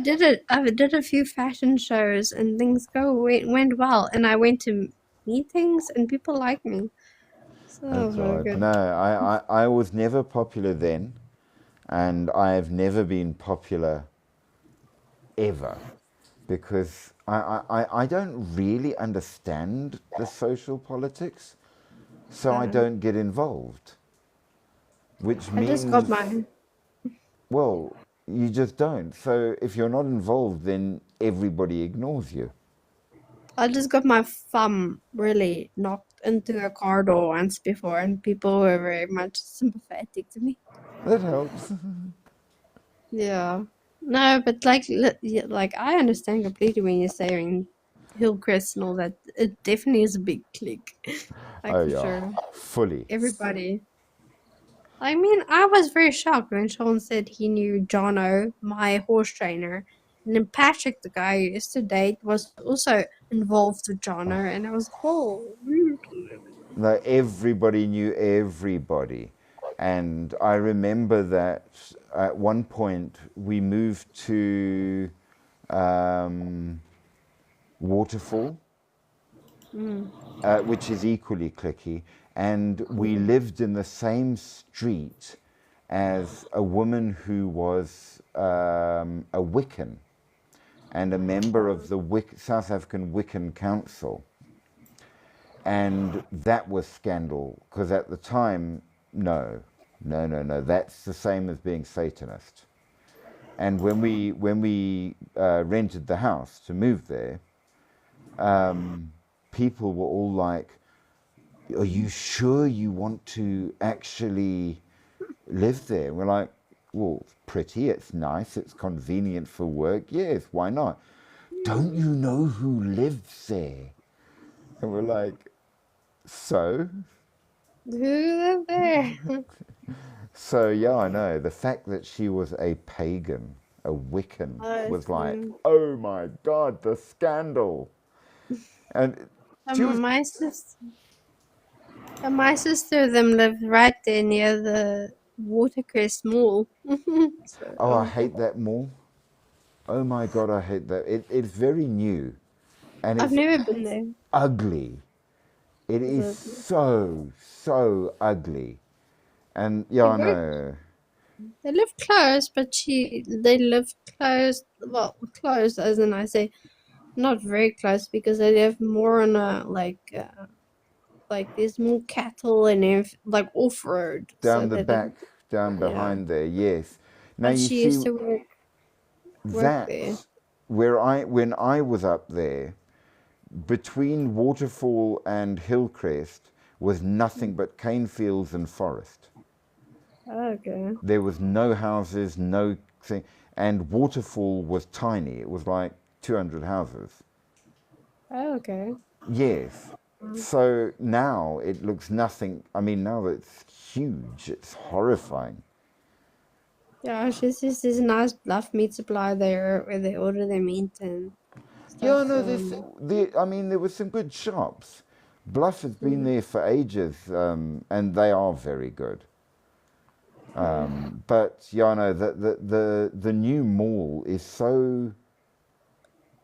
did a few fashion shows and things went well, and I went to meetings and people liked me. So that Oh was really God, good. no! I was never popular then, and I have never been popular ever, because I don't really understand the social politics, so I Uh, don't get involved. Which I just got means, my well, you just don't. So if you're not involved, then everybody ignores you. I just got my thumb really knocked into a car door once before, and people were very much sympathetic to me. That helps. Yeah. No, but like, yeah, like I understand completely when you're saying Hillcrest and all that. It definitely is a big clique, like Oh for yeah, sure. fully. Everybody. I mean, I was very shocked when Sean said he knew Jono, my horse trainer, and then Patrick, the guy I used to date, was also involved with Jono, and I was oh. No, everybody knew everybody. And I remember that at one point we moved to um, Waterfall, Mm. which is equally clicky, and we lived in the same street as a woman who was a Wiccan and a member of the South African Wiccan Council. And that was scandal, because at the time, no, no, no, no, that's the same as being Satanist. And when we rented the house to move there, people were all like, are you sure you want to actually live there? We're like, well, it's pretty, it's nice, it's convenient for work. Yes, why not? Don't you know who lives there? And we're like, so? Who lived there? So, yeah, I know. The fact that she was a pagan, a Wiccan, Oh, was like, mm. oh my God, the scandal. And she was, My sister them lived right there near the Watercrest Mall. So, oh, I oh, hate that mall. Oh my God, I hate that. It's very new and I've it's never been there. ugly. It Is is it? so ugly. And yeah, They I work. know. They live close, but they live close. Well, close as in I say, not very close because they live more on a like there's more cattle and like off road, so Down the they don't. back, down Yeah, behind there, yes. Now but you she see used to work there. that where when I was up there, between Waterfall and Hillcrest was nothing but cane fields and forest. Okay. There was no houses, no thing, and Waterfall was tiny. It was like 200 houses. Okay. Yes. So now it looks nothing. I mean, now it's huge. It's horrifying. Yeah, she says there's a nice bluff meat supply there where they order their meat and stuff. Yeah, no, I mean, there were some good shops. Bluff has been Mm, there for ages, and they are very good. yeah, But yeah, no, the new mall is so,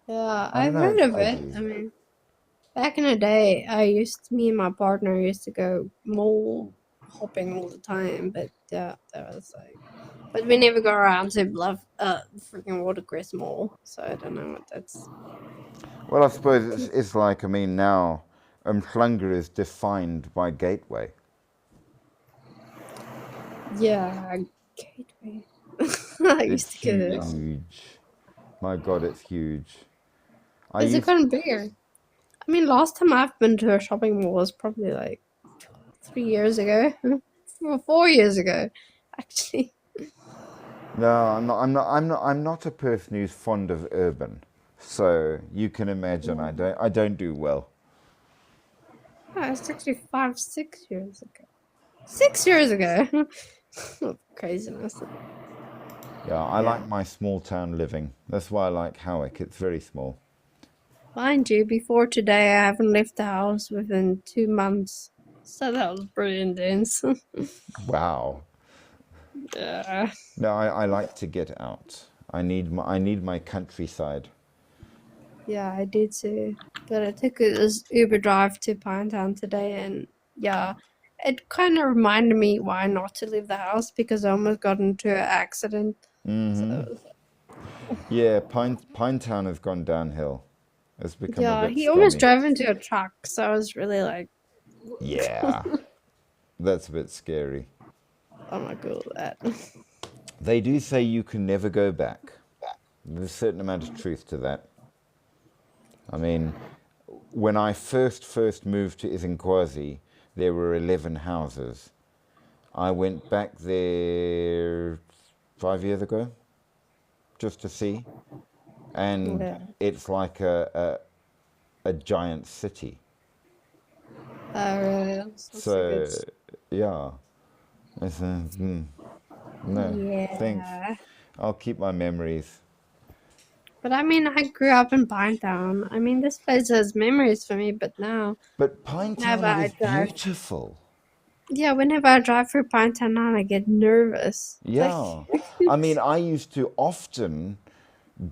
yeah, I don't I've know, heard it's of it. ugly. I mean, back in the day, me and my partner used to go mall hopping all the time, but yeah, that was like, but we never got around to bluff, freaking Watercress Mall, so I don't know what that's. Well, I suppose it's like, I mean, now Umhlanga is defined by Gateway. Yeah, Gateway. I It's used to go there. huge. My God, it's huge. I Is it used, kind of bigger? I mean, last time I've been to a shopping mall was probably like 3 years ago, 4 years ago, actually. no, I'm not a person who's fond of urban. So you can imagine I don't do well. Oh, it's actually 6 years ago. 6 years ago. Craziness. Yeah, I Yeah. like my small town living. That's why I like Howick. It's very small. Mind you, before today, I haven't left the house within 2 months. So that was pretty intense. Wow. Yeah. No, I like to get out. I need my countryside. Yeah, I did too. But I took this Uber drive to Pinetown today, and yeah, it kind of reminded me why not to leave the house because I almost got into an accident. So Yeah, Pinetown has gone downhill. It's become a yeah, bit he almost scummy. drove into a truck. So I was really like, Yeah, that's a bit scary. I'm not good with that. They do say you can never go back. There's a certain amount of truth to that. I mean, when I first moved to Izinkwazi, there were 11 houses. I went back there 5 years ago just to see, and Yeah. it's like a giant city. Oh, really? That's not so good. So, yeah, it's no, thanks. Yeah. I'll keep my memories. But I mean, I grew up in Pinetown. I mean, this place has memories for me, but now, But whenever Pinetown I was drive, beautiful. yeah, whenever I drive through Pinetown now, I get nervous. Like, Yeah. I mean, I used to often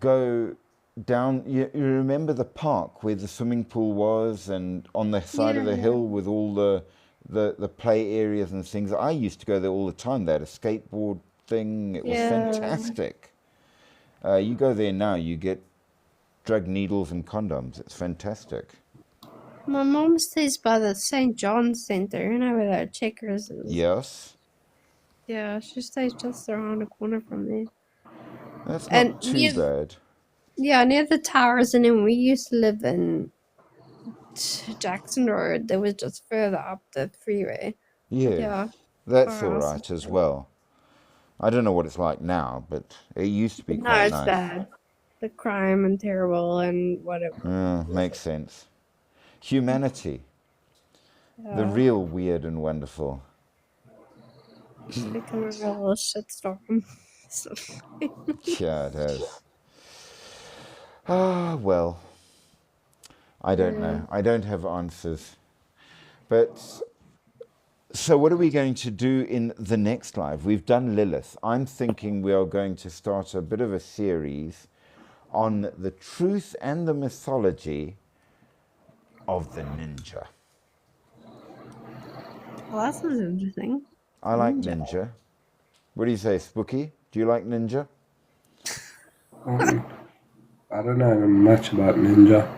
go down. You remember the park where the swimming pool was, and on the side of yeah, the hill with all the play areas and things. I used to go there all the time. They had a skateboard thing. It was yeah. fantastic. You go there now, you get drug needles and condoms. It's fantastic. My mom stays by the St. John's Center, you know, where that Checkers is. Yes, Yeah, she stays just around the corner from there. that's And not too bad. near the towers, and then we used to live in Jackson Road. They were just further up the freeway. But Yes, yeah, that's our all house is right as fine. well. I don't know what it's like now, but it used to be But no, quite it's nice. bad. The crime and terrible and whatever. Makes sense. Humanity, the Yeah, real weird and wonderful. it's become a real shitstorm. So, Yeah, it has. Ah, well, I don't yeah. know. I don't have answers. But so, what are we going to do in the next live? We've done Lilith. I'm thinking we are going to start a bit of a series on the truth and the mythology of the ninja. Well, that sounds interesting. I like Ninja. ninja. What do you say, Spooky? Do you like ninja? Um, I don't know much about ninja.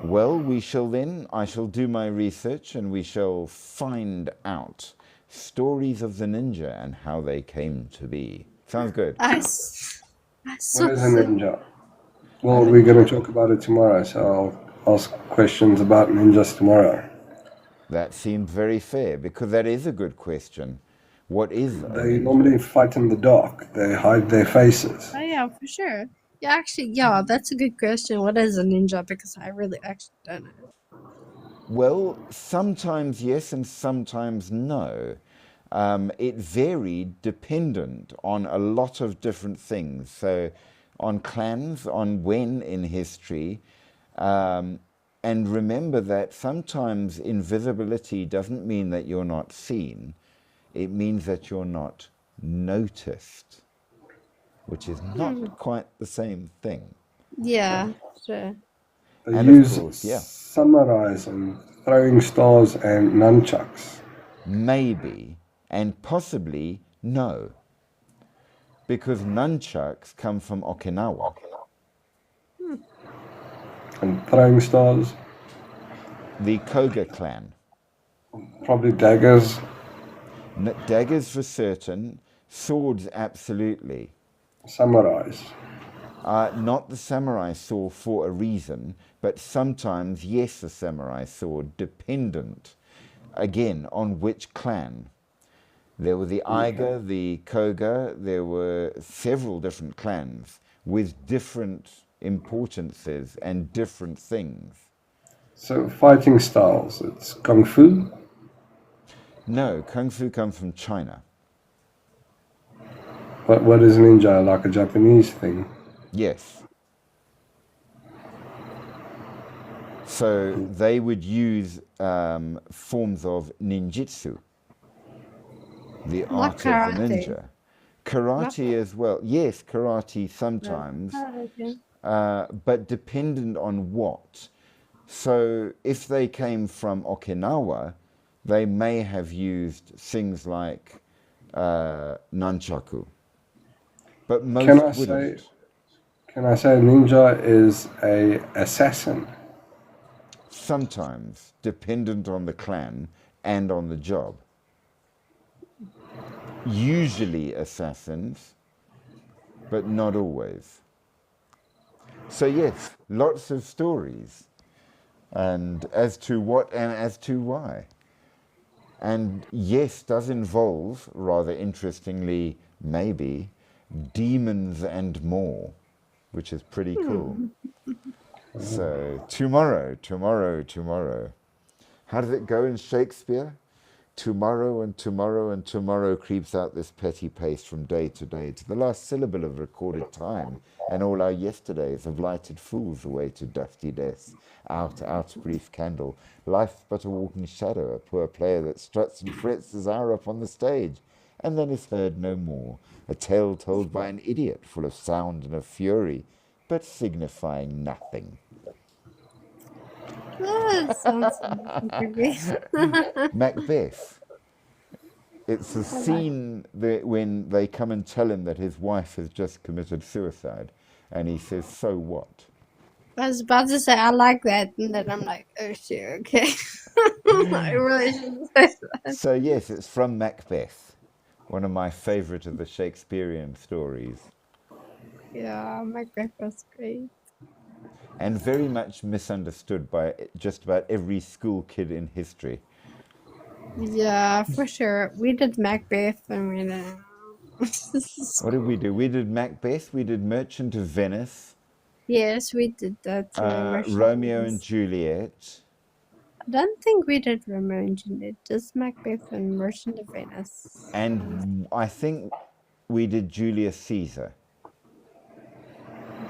Well, I shall do my research and we shall find out stories of the ninja and how they came to be. Sounds good. I What saw is a some. ninja? Well, we're going to talk about it tomorrow, so I'll ask questions about ninjas tomorrow. That seems very fair because that is a good question. What is a They ninja? normally fight in the dark. They hide their faces. Oh yeah, for sure. Yeah, actually, yeah, that's a good question. What is a ninja? Because I really actually don't know. Well, sometimes yes and sometimes no. It varied dependent on a lot of different things. So, on clans, on when in history. Um, and remember that sometimes invisibility doesn't mean that you're not seen, it means that you're not noticed, which is not quite the same thing. Yeah, sure. They And of use course, yeah, samurais and throwing stars and nunchucks. maybe and possibly no, because nunchucks come from Okinawa. And throwing stars, The Koga clan. probably daggers. Daggers for certain, swords absolutely. Samurais. Not the samurai sword for a reason, but sometimes, yes, the samurai sword, dependent, again, on which clan. There were the Aiga, the Koga, there were several different clans with different importances and different things. So fighting styles, it's kung fu. No, Kung Fu comes from China. But what is ninja? Like a Japanese thing. Yes. So they would use forms of ninjutsu, the Like art of the karate. ninja. Karate as well. Yes, karate sometimes, but dependent on what. So if they came from Okinawa, they may have used things like nunchaku, but Can most I say wouldn't. can I say ninja is a assassin? Sometimes, dependent on the clan and on the job. Usually assassins, but not always. So yes, lots of stories, and as to what and as to why. And yes, does involve, rather interestingly, maybe, demons and more, which is pretty cool. So tomorrow. How does it go in Shakespeare? Tomorrow and tomorrow and tomorrow creeps out this petty pace from day to day to the last syllable of recorded time, and all our yesterdays have lighted fools away to dusty deaths. Out, brief candle. Life but a walking shadow, a poor player that struts and frets his hour upon the stage, and then is heard no more. A tale told by an idiot, full of sound and of fury, but signifying nothing. That sounds creepy. Macbeth. It's the I like. scene that when they come and tell him that his wife has just committed suicide, and he says, "So what?" I was about to say I like that, and then I'm like, oh shit, okay. I really shouldn't say that. So yes, it's from Macbeth, one of my favourite of the Shakespearean stories. Yeah, my breakfast great. and very much misunderstood by just about every school kid in history. Yeah, for sure. We did Macbeth and we did. What did we do? We did Macbeth, we did Merchant of Venice, Yes, we did that too. Romeo and Juliet. I don't think we did Romeo and Juliet, just Macbeth and Merchant of Venice. And I think we did Julius Caesar.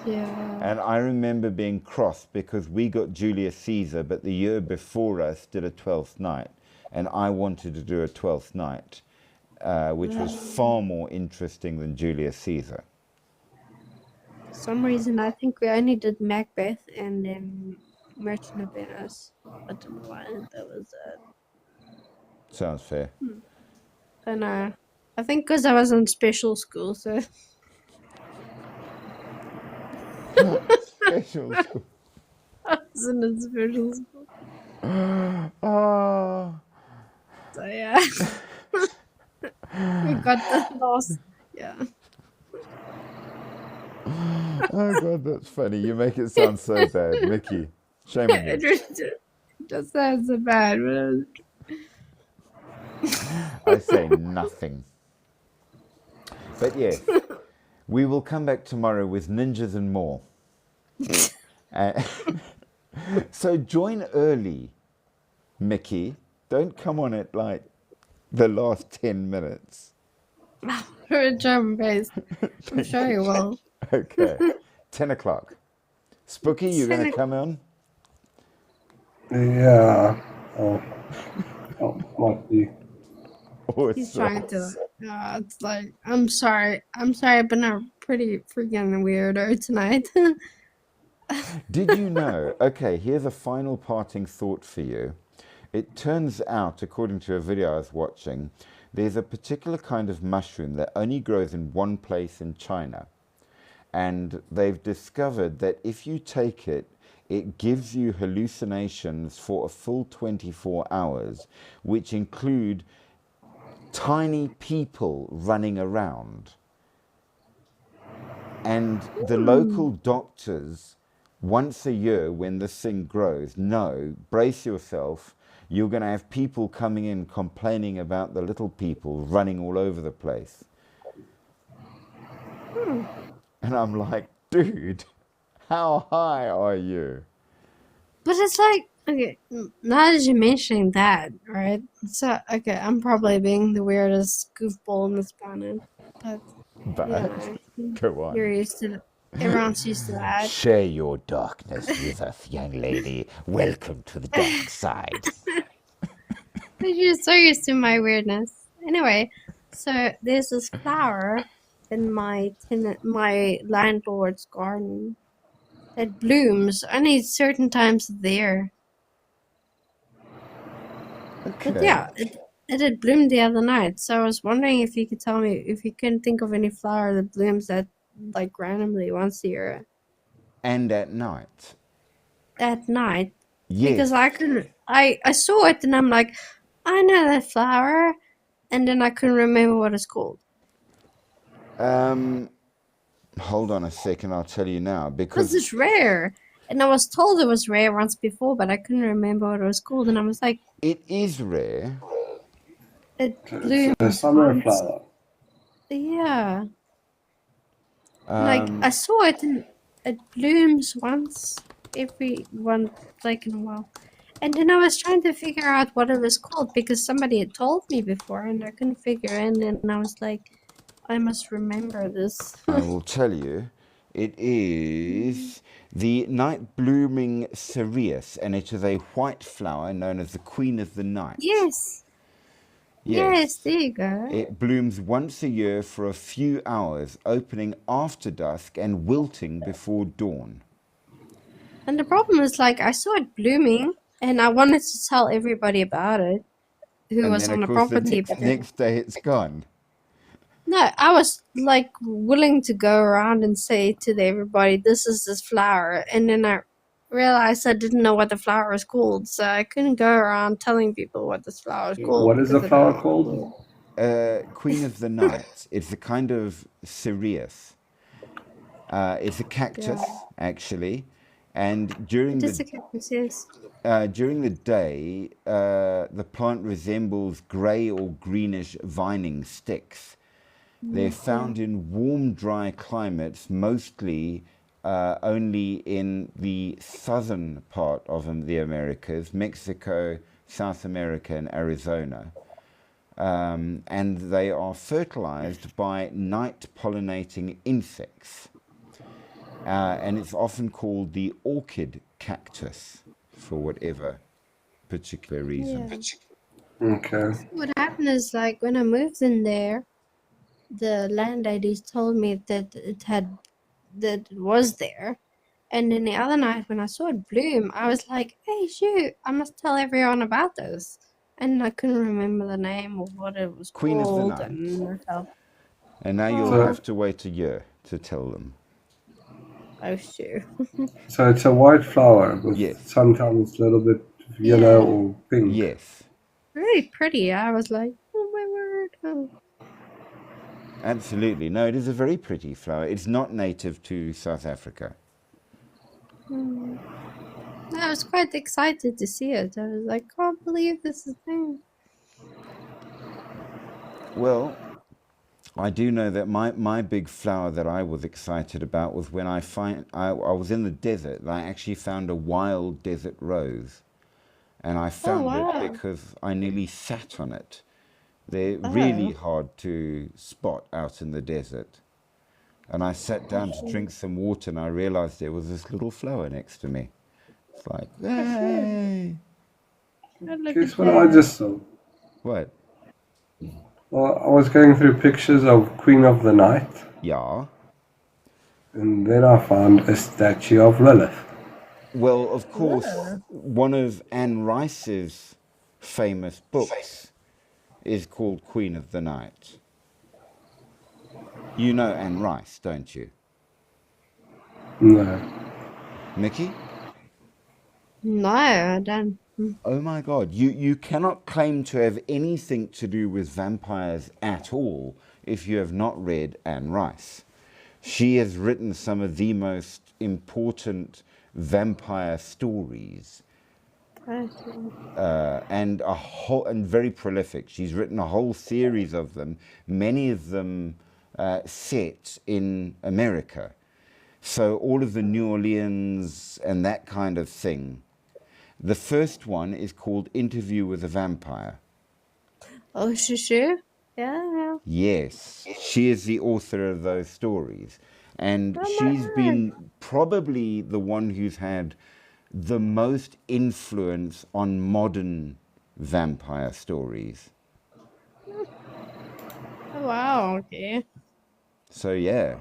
Yeah. And I remember being cross because we got Julius Caesar, but the year before us did a Twelfth Night. And I wanted to do a Twelfth Night, which was far more interesting than Julius Caesar. For some reason, I think we only did Macbeth and then Merchant of Venice. I don't know why that was it. Sounds fair. I know. I think because I was in special school, so. Special school. I was in a special school. Oh, So yeah. We got the last. Yeah. oh God, that's funny. You make it sound so bad, Mickey. Shame on It you. just sounds so bad. I say nothing. But yes, we will come back tomorrow with ninjas and more. So join early, Mickey. Don't come on at like the last 10 minutes. We're a drum bass. I'm sure you will. Okay. 10 o'clock. Spooky, you're going to come on? Yeah. Oh, might be. He's trying to. It's like, I'm sorry. I've been a pretty freaking weirdo tonight. Did you know? Okay, here's a final parting thought for you. It turns out, according to a video I was watching, there's a particular kind of mushroom that only grows in one place in China. And they've discovered that if you take it, it gives you hallucinations for a full 24 hours, which include tiny people running around. And the local doctors, once a year when this thing grows, know, brace yourself, you're going to have people coming in complaining about the little people running all over the place. And I'm like, dude, how high are you? But it's like, okay, now that you're mentioning that, right? So, okay, I'm probably being the weirdest goofball on this planet. But, But you know, go on. you're used to everyone's used to that. Share your darkness with us, young lady. Welcome to the dark side. But you're so used to my weirdness. Anyway, so there's this flower in my landlord's garden that blooms only certain times of the year. Okay. But yeah, it had bloomed the other night. So I was wondering if you could tell me if you can think of any flower that blooms that like randomly once a year And at night. at night. Yes. Because I saw it and I'm like, I know that flower, and then I couldn't remember what it's called. Hold on a second, I'll tell you now. Because Because it's rare. And I was told it was rare once before, but I couldn't remember what it was called. And I was like, it is rare. it blooms It's a summer once. flower. Yeah. Like, I saw it and it blooms once like in a while. And then I was trying to figure out what it was called because somebody had told me before and I couldn't figure it. And I was like, I must remember this. I will tell you. It is the night blooming cereus, and it is a white flower known as the queen of the night. Yes. Yes, there you go. It blooms once a year for a few hours, opening after dusk and wilting before dawn. And the problem is, like, I saw it blooming and I wanted to tell everybody about it who And was then, on of the course, property. the next day it's gone. No, I was like willing to go around and say to everybody, this is this flower. And then I realized I didn't know what the flower was called. So I couldn't go around telling people what this flower was called. What is the because I flower don't- called? Queen of the Night. It's a kind of cereus. It's a cactus, actually, And during Just the a cactus, yes. during the day, the plant resembles grey or greenish vining sticks. They're Yeah. found in warm, dry climates, mostly only in the southern part of the Americas, Mexico, South America, and Arizona. And they are fertilized by night pollinating insects. And it's often called the orchid cactus for whatever particular reason. Yeah. Okay. What happened is like when I moved in there, the landladies told me that it was there. And then the other night when I saw it bloom, I was like, hey shoot, I must tell everyone about this. And I couldn't remember the name or what it was Queen of the called, Night. and I felt, And now you'll oh, So, have to wait a year to tell them. oh shoot. so it's a white flower with Yes. sometimes a little bit of yellow or pink. Yes. Really pretty. I was like, oh my word. Oh. Absolutely. No, it is a very pretty flower. It's not native to South Africa. Hmm. I was quite excited to see it. I was like, can't believe this is there. Well, I do know that my big flower that I was excited about was when I was in the desert and I actually found a wild desert rose. And I Oh found it wow. because I nearly sat on it. They're really Oh. hard to spot out in the desert. And I sat down to drink some water and I realized there was this little flower next to me. It's like, hey. Look Guess at what I that. just saw? What? Well, I was going through pictures of Queen of the Night, Yeah. and then I found a statue of Lilith. Well, of course, Yeah. one of Anne Rice's famous books is called Queen of the Night. You know Anne Rice, don't you? No. Mickey? No, I don't. Oh my God, you cannot claim to have anything to do with vampires at all if you have not read Anne Rice. She has written some of the most important vampire stories and very prolific. She's written a whole series of them, many of them set in America. So all of the New Orleans and that kind of thing. The first one is called Interview with a Vampire. Oh, shoo. Yeah. Yes, she is the author of those stories. And Oh my she's word. been probably the one who's had the most influence on modern vampire stories. Oh, wow. Okay. So, yeah,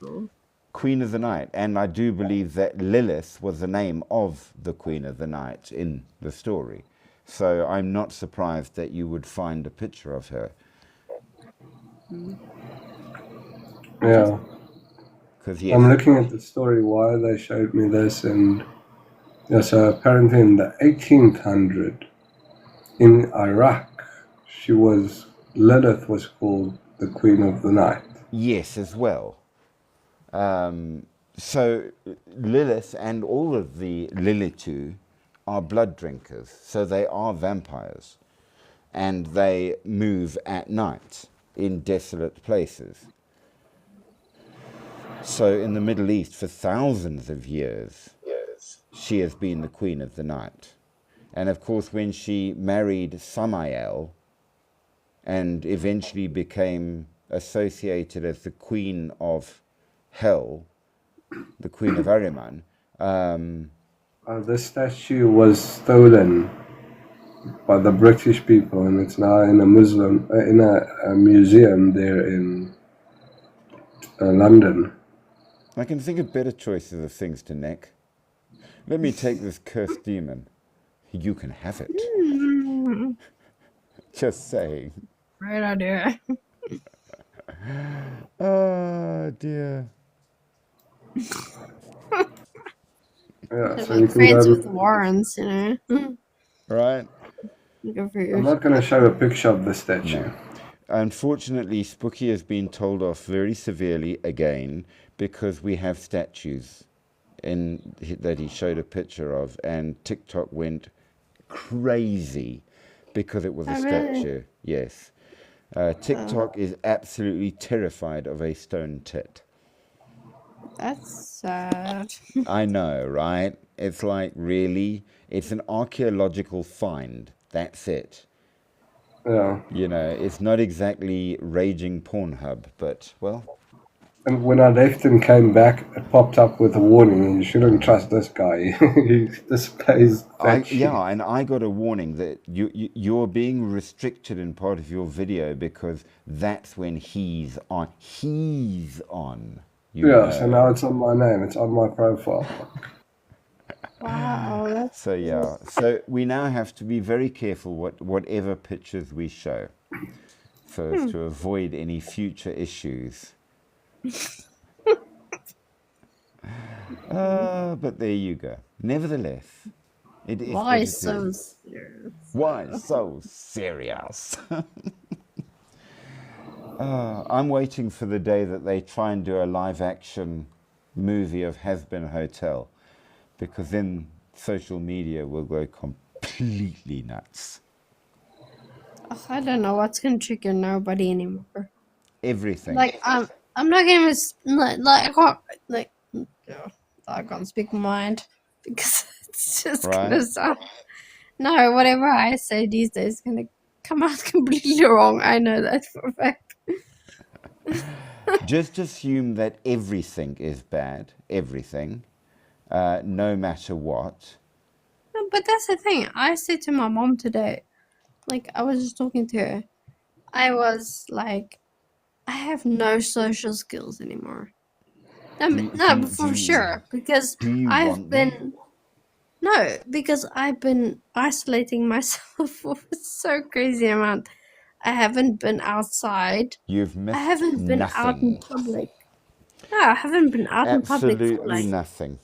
Cool. Queen of the Night. And I do believe that Lilith was the name of the Queen of the Night in the story. So I'm not surprised that you would find a picture of her. Yeah. Because, I'm yes, looking at the story why they showed me this, and yeah, so apparently in the 1800 in Iraq, Lilith was called the Queen of the Night. yes, as well. So Lilith and all of the Lilitu are blood drinkers. So they are vampires. And they move at night in desolate places. So in the Middle East, for thousands of years, she has been the Queen of the Night. And of course, when she married Samael and eventually became associated as the Queen of Hell, the Queen of Ahriman, This statue was stolen by the British people, and it's now in a museum there in London. I can think of better choices of things to neck. Let me take this cursed demon. You can have it. Mm, Just saying. great idea. Oh dear. Yeah, They're so you like can friends go. with the Warrens, you know. Right? Go for I'm yours. not going to show a picture of the statue. No. Unfortunately, Spooky has been told off very severely again because we have statues that he showed a picture of, and TikTok went crazy because it was a Oh, really? statue. Yes. TikTok is absolutely terrified of a stone tit. That's sad. I know, right? It's like, really? It's an archaeological find. That's it. Yeah. You know, it's not exactly raging Pornhub, but, well, And when I left and came back, it popped up with a warning: you shouldn't trust this guy. He displays that shit. yeah, and I got a warning that you're being restricted in part of your video because that's when he's on. He's on. You Yeah, so know. now it's on my name. It's on my profile. Wow, that's So yeah, so we now have to be very careful whatever pictures we show, so as to avoid any future issues. But there you go. Nevertheless, it is what why it so is. serious. Why so serious? I'm waiting for the day that they try and do a live action movie of Has-Been Hotel, because then social media will go completely nuts. Ugh, I don't know what's gonna trigger nobody anymore. Everything. Like I'm not gonna like I can't like yeah, I can't speak my mind because it's just gonna Right? sound no whatever I say these days is gonna come out completely wrong. I know that for a fact. Just assume that everything is bad. Everything. No matter what. No, but that's the thing. I said to my mom today, like I was just talking to her. I was like, I have no social skills anymore. No, for sure, because Do you I've want them? been no, because I've been isolating myself for so crazy amount. I haven't been outside. You've I missed haven't been out in nothing. public. No, I haven't been out in public for Absolutely like. nothing.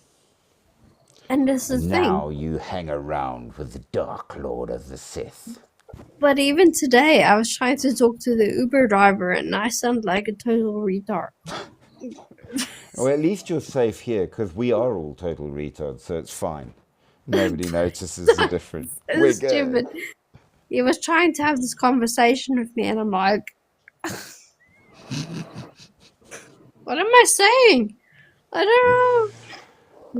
And this is the thing. Now you hang around with the Dark Lord of the Sith. But even today, I was trying to talk to the Uber driver, and I sound like a total retard. Well, at least you're safe here, because we are all total retards, so it's fine. Nobody notices the difference. We're It's stupid. good. He was trying to have this conversation with me, and I'm like, what am I saying? I don't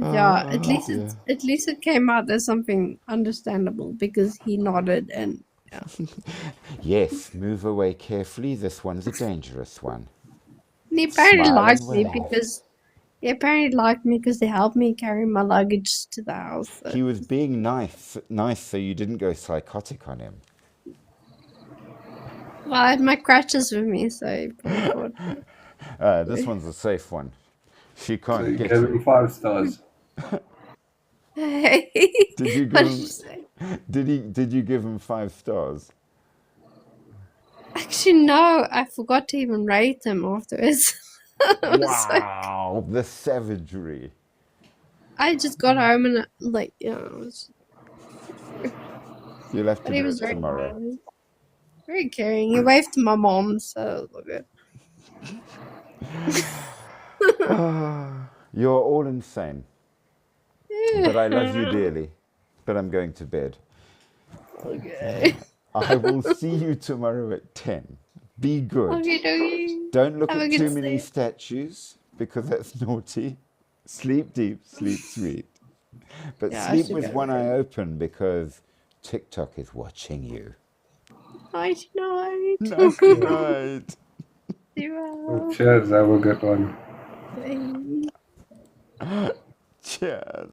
know. Yeah, at least it came out as something understandable because he nodded and yeah. Yes, move away carefully. This one's a dangerous one. And he apparently Smile liked and me wave. because they helped me carry my luggage to the house. So. He was being nice, so you didn't go psychotic on him. Well, I had my crutches with me, so he probably thought. This one's a safe one. She So can't you get gave you. him 5 stars. Hey, Did you what give did you him? say? Did you give him 5 stars? Actually, no, I forgot to even rate him afterwards. I was like, Wow, the savagery. I just got home and like, you know, You'll have to but he do was it very tomorrow. nice, very caring. He waved to my mom, so look good. You're all insane. But I love you dearly. But I'm going to bed. Okay. I will see you tomorrow at 10. Be good. Okay. Don't look Have a at good too many sleep. statues, because that's naughty. Sleep deep, sleep sweet. But Yeah, I sleep should with go one to eye bed. open, because TikTok is watching you. Night, night. Night, night. See you well. Cheers, have a good one. Bye. Cheers.